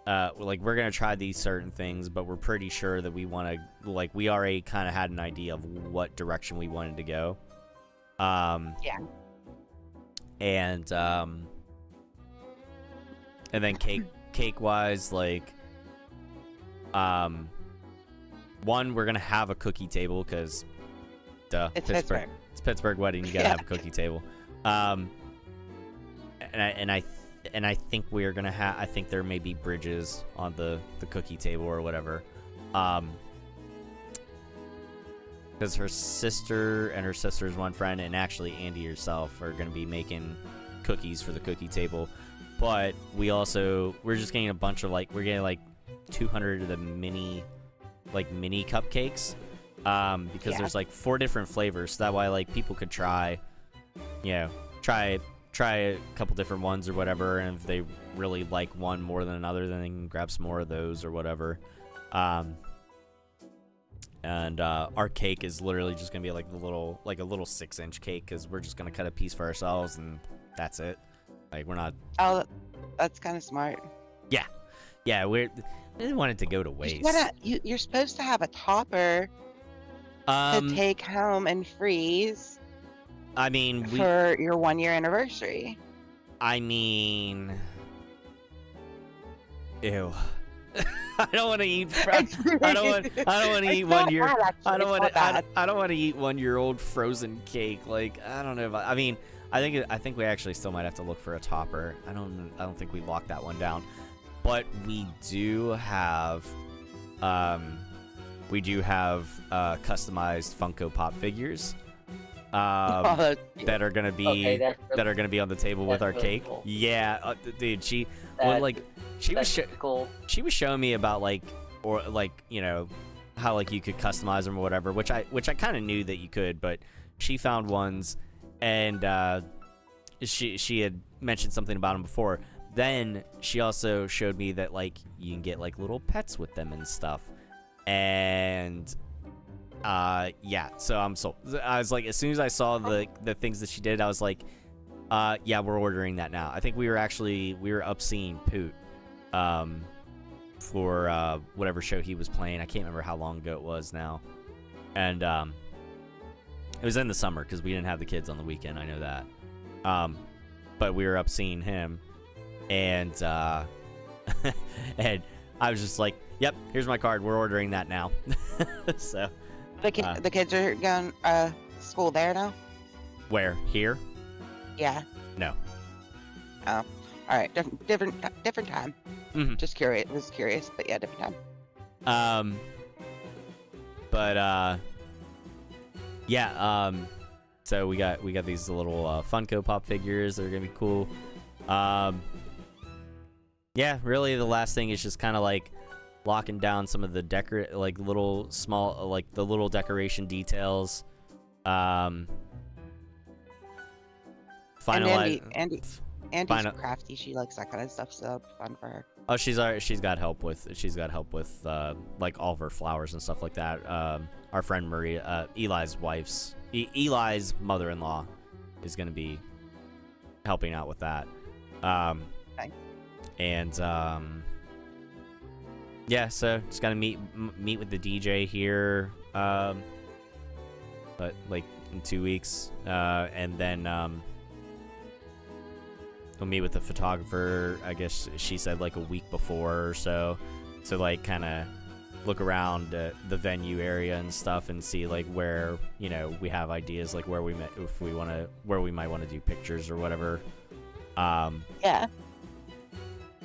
We're gonna try these certain things, but we're pretty sure that we want to, like, we already kind of had an idea of what direction we wanted to go. Yeah. And then cake wise, like, one, we're gonna have a cookie table because It's Pittsburgh. It's Pittsburgh wedding. You gotta have a cookie table. And I think we're gonna have. I think there may be bridges on the cookie table or whatever. Because her sister and her sister's one friend, and actually Andy herself, are gonna be making cookies for the cookie table. But we're just getting a bunch of we're getting like 200 of the mini cupcakes. Because there's like 4 different flavors, so that way like people could try a couple different ones or whatever, and if they really like one more than another, then they can grab some more of those or whatever. And our cake is literally just gonna be like a little 6-inch cake, because we're just gonna cut a piece for ourselves and that's it. Like, we're not. Oh, that's kind of smart. Yeah, we didn't want it to go to waste. You're supposed to have a topper to take home and freeze. I mean, for your 1-year anniversary. I mean, ew. I don't want to eat. I don't want to eat 1 year. I don't want to eat 1-year-old frozen cake. Like, I don't know. I mean, I think we actually still might have to look for a topper. I don't think we locked that one down. But we do have customized Funko Pop figures Oh, that's cute. that are gonna be Okay, that's that are gonna be on the table with that's our really cake. cool. Yeah, dude, she That's, like she was that's cool. she was showing me about like or like how like you could customize them or whatever, which I kind of knew that you could, but she found ones and she had mentioned something about them before. Then she also showed me that like you can get like little pets with them and stuff, and yeah, so I'm sold. I was like, as soon as I saw the things that she did, I was like, yeah, we're ordering that now. I think we were up seeing Poot for whatever show he was playing. I can't remember how long ago it was now, and it was in the summer because we didn't have the kids on the weekend. I know that, but we were up seeing him, and and I was just like, yep, here's my card. We're ordering that now. So The kids are going school there now? where here? Yeah. No. Oh. All right. Different time. Mhm. Just curious. Was curious, but yeah, different time. But yeah, so we got these little Funko Pop figures that are gonna be cool. Yeah, really the last thing is just kind of like locking down some of the little small like the little decoration details. Andy's crafty. She likes that kind of stuff, so it'll be fun for her. Oh, she's got help with like all of her flowers and stuff like that. Our friend Maria, Eli's mother-in-law, is gonna be helping out with that. Nice. And yeah, so just gotta meet with the DJ here, but like in 2 weeks, and then we'll meet with the photographer. I guess she said like a week before or so, to like kind of look around the venue area and stuff and see like where we have ideas like where we might want to do pictures or whatever. Yeah.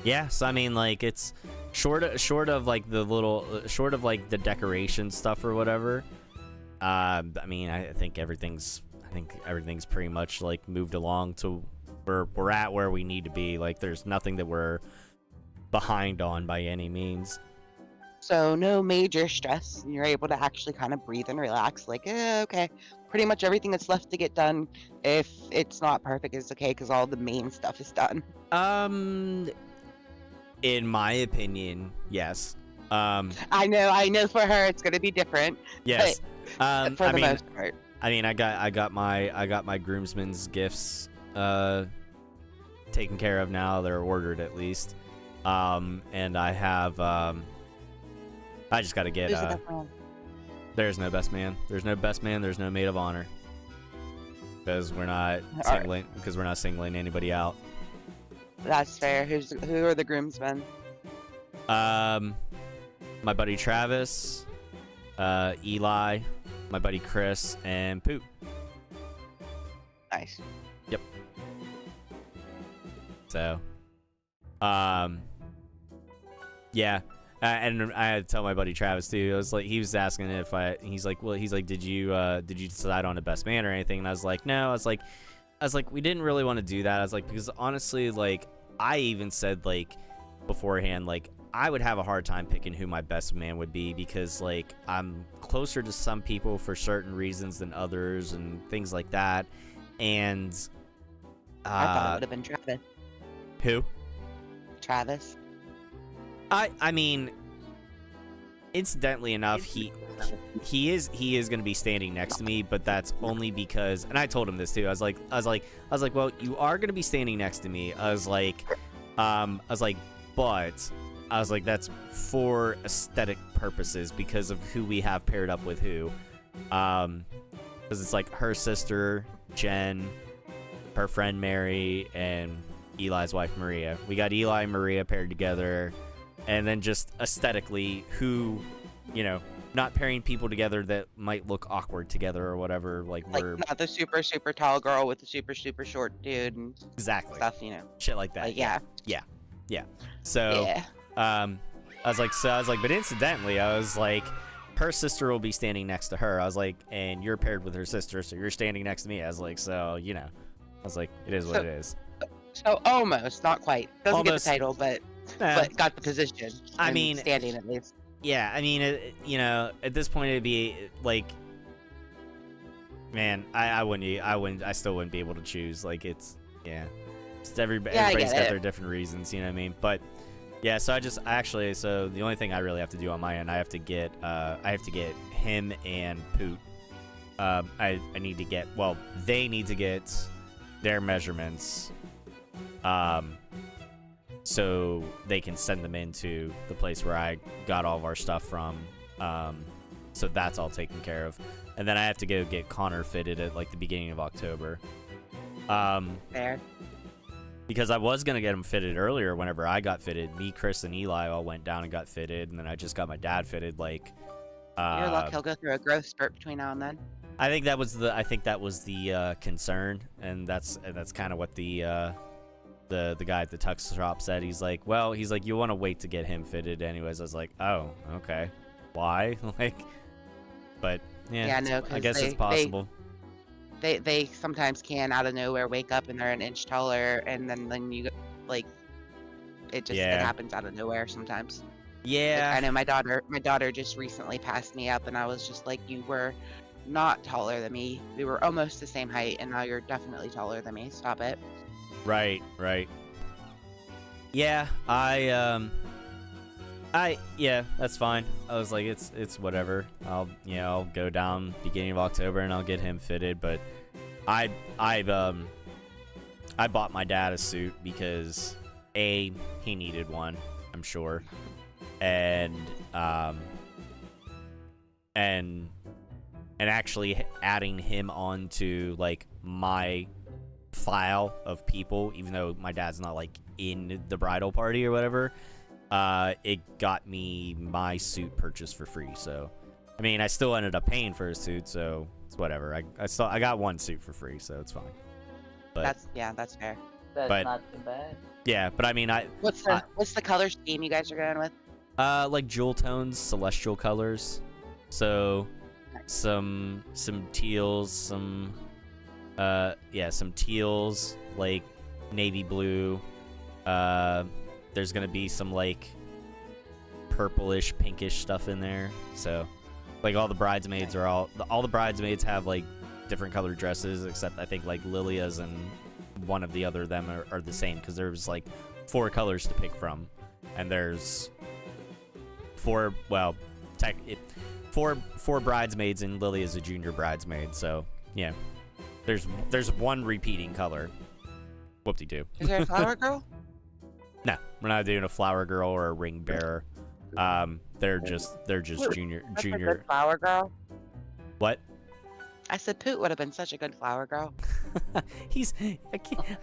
Yeah, so I mean, like, it's short of like the decoration stuff or whatever. I mean, I think everything's pretty much like moved along to we're at where we need to be. Like, there's nothing that we're behind on by any means. So no major stress. You're able to actually kind of breathe and relax. Like, okay, pretty much everything that's left to get done, if it's not perfect, is okay because all the main stuff is done. In my opinion, yes. I know for her it's gonna be different. Yes. But for the most part. I mean, I got my groomsmen's gifts taken care of now. They're ordered at least. And I have I just got to get Who's the best man? There's no best man. There's no best man. There's no maid of honor. Because we're not singling anybody out. That's fair. Who are the groomsmen? My buddy Travis, Eli, my buddy Chris, and Poot. Nice. Yep. So, yeah. And I had to tell my buddy Travis too. I was like, he was asking if he's like, did you decide on a best man or anything? And I was like, no. I was like, we didn't really want to do that. I was like, because honestly, like, I even said like beforehand, like, I would have a hard time picking who my best man would be because like I'm closer to some people for certain reasons than others and things like that. And I thought it would have been Travis. Who? Travis. I mean, incidentally enough, he is going to be standing next to me, but that's only because, and I told him this too. I was like, well, you are going to be standing next to me. I was like, but that's for aesthetic purposes because of who we have paired up with who. Because it's like her sister Jen, her friend Mary, and Eli's wife Maria. We got Eli and Maria paired together. And then just aesthetically, who, not pairing people together that might look awkward together or whatever. Like we're not the super, super tall girl with the super, super short dude and exactly stuff, shit like that. Yeah. So, yeah. I was like, but incidentally, I was like, her sister will be standing next to her. I was like, and you're paired with her sister, so you're standing next to me. I was like, so, you know. I was like, it is what it is. So almost, not quite. Doesn't Almost. get the title, but got the position. I and mean, standing at least. Yeah, I mean, you know, at this point it'd be like, man, I still wouldn't be able to choose. Like, it's, yeah, just everybody's got their different reasons, you know what I mean? But yeah, so so the only thing I really have to do on my end, I have to get him and Poot. I need to get, well, they need to get their measurements, so they can send them into the place where I got all of our stuff from. So that's all taken care of. And then I have to go get Connor fitted at like the beginning of October. Fair. Because I was going to get him fitted earlier whenever I got fitted. Me, Chris, and Eli all went down and got fitted. And then I just got my dad fitted like... Your luck, he'll go through a growth spurt between now and then. I think that was the concern. And that's kind of what the guy at the tux shop said. He's like, you want to wait to get him fitted anyways. I was like, oh, okay. Why? Like, but yeah, no, I guess it's possible. They sometimes can out of nowhere wake up and they're an inch taller, and then you like it happens out of nowhere sometimes. Yeah, like, I know my daughter just recently passed me up, and I was just like, you were not taller than me. We were almost the same height, and now you're definitely taller than me. Stop it. Right. Yeah, yeah, that's fine. I was like, it's whatever. I'll go down beginning of October and I'll get him fitted. But I bought my dad a suit because he needed one, I'm sure, and actually adding him onto like my file of people, even though my dad's not like in the bridal party or whatever. It got me my suit purchased for free. So, I mean, I still ended up paying for a suit, so it's whatever. I got one suit for free, so it's fine. But that's fair. That's not too bad. Yeah, but I mean, what's the color scheme you guys are going with? Like jewel tones, celestial colors. So, some teals, some teals, like navy blue. There's gonna be some like purplish, pinkish stuff in there. So, like all the bridesmaids are all the bridesmaids have like different colored dresses, except I think like Lilia's and one of the other of them are the same, because there's like 4 colors to pick from, and there's 4 bridesmaids, and Lilia's a junior bridesmaid. So yeah, there's 1 repeating color. Whoop-de-doo. Is there a flower girl? No, we're not doing a flower girl or a ring bearer. They're just junior. A good flower girl. What? I said Poot would have been such a good flower girl. I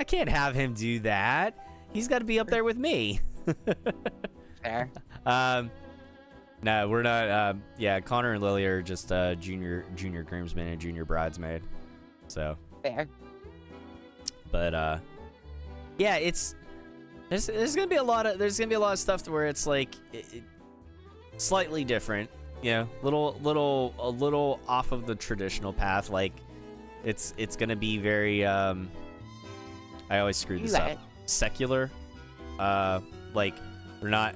can't have him do that. He's got to be up there with me. Fair. No, we're not. Yeah, Connor and Lily are just junior groomsmen and junior bridesmaid. So. Fair. But yeah, there's gonna be a lot of stuff to where it's like slightly different, you know, a little off of the traditional path. Like it's gonna be very I always screw this up. Secular. Like we're not,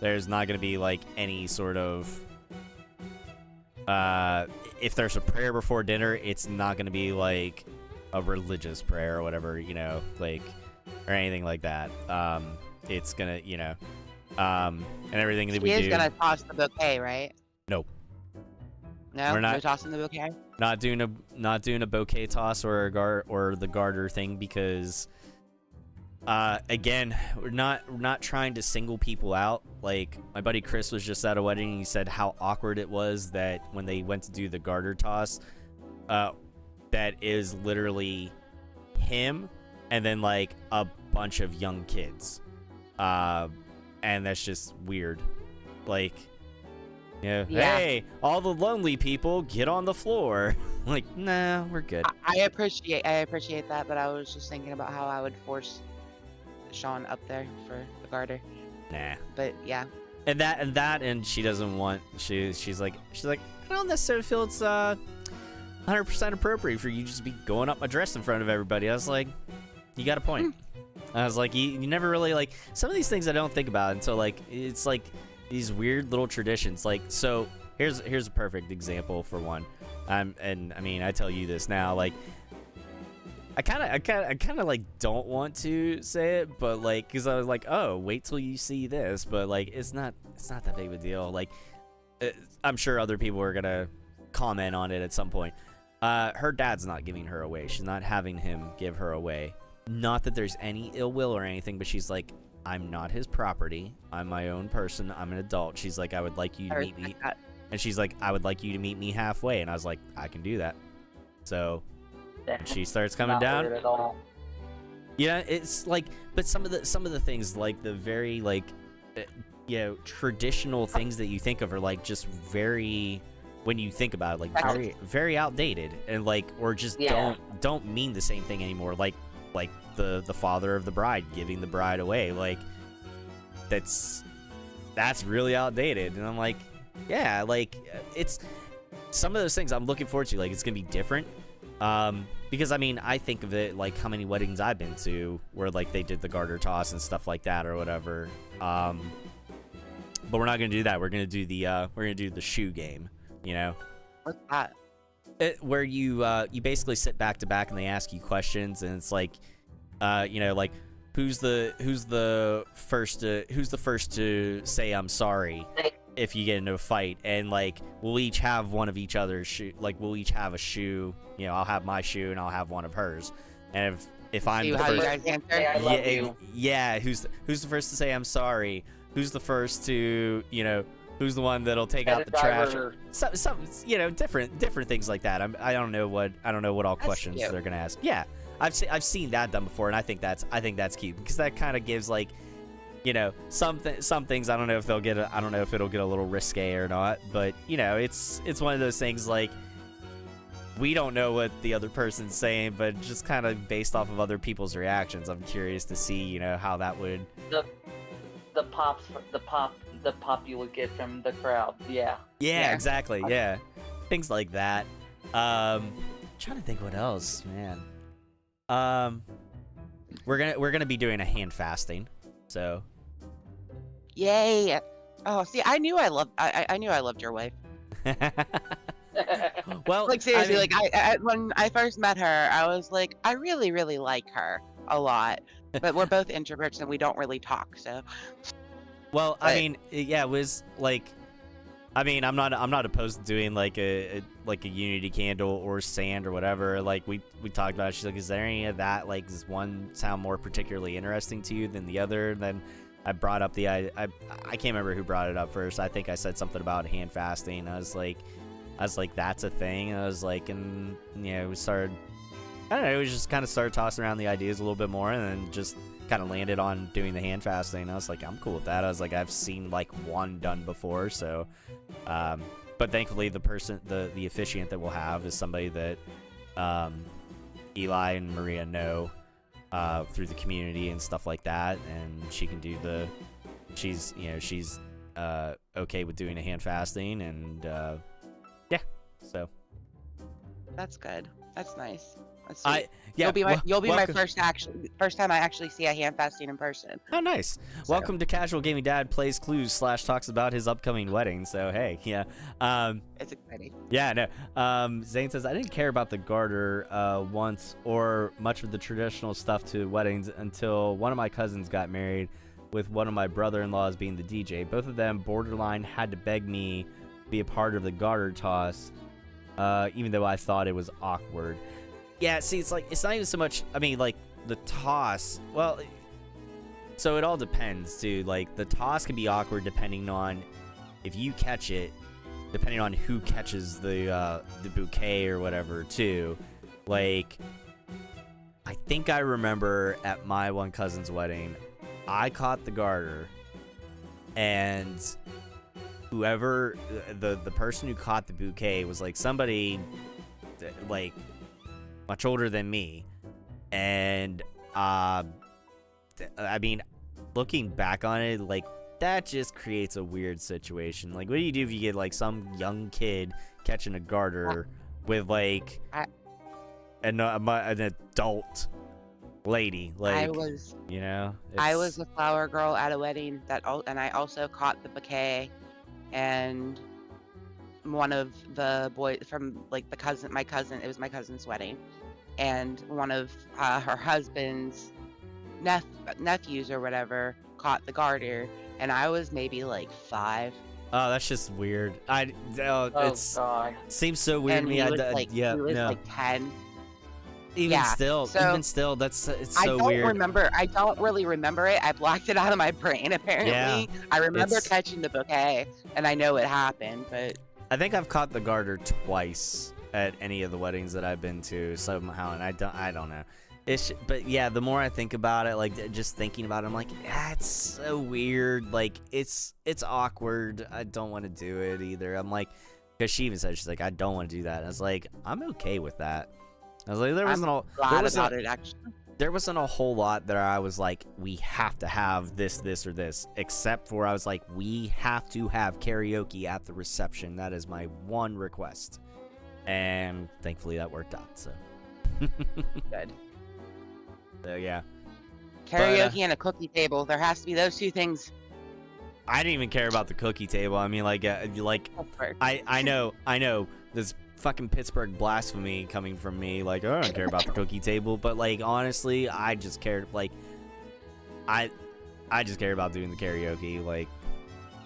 there's not gonna be like any sort of if there's a prayer before dinner, it's not gonna be like a religious prayer or whatever, like, or anything like that. It's gonna, and everything that we do. He is gonna toss the bouquet, right? Nope. No, we're not no tossing the bouquet. Not doing a bouquet toss or the garter thing, because, again, we're not trying to single people out. Like my buddy Chris was just at a wedding, and he said how awkward it was that when they went to do the garter toss, that is literally him and then like a bunch of young kids, and that's just weird. Like, yeah. Hey, all the lonely people, get on the floor. Like, nah, we're good. I appreciate that, but I was just thinking about how I would force Sean up there for the garter. Nah. But yeah. and she doesn't want. She's like I don't necessarily feel it's 100% appropriate for you just to be going up my dress in front of everybody. I was like, you got a point. I was like, you never really like some of these things I don't think about until like it's like these weird little traditions. Like, so here's a perfect example for one. And I mean, I tell you this now, like I kind of like don't want to say it, but like, cause I was like, oh, wait till you see this, but like, it's not that big of a deal. Like, I'm sure other people are gonna comment on it at some point. Her dad's not giving her away. She's not having him give her away. Not that there's any ill will or anything, but she's like, I'm not his property. I'm my own person. I'm an adult. She's like, I would like you to meet me. And she's like, I would like you to meet me halfway. And I was like, I can do that. So she starts coming Not down. weird at all. Yeah, it's like, but some of the things, like the very like, traditional things that you think of are like just very, when you think about it, like very outdated, and like, or just don't mean the same thing anymore. Like the father of the bride giving the bride away, like that's really outdated. And I'm like, yeah, like it's some of those things I'm looking forward to. Like, it's gonna be different, because I mean, I think of it like how many weddings I've been to where like they did the garter toss and stuff like that or whatever. But we're not gonna do that. We're gonna do the shoe game. You know, What's that? where you basically sit back to back and they ask you questions, and it's like, like who's the first to say I'm sorry if you get into a fight, and like we'll each have one of each other's shoe. Like we'll each have a shoe. You know, I'll have my shoe and I'll have one of hers. And if I'm See the how you first, guys answer? Yeah, I love you. yeah, who's the first to say I'm sorry? Who's the first to, who's the one that'll take out the trash? Some different things like that. I don't know what all questions cute. they're gonna ask. Yeah, I've seen that done before, and I think that's cute because that kind of gives like, some things. I don't know if it'll get a little risque or not, but it's one of those things like we don't know what the other person's saying, but just kind of based off of other people's reactions, I'm curious to see how that would. The pop you would get from the crowd. Yeah. Yeah, exactly. Yeah, things like that. Trying to think what else, man. We're gonna be doing a hand fasting, so. Yay! Oh, see, I knew I loved your wife. Well, Like seriously, I mean, I when I first met her, I was like, I really, really like her a lot. But we're both introverts and we don't really talk, so. well, I mean, yeah, it was like, I mean, I'm not opposed to doing like a unity candle or sand or whatever. Like we talked about it. She's like, is there any of that? Like, does one sound more particularly interesting to you than the other? And then I brought up I can't remember who brought it up first. I think I said something about hand fasting. I was like, that's a thing. And I was like, and we started. I don't know. We just kind of started tossing around the ideas a little bit more, and then just kind of landed on doing the hand fasting. I was like, I'm cool with that. I was like, I've seen like one done before, so. But thankfully, the officiant that we'll have is somebody that Eli and Maria know through the community and stuff like that, and she can do she's okay with doing a hand fasting, and yeah, so. That's good. That's nice. That's Yeah, you'll be my welcome. first time I actually see a hand fasting in person. Oh, nice. So. Welcome to Casual Gaming Dad Plays Clues / talks about his upcoming wedding. So, hey, yeah. It's exciting. Yeah, no. Zane says, I didn't care about the garter once or much of the traditional stuff to weddings until one of my cousins got married, with one of my brother-in-laws being the DJ. Both of them borderline had to beg me to be a part of the garter toss, even though I thought it was awkward. Yeah, see, it's like, it's not even so much, I mean, like, the toss, well, so it all depends, too. Like, the toss can be awkward depending on if you catch it, depending on who catches the bouquet or whatever, too. Like, I think I remember at my one cousin's wedding, I caught the garter, and whoever, the person who caught the bouquet was, like, somebody, like, much older than me, and I mean, looking back on it, like, that just creates a weird situation. Like, what do you do if you get like some young kid catching a garter with like an adult lady? Like, I was it's... a flower girl at a wedding and I also caught the bouquet, and one of the boys from like my cousin, it was my cousin's wedding, and one of her husband's nephews or whatever caught the garter, and I was maybe like 5. Oh, that's just weird. It's God. seems so weird And to me. he I was no. like 10. Even Yeah, still, so it's I so don't weird. remember. I don't really remember it. I blocked it out of my brain. Apparently, Yeah, I remember it's- catching the bouquet, and I know it happened. But I think I've caught the garter twice at any of the weddings that I've been to somehow, and I don't know. But yeah, the more I think about it, like just thinking about it, I'm like, it's so weird. Like it's awkward. I don't want to do it either. I'm like, because she even said, she's like, I don't want to do that. I was like, I'm okay with that. I was like, there wasn't a whole lot that I was like, we have to have this, or this, except for I was like, we have to have karaoke at the reception. That is my one request, and thankfully that worked out. So good. So yeah, Karaoke and a cookie table. There has to be those 2 things. I didn't even care about the cookie table. I mean, like I know this fucking Pittsburgh blasphemy coming from me. Like, oh, I don't care about the cookie table, but like honestly, I just cared. Like, I just care about doing the karaoke. Like,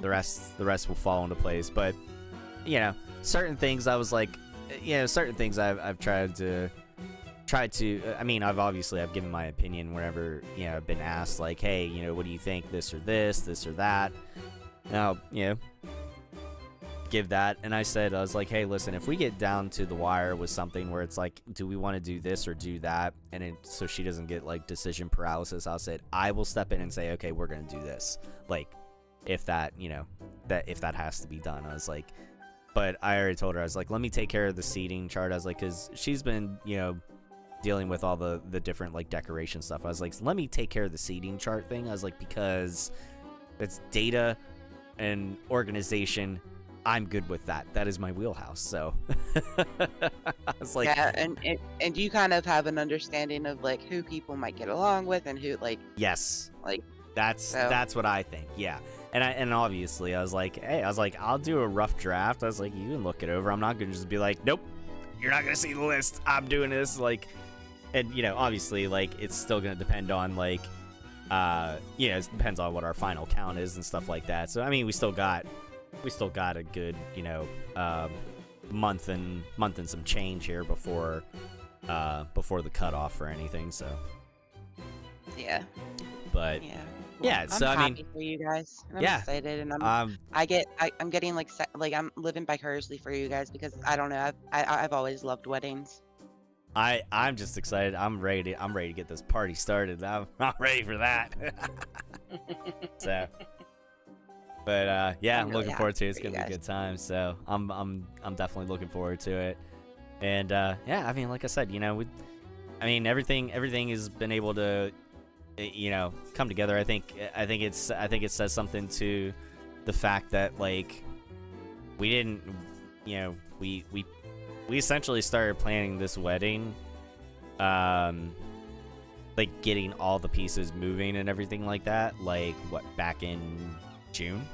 the rest will fall into place. But certain things I was like, certain things I've tried to. I mean, I've given my opinion whenever I've been asked, like, hey, what do you think, this or that. Now, give that. And I was like, hey, listen, if we get down to the wire with something where it's like, do we want to do this or do that, and so she doesn't get like decision paralysis, I will step in and say, okay, we're gonna do this, like, if that if that has to be done. I was like, but I already told her, I was like, let me take care of the seating chart. I was like, because she's been dealing with all the different like decoration stuff. I was like, let me take care of the seating chart thing. I was like, because it's data and organization, I'm good with that. That is my wheelhouse. So I was like, yeah, and you kind of have an understanding of like who people might get along with and who like, yes, like that's what I think. Yeah. And obviously I was like, hey, I'll do a rough draft. I was like, you can look it over. I'm not gonna just be like, nope, you're not gonna see the list, I'm doing this. Like, and obviously, like, it's still gonna depend on like it depends on what our final count is and stuff like that. So I mean, we still got a good month and some change here before the cutoff or anything. So yeah, but yeah. yeah, I'm so I happy mean, for you guys. And I'm yeah, excited, and I'm getting like I'm living vicariously for you guys because I don't know, I've always loved weddings. I'm just excited. I'm ready to get this party started. I'm ready for that. So, but yeah, I'm really looking forward to it. It's happy for gonna be a you good time. So I'm definitely looking forward to it. And yeah, I mean, like I said, everything has been able to come together. I think it says something to the fact that like we didn't we essentially started planning this wedding like getting all the pieces moving and everything like that, like what, back in June?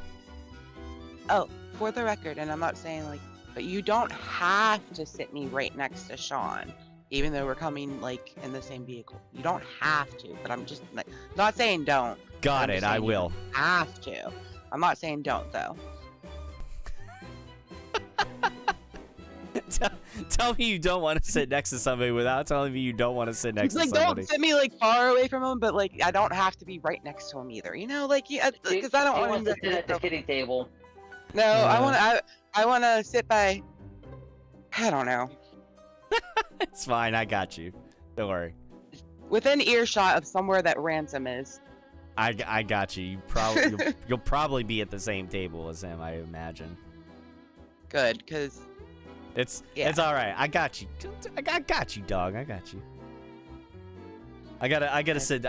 Oh, for the record, and I'm not saying like, but you don't have to sit me right next to Sean, even though we're coming like in the same vehicle. You don't have to, but I'm just like, not saying don't. Got it, I will. Have to. I'm not saying don't though. Tell me you don't want to sit next to somebody without telling me you don't want to sit next to somebody. Don't sit me like far away from him, but like I don't have to be right next to him either. Like yeah, because I don't want to sit at the kitty table. No, I want to sit by. I don't know. It's fine, I got you. Don't worry. Within earshot of somewhere that Ransom is. I got you. You'll probably be at the same table as him, I imagine. Good, because it's all right. I got you. I got you, dog. I got you. I gotta sit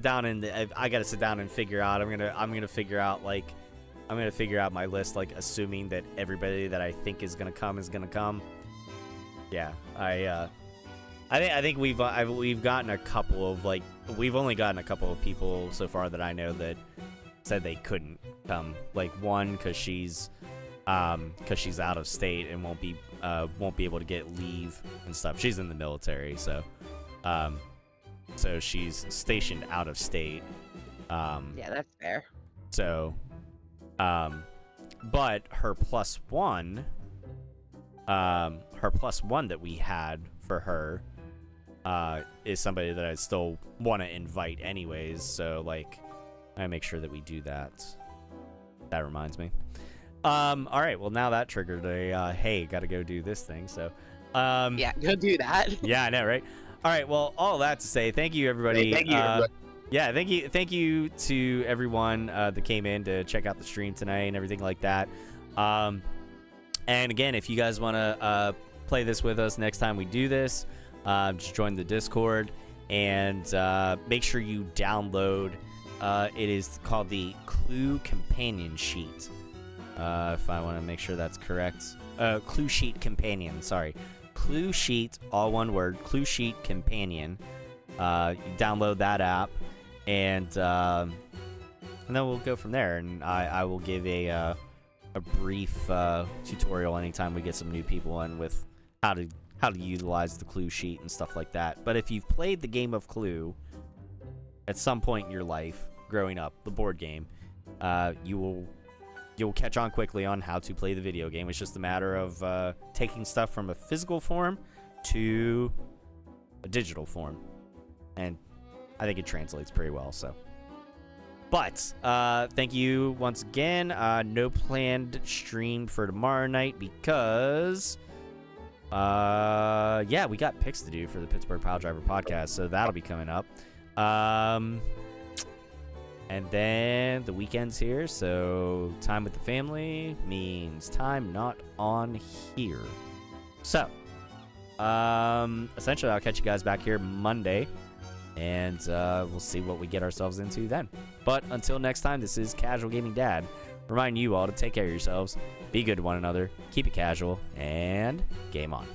down and figure out. I'm gonna figure out like gonna figure out my list, like assuming that everybody that I think is gonna come is gonna come. Yeah, I think we've gotten a couple of we've only gotten a couple of people so far that I know that said they couldn't come. Like one because she's out of state and won't be able to get leave and stuff. She's in the military, so she's stationed out of state. Yeah, that's fair. So, but her plus one that we had for her is somebody that I still want to invite anyways. So like, I make sure that we do that. That reminds me. All right. Well, now that triggered a hey, got to go do this thing. So, Yeah, go do that. yeah, I know, right? All right. Well, all that to say, thank you, everybody. Thank you, everybody. Yeah, thank you to everyone that came in to check out the stream tonight and everything like that. And again, if you guys want to play this with us next time we do this, just join the Discord and make sure you download. It is called the Clue Companion Sheet. If I want to make sure that's correct. Clue Sheet Companion, sorry. Clue Sheet, all one word, Clue Sheet Companion. You download that app, and then we'll go from there. And I will give a brief tutorial anytime we get some new people in with how to utilize the Clue Sheet and stuff like that. But if you've played the game of Clue at some point in your life, growing up, the board game, you'll catch on quickly on how to play the video game. It's just a matter of taking stuff from a physical form to a digital form. And I think it translates pretty well, so. But, thank you once again. No planned stream for tomorrow night because, yeah, we got picks to do for the Pittsburgh Piledriver podcast, so that'll be coming up. And then the weekend's here, so time with the family means time not on here. So, essentially, I'll catch you guys back here Monday, and we'll see what we get ourselves into then. But until next time, this is Casual Gaming Dad, reminding you all to take care of yourselves, be good to one another, keep it casual, and game on.